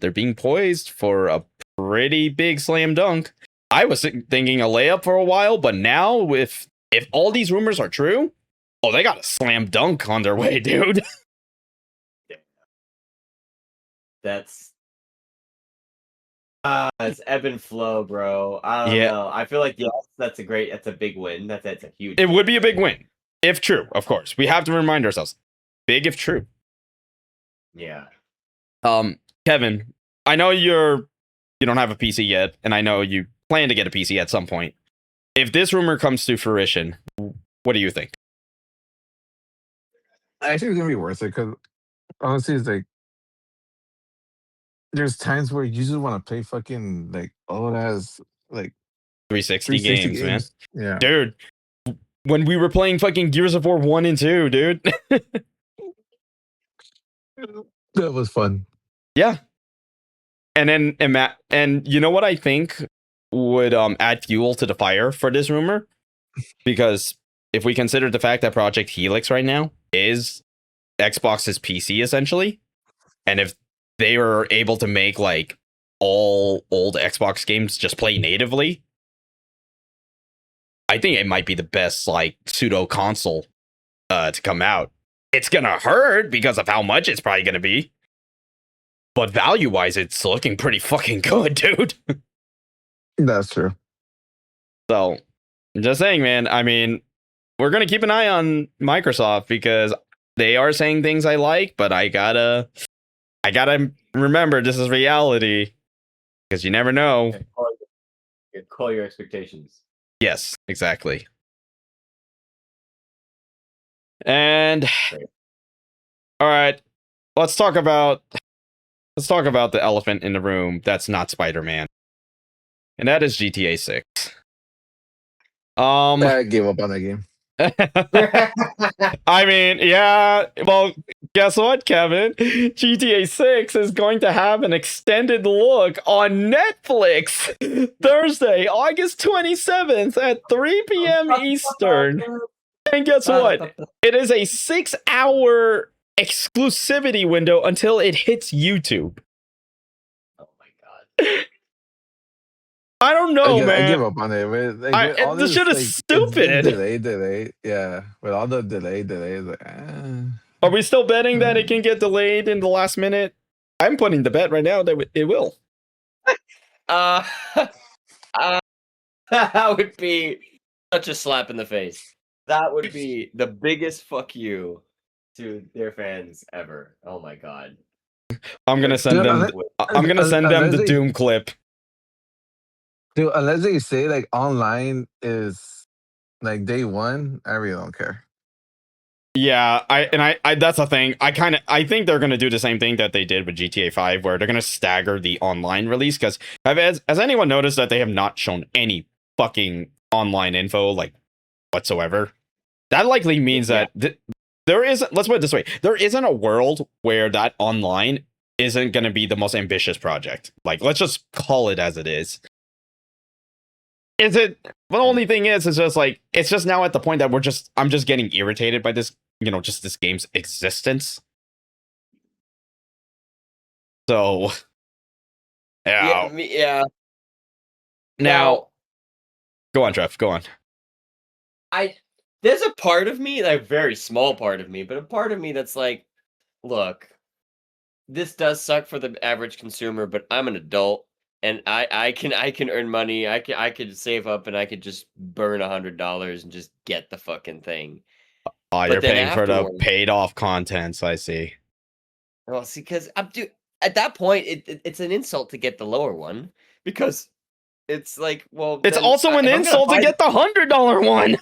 they're being poised for a pretty big slam dunk. I was thinking a layup for a while, but now if all these rumors are true, oh, they got a slam dunk on their way, dude. That's it's ebb and flow, bro. I don't know. I feel like yes, that's a big win. That's a huge. It would be a big win if true, of course. We have to remind ourselves, big if true. Yeah. Kevin, I know you don't have a PC yet, and I know you plan to get a PC at some point. If this rumor comes to fruition, what do you think? I think it's gonna be worth it because honestly, it's like there's times where you just want to play fucking like old ass like 360 games, man. Yeah, dude. When we were playing fucking Gears of War 1 and 2, dude. that was fun. Yeah. And then and you know what I think would add fuel to the fire for this rumor? Because if we consider the fact that Project Helix right now is Xbox's PC essentially, and if they were able to make like all old Xbox games just play natively, I think it might be the best like pseudo console to come out. It's gonna hurt because of how much it's probably gonna be, but value wise, it's looking pretty fucking good, dude. That's true. So, I'm just saying, man. I mean, we're gonna keep an eye on Microsoft because they are saying things I like, but I gotta remember this is reality because you never know. Call your expectations. Yes, exactly. And all right, let's talk about the elephant in the room that's not Spider-Man. And that is GTA 6. I gave up on that game. I mean, yeah, well, guess what, Kevin? GTA 6 is going to have an extended look on Netflix Thursday, August 27th at 3 p.m. Eastern. And guess what? It is a 6-hour exclusivity window until it hits YouTube. Oh my god. I don't know, man. I give up on it. Like, this shit is stupid. Delay. Yeah, with all the delay, it's like. Are we still betting that it can get delayed in the last minute? I'm putting the bet right now that it will. That would be such a slap in the face. That would be the biggest fuck you to their fans ever. Oh my god. I'm gonna send them. I'm gonna send them the Doom clip. Dude, unless they say like online is like day one, I really don't care. Yeah, I that's the thing. I think they're gonna do the same thing that they did with GTA 5, where they're gonna stagger the online release. Because has anyone noticed that they have not shown any fucking online info like whatsoever? That likely means that there isn't. Let's put it this way: there isn't a world where that online isn't gonna be the most ambitious project. Like, let's just call it as it is. Is it? The only thing is just like it's just now at the point that I'm just getting irritated by this, just this game's existence. So, yeah. Now, go on, Trev. Go on. There's a part of me, like a very small part of me, but a part of me that's like, look, this does suck for the average consumer, but I'm an adult. And I can earn money. I could save up and I could just burn $100 and just get the fucking thing. Oh, you're paying for the paid off contents. I see. Well, see, because at that point, it's an insult to get the lower one because it's like, well, it's also an insult to get the $100 one.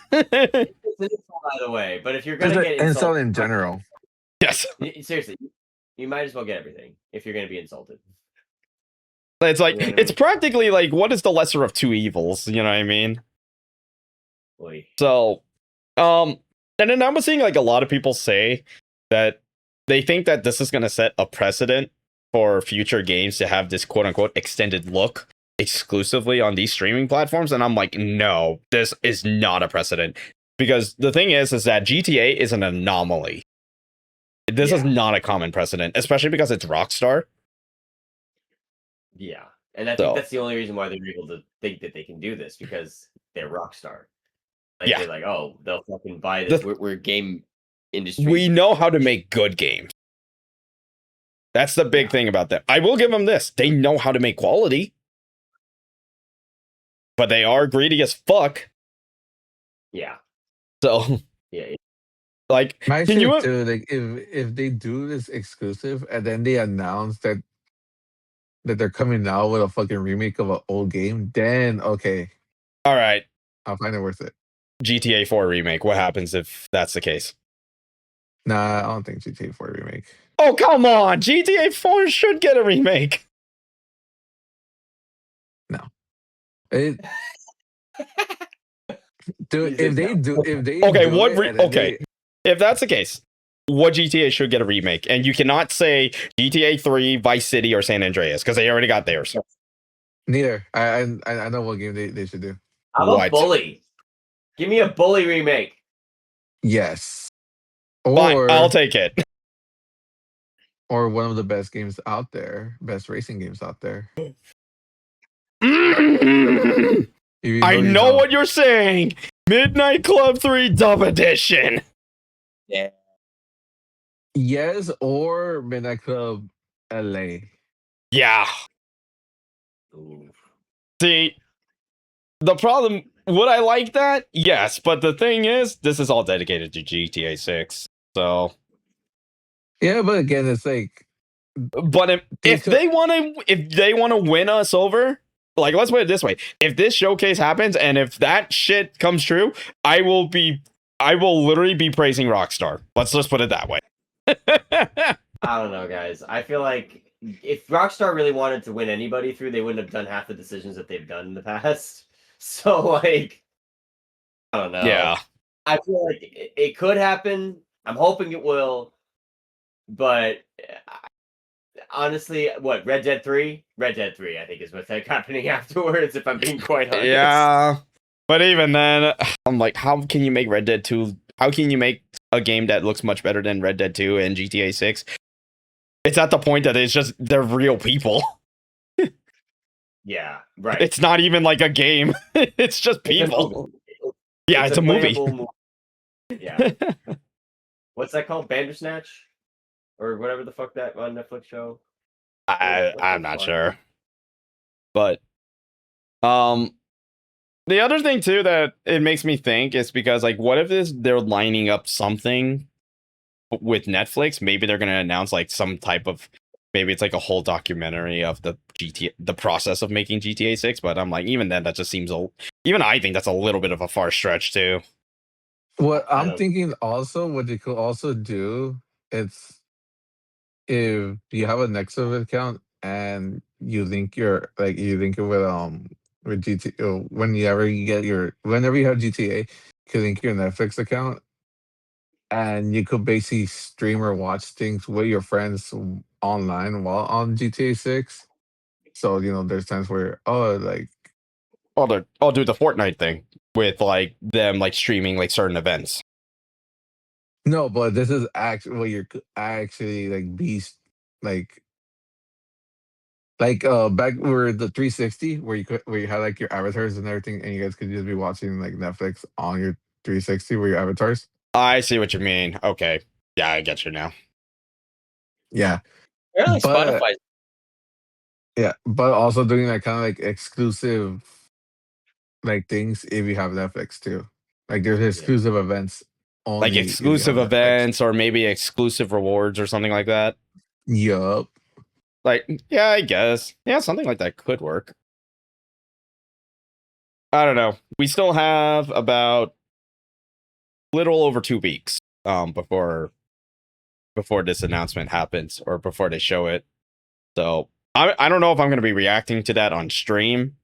it's an insult either way. But if you're Just gonna an get insult insulted, in general. Yes. seriously, you might as well get everything if you're gonna be insulted. It's like, You know what I it's mean? practically like, what is the lesser of two evils? You know what I mean? Boy. So, and then I was seeing like a lot of people say that they think that this is going to set a precedent for future games to have this quote unquote extended look exclusively on these streaming platforms. And I'm like, no, this is not a precedent. Because the thing is that GTA is an anomaly. This is not a common precedent, especially because it's Rockstar. Yeah. And I think that's the only reason why they're able to think that they can do this, because they're Rockstar. Like, they're like, oh, they'll fucking buy this. We're game industry. We know how to make good games. That's the big thing about them. I will give them this. They know how to make quality. But they are greedy as fuck. Yeah. So, yeah. Like, My can shit you too, like if they do this exclusive and then they announce that they're coming out with a fucking remake of an old game, then okay, all right, I'll find it worth it. GTA 4 remake. What happens if that's the case? Nah, I don't think GTA 4 remake. Oh, come on. GTA 4 should get a remake. No. It, dude, He if said they no. do, if they Okay, do what? it, and then Okay, if that's the case, what GTA should get a remake? And you cannot say GTA 3, Vice City, or San Andreas because they already got theirs. Neither. I know what game they should do. I'm a bully. Give me a bully remake. Yes. Fine, Or I'll take it. Or one of the best games out there, best racing games out there. I know what you're saying. Midnight Club 3 Dub Edition. Yeah. Yes, or Midnight Club LA. Yeah. Ooh. See, the problem, would I like that? Yes, but the thing is, this is all dedicated to GTA 6. So, yeah, but again, it's like, but if they want to win us over, like, let's put it this way: if this showcase happens and if that shit comes true, I will literally be praising Rockstar. Let's just put it that way. I don't know, guys. I feel like if Rockstar really wanted to win anybody through, they wouldn't have done half the decisions that they've done in the past. So, like, I don't know. Yeah. I feel like it could happen. I'm hoping it will. But honestly, what, Red Dead 3? Red Dead 3, I think, is what's happening afterwards, if I'm being quite honest. Yeah. But even then, I'm like, how can you make Red Dead 2? How can you make a game that looks much better than Red Dead 2 and GTA 6? It's at the point that it's just, they're real people. Yeah, right. It's not even like a game. It's just people. It's a movie. Yeah. What's that called? Bandersnatch? Or whatever the fuck that on Netflix show? I'm not sure. But the other thing too that it makes me think is because, like, what if they're lining up something with Netflix? Maybe they're gonna announce like some type of, maybe it's like a whole documentary of the process of making GTA 6. But I'm like, even then, that just seems even I think that's a little bit of a far stretch too. What I'm thinking also, what they could also do, it's if you have a Nexus account and you link it with GTA, whenever you have GTA, you can link your Netflix account, and you could basically stream or watch things with your friends online while on GTA 6. So there's times where I'll do the Fortnite thing with like them like streaming like certain events. no, but this is actually what you're actually like beast like back where the 360 where you had like your avatars and everything, and you guys could just be watching like Netflix on your 360 where your avatars. I see what you mean. Okay, yeah, I get you now. Yeah, Apparently Spotify. Yeah, but also doing that kind of like exclusive like things if you have Netflix too. Like there's exclusive events only like exclusive events or maybe exclusive rewards or something like that. Yup. Like, yeah, I guess. Yeah, something like that could work. I don't know. We still have about little over 2 weeks before this announcement happens or before they show it. So I don't know if I'm going to be reacting to that on stream,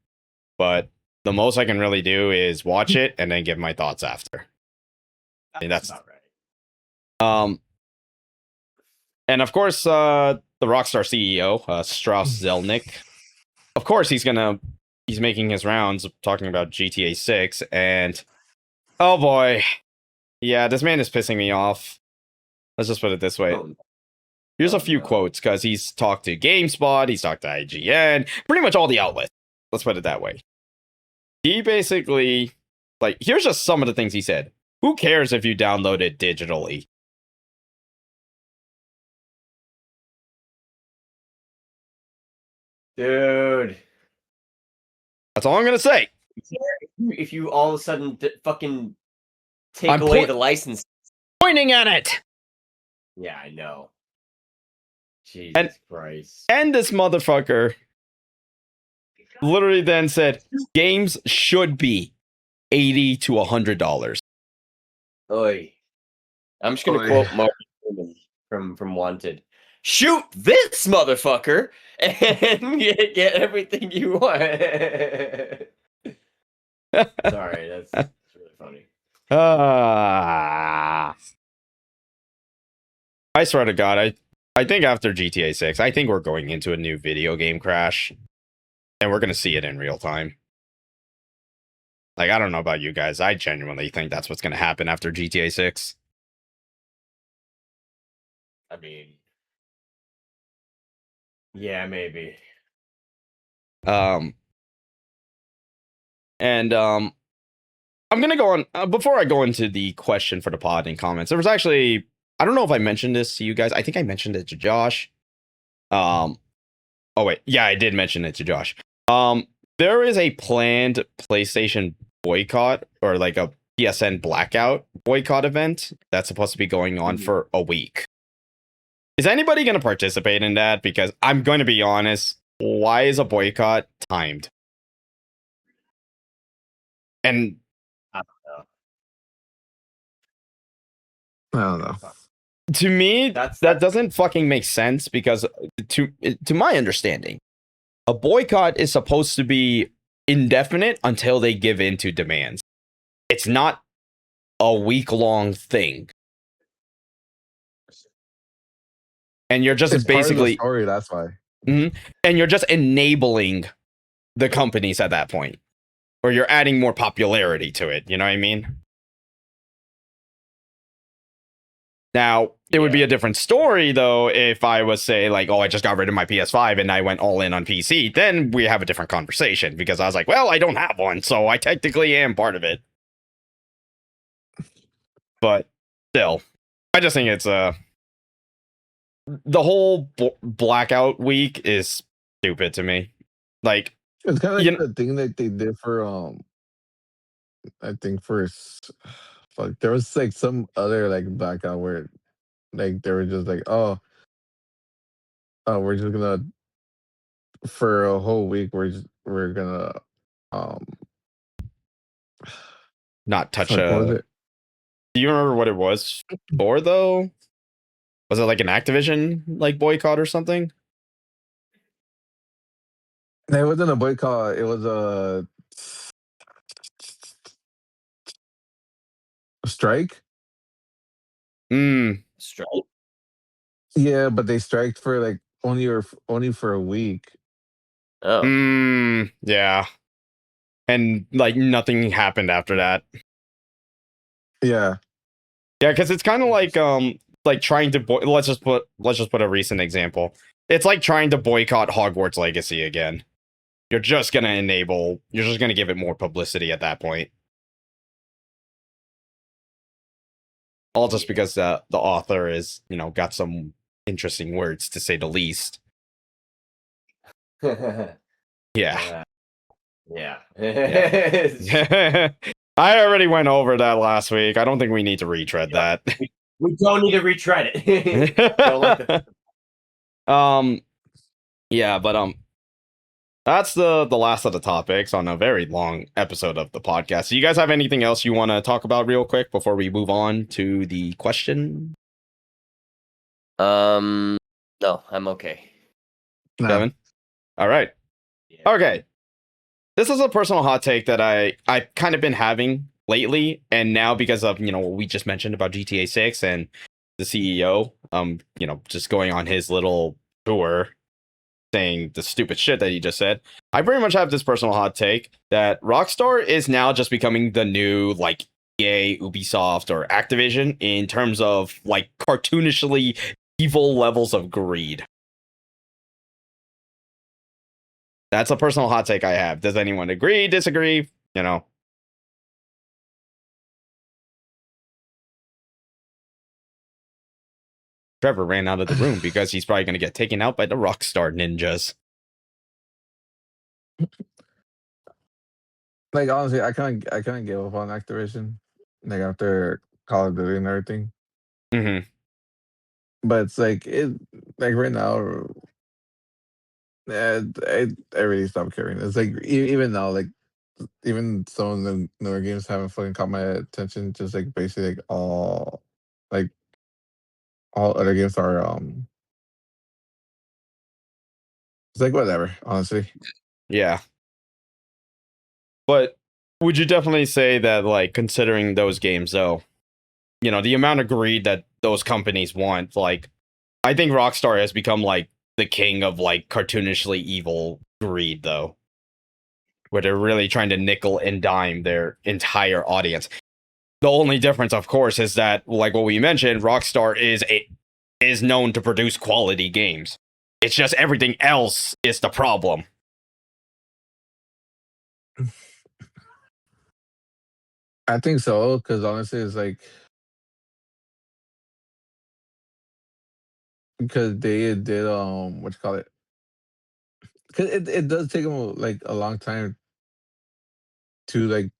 but the most I can really do is watch it and then give my thoughts after. I mean, that's about right. And of course, the Rockstar CEO, Strauss Zelnick, of course, he's making his rounds talking about GTA 6, and oh boy, yeah, this man is pissing me off. Let's just put it this way. Here's a few quotes, because he's talked to GameSpot, he's talked to IGN, pretty much all the outlets. Let's put it that way. He basically, like, here's just some of the things he said. Who cares if you download it digitally? Dude. That's all I'm going to say. If you all of a sudden fucking take away the license. Pointing at it! Yeah, I know. Jesus Christ. And this motherfucker literally then said, games should be $80 to $100. Oi. I'm just gonna quote Mark from Wanted. Shoot this motherfucker and get everything you want. Sorry, that's really funny. I swear to God, I think after GTA 6, I think we're going into a new video game crash. And we're going to see it in real time. Like, I don't know about you guys. I genuinely think that's what's going to happen after GTA 6. I mean, yeah, maybe. I'm gonna go on before I go into the question for the pod and comments. There was actually, I don't know if I mentioned this to you guys. I think I mentioned it to Josh. Oh wait, yeah, I did mention it to Josh. There is a planned PlayStation boycott, or like a PSN blackout boycott event that's supposed to be going on for a week. Is anybody going to participate in that? Because I'm going to be honest, why is a boycott timed? And I don't know. To me, that doesn't fucking make sense, because to my understanding, a boycott is supposed to be indefinite until they give in to demands. It's not a week-long thing. And you're just basically part of the story, that's why. Mm-hmm. And you're just enabling the companies at that point, or you're adding more popularity to it. You know what I mean? Now, it would be a different story, though, if I was, say, like, oh, I just got rid of my PS5 and I went all in on PC. Then we have a different conversation, because I was like, well, I don't have one, so I technically am part of it. But still, I just think it's the whole blackout week is stupid to me. Like, it's kind of like the thing that they did for I think for fuck, there was like some other like blackout where like they were just like, oh, we're just gonna, for a whole week we're gonna not touch what was it? Do you remember what it was for, though? Was it like an Activision like boycott or something? It wasn't a boycott. It was a strike. Strike. Yeah, but they striked for like only for a week. Oh. Yeah. And like nothing happened after that. Yeah. Yeah, because it's kind of like trying to let's just put a recent example. It's like trying to boycott Hogwarts Legacy again. You're just gonna give it more publicity at that point. All just because the author is, got some interesting words, to say the least. Yeah. Yeah. I already went over that last week. I don't think we need to retread that. We don't need to retread it. Yeah, but that's the last of the topics on a very long episode of the podcast. Do you guys have anything else you want to talk about real quick before we move on to the question? No, I'm okay. No. Kevin? All right. Yeah. Okay. This is a personal hot take that I've kind of been having lately, and now because of what we just mentioned about GTA 6 and the CEO, just going on his little tour saying the stupid shit that he just said. I pretty much have this personal hot take that Rockstar is now just becoming the new like EA, Ubisoft, or Activision in terms of like cartoonishly evil levels of greed. That's a personal hot take I have. Does anyone agree, disagree? Trevor ran out of the room because he's probably going to get taken out by the Rockstar ninjas. Like honestly, I kind of gave up on Activision, like after Call of Duty and everything. Mm-hmm. But it's like like right now, I really stopped caring. It's like even now, like even some of the newer games haven't fucking caught my attention. Just like basically like all other games are it's like whatever, honestly. Yeah. But would you definitely say that, like, considering those games, though, the amount of greed that those companies want, like, I think Rockstar has become, like, the king of, like, cartoonishly evil greed, though, where they're really trying to nickel and dime their entire audience. The only difference, of course, is that, like what we mentioned, Rockstar is known to produce quality games. It's just everything else is the problem. I think so, because honestly, it's like because they did what you call it? Because it does take them like a long time to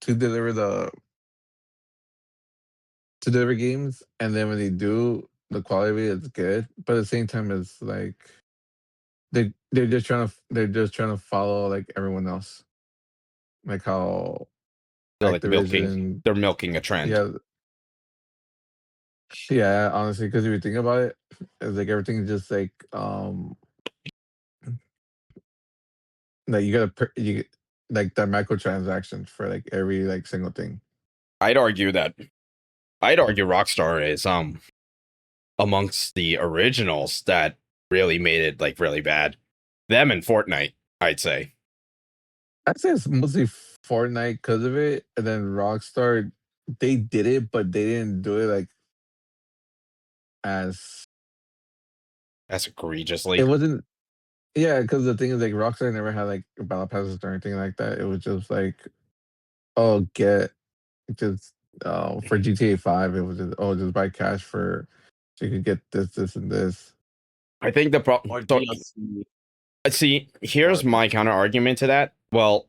deliver games, and then when they do, the quality is good. But at the same time, it's like they're just trying to follow like everyone else, like how They're like Activision, they're milking a trend. yeah, yeah. Honestly, because if you think about it, it's like everything's just like you gotta you like the microtransactions for like every like single thing. I'd argue Rockstar is amongst the originals that really made it like really bad. Them and Fortnite, I'd say. I'd say it's mostly Fortnite because of it, and then Rockstar, they did it, but they didn't do it like as That's it egregiously. wasn't. Yeah, because the thing is, like, Rockstar never had like battle passes or anything like that. It was just like, oh, get just for GTA 5, it was just just buy cash for so you could get this, and this. I think the problem. Or DLC. See, here's my counter argument to that. Well,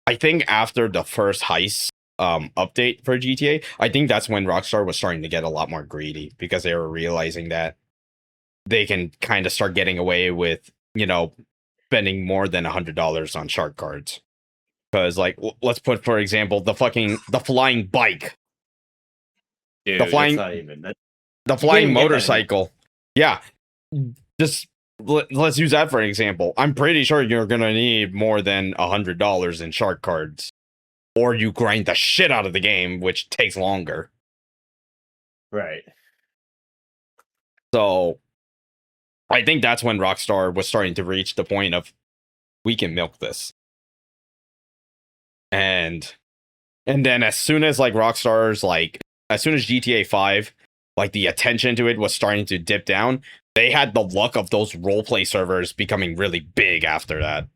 I think after the first heist update for GTA, I think that's when Rockstar was starting to get a lot more greedy because they were realizing that they can kind of start getting away with, spending more than $100 on shark cards. Because, like, let's put, for example, the flying bike, Dude, the flying, that's not even that. the You can't flying even get that motorcycle. Yeah, just let's use that for an example. I'm pretty sure you're gonna need more than $100 in shark cards, or you grind the shit out of the game, which takes longer. Right. So I think that's when Rockstar was starting to reach the point of we can milk this. And then as soon as like Rockstar's like as soon as GTA 5, like the attention to it was starting to dip down, they had the luck of those roleplay servers becoming really big after that.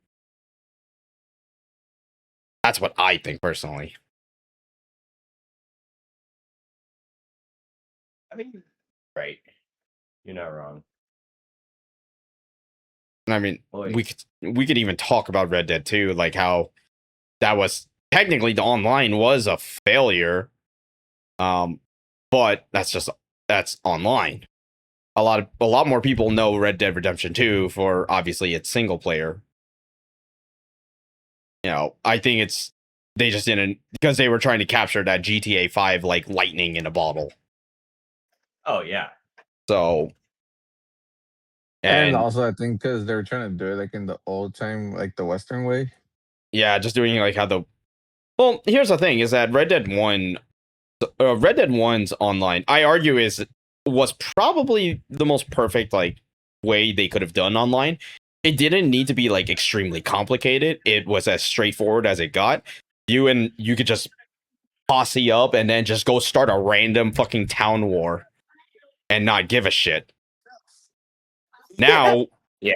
That's what I think personally. I mean, right. You're not wrong. I mean, Boy. we could even talk about Red Dead 2, like how that was technically the online was a failure. But that's online. A lot more people know Red Dead Redemption 2 for obviously its single player. I think they just didn't, because they were trying to capture that GTA 5 like lightning in a bottle. Oh yeah. So, And also, I think because they were trying to do it like in the old time, like the Western way. yeah, just doing like how well, here's the thing: is that Red Dead 1's online, I argue, was probably the most perfect like way they could have done online. It didn't need to be like extremely complicated. It was as straightforward as it got. You could just posse up and then just go start a random fucking town war and not give a shit. Now, Yeah.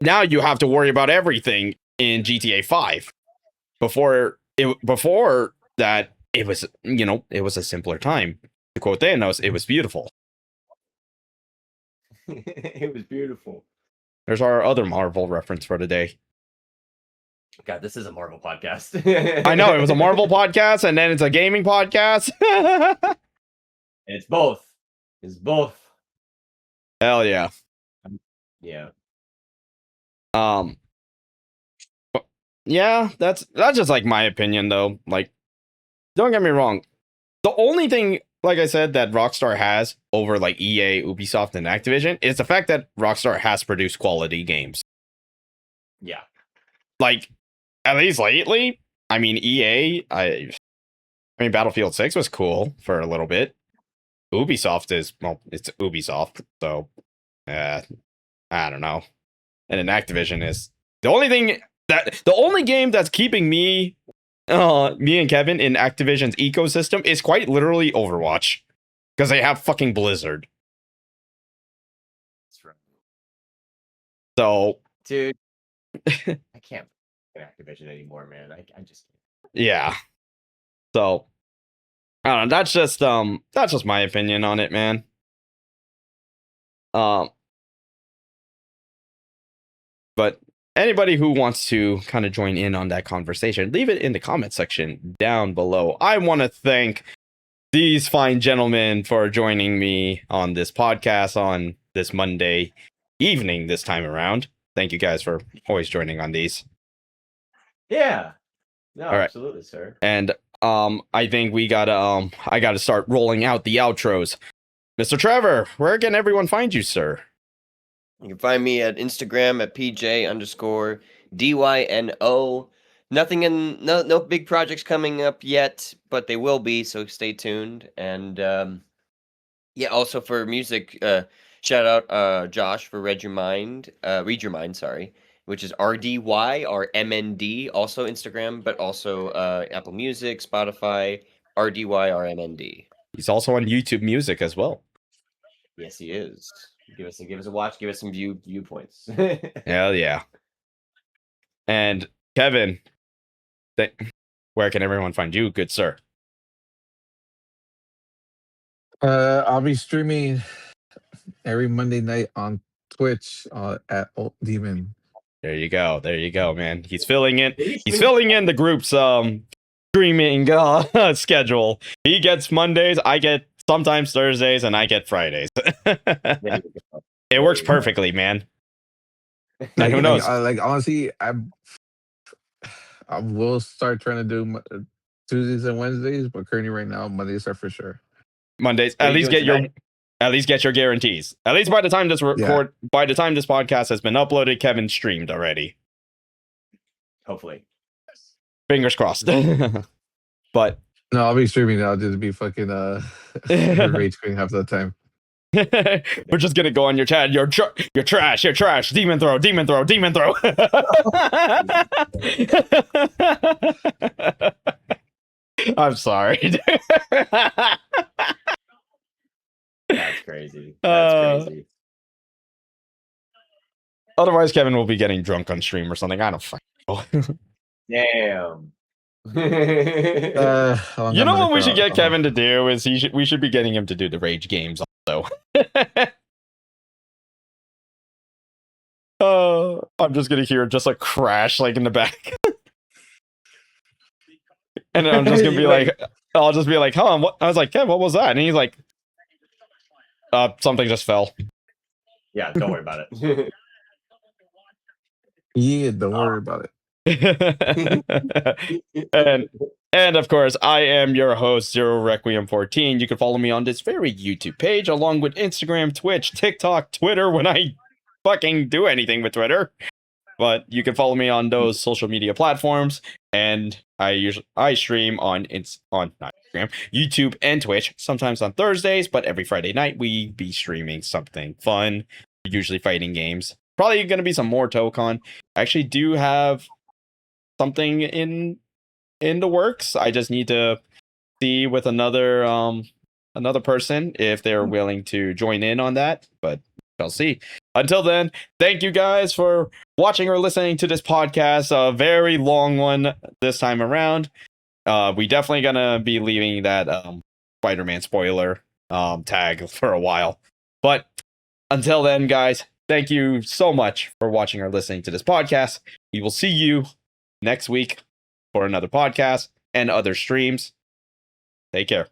Now you have to worry about everything in GTA 5. Before that, it was it was a simpler time. To quote Thanos, it was beautiful. It was beautiful. There's our other Marvel reference for today. God, this is a Marvel podcast. I know, it was a Marvel podcast and then it's a gaming podcast. It's both. It's both. Hell yeah. Yeah. Yeah, that's just like my opinion though. Like, don't get me wrong. The only thing, like I said, that Rockstar has over like EA, Ubisoft, and Activision is the fact that Rockstar has produced quality games. Yeah. Like, at least lately, I mean, EA, I mean, Battlefield 6 was cool for a little bit. Ubisoft it's Ubisoft, so I don't know. And then Activision is the only game that's keeping me and Kevin in Activision's ecosystem is quite literally Overwatch, because they have fucking Blizzard. That's right. Oh. So, Dude, I can't play Activision anymore, man. I just can't. yeah. So, I don't know. That's just my opinion on it, man. But anybody who wants to kind of join in on that conversation, leave it in the comment section down below. I want to thank these fine gentlemen for joining me on this podcast on this Monday evening this time around. Thank you guys for always joining on these. Yeah. No, All right. absolutely, sir. And I think we gotta I gotta start rolling out the outros. Mr. Trevor, where can everyone find you, sir? You can find me at Instagram at PJ_DYNO. No big projects coming up yet, but they will be, so stay tuned. And yeah, also for music, shout out Josh for Read Your Mind, sorry, which is RDY or MND, also Instagram, but also Apple Music, Spotify, RDY or MND. He's also on YouTube Music as well. Yes, he is. Give us a watch. Give us some viewpoints. Hell yeah. And Kevin, where can everyone find you, good sir? I'll be streaming every Monday night on Twitch at Ultdemon. There you go, man. He's filling in the group's streaming schedule. He gets Mondays, I get sometimes Thursdays, and I get Fridays. It works perfectly, man. And who knows? Like honestly, I will start trying to do Tuesdays and Wednesdays, but currently right now Mondays are for sure. Mondays. At least get your guarantees. At least by the time this by the time this podcast has been uploaded, Kevin streamed already. Hopefully. Fingers crossed. But no, I'll be streaming. I'll just be fucking rage quitting half the time. We're just gonna go on your chat. You're trash. Demon throw. I'm sorry. That's crazy. That's crazy. Otherwise, Kevin will be getting drunk on stream or something. I don't fucking know. Damn. You know what we should get Kevin to do is we should be getting him to do the rage games also. I'm just gonna hear just a crash like in the back. And I'm just gonna be like, I'll just be like, huh? What? I was like, Kev, what was that? And he's like, something just fell. Yeah, don't worry about it. Yeah, don't worry about it. and of course, I am your host, Zero Requiem 14. You can follow me on this very YouTube page, along with Instagram, Twitch, TikTok, Twitter, when I fucking do anything with Twitter. But you can follow me on those social media platforms, and I stream on not Instagram, YouTube, and Twitch. Sometimes on Thursdays, but every Friday night we be streaming something fun, usually fighting games. Probably going to be some more Tokon. I actually do have something in the works. I just need to see with another person if they're willing to join in on that, but I'll see. Until then, thank you guys for watching or listening to this podcast. A very long one this time around. We definitely gonna be leaving that Spider-Man spoiler tag for a while. But until then, guys, thank you so much for watching or listening to this podcast. We will see you next week for another podcast and other streams. Take care.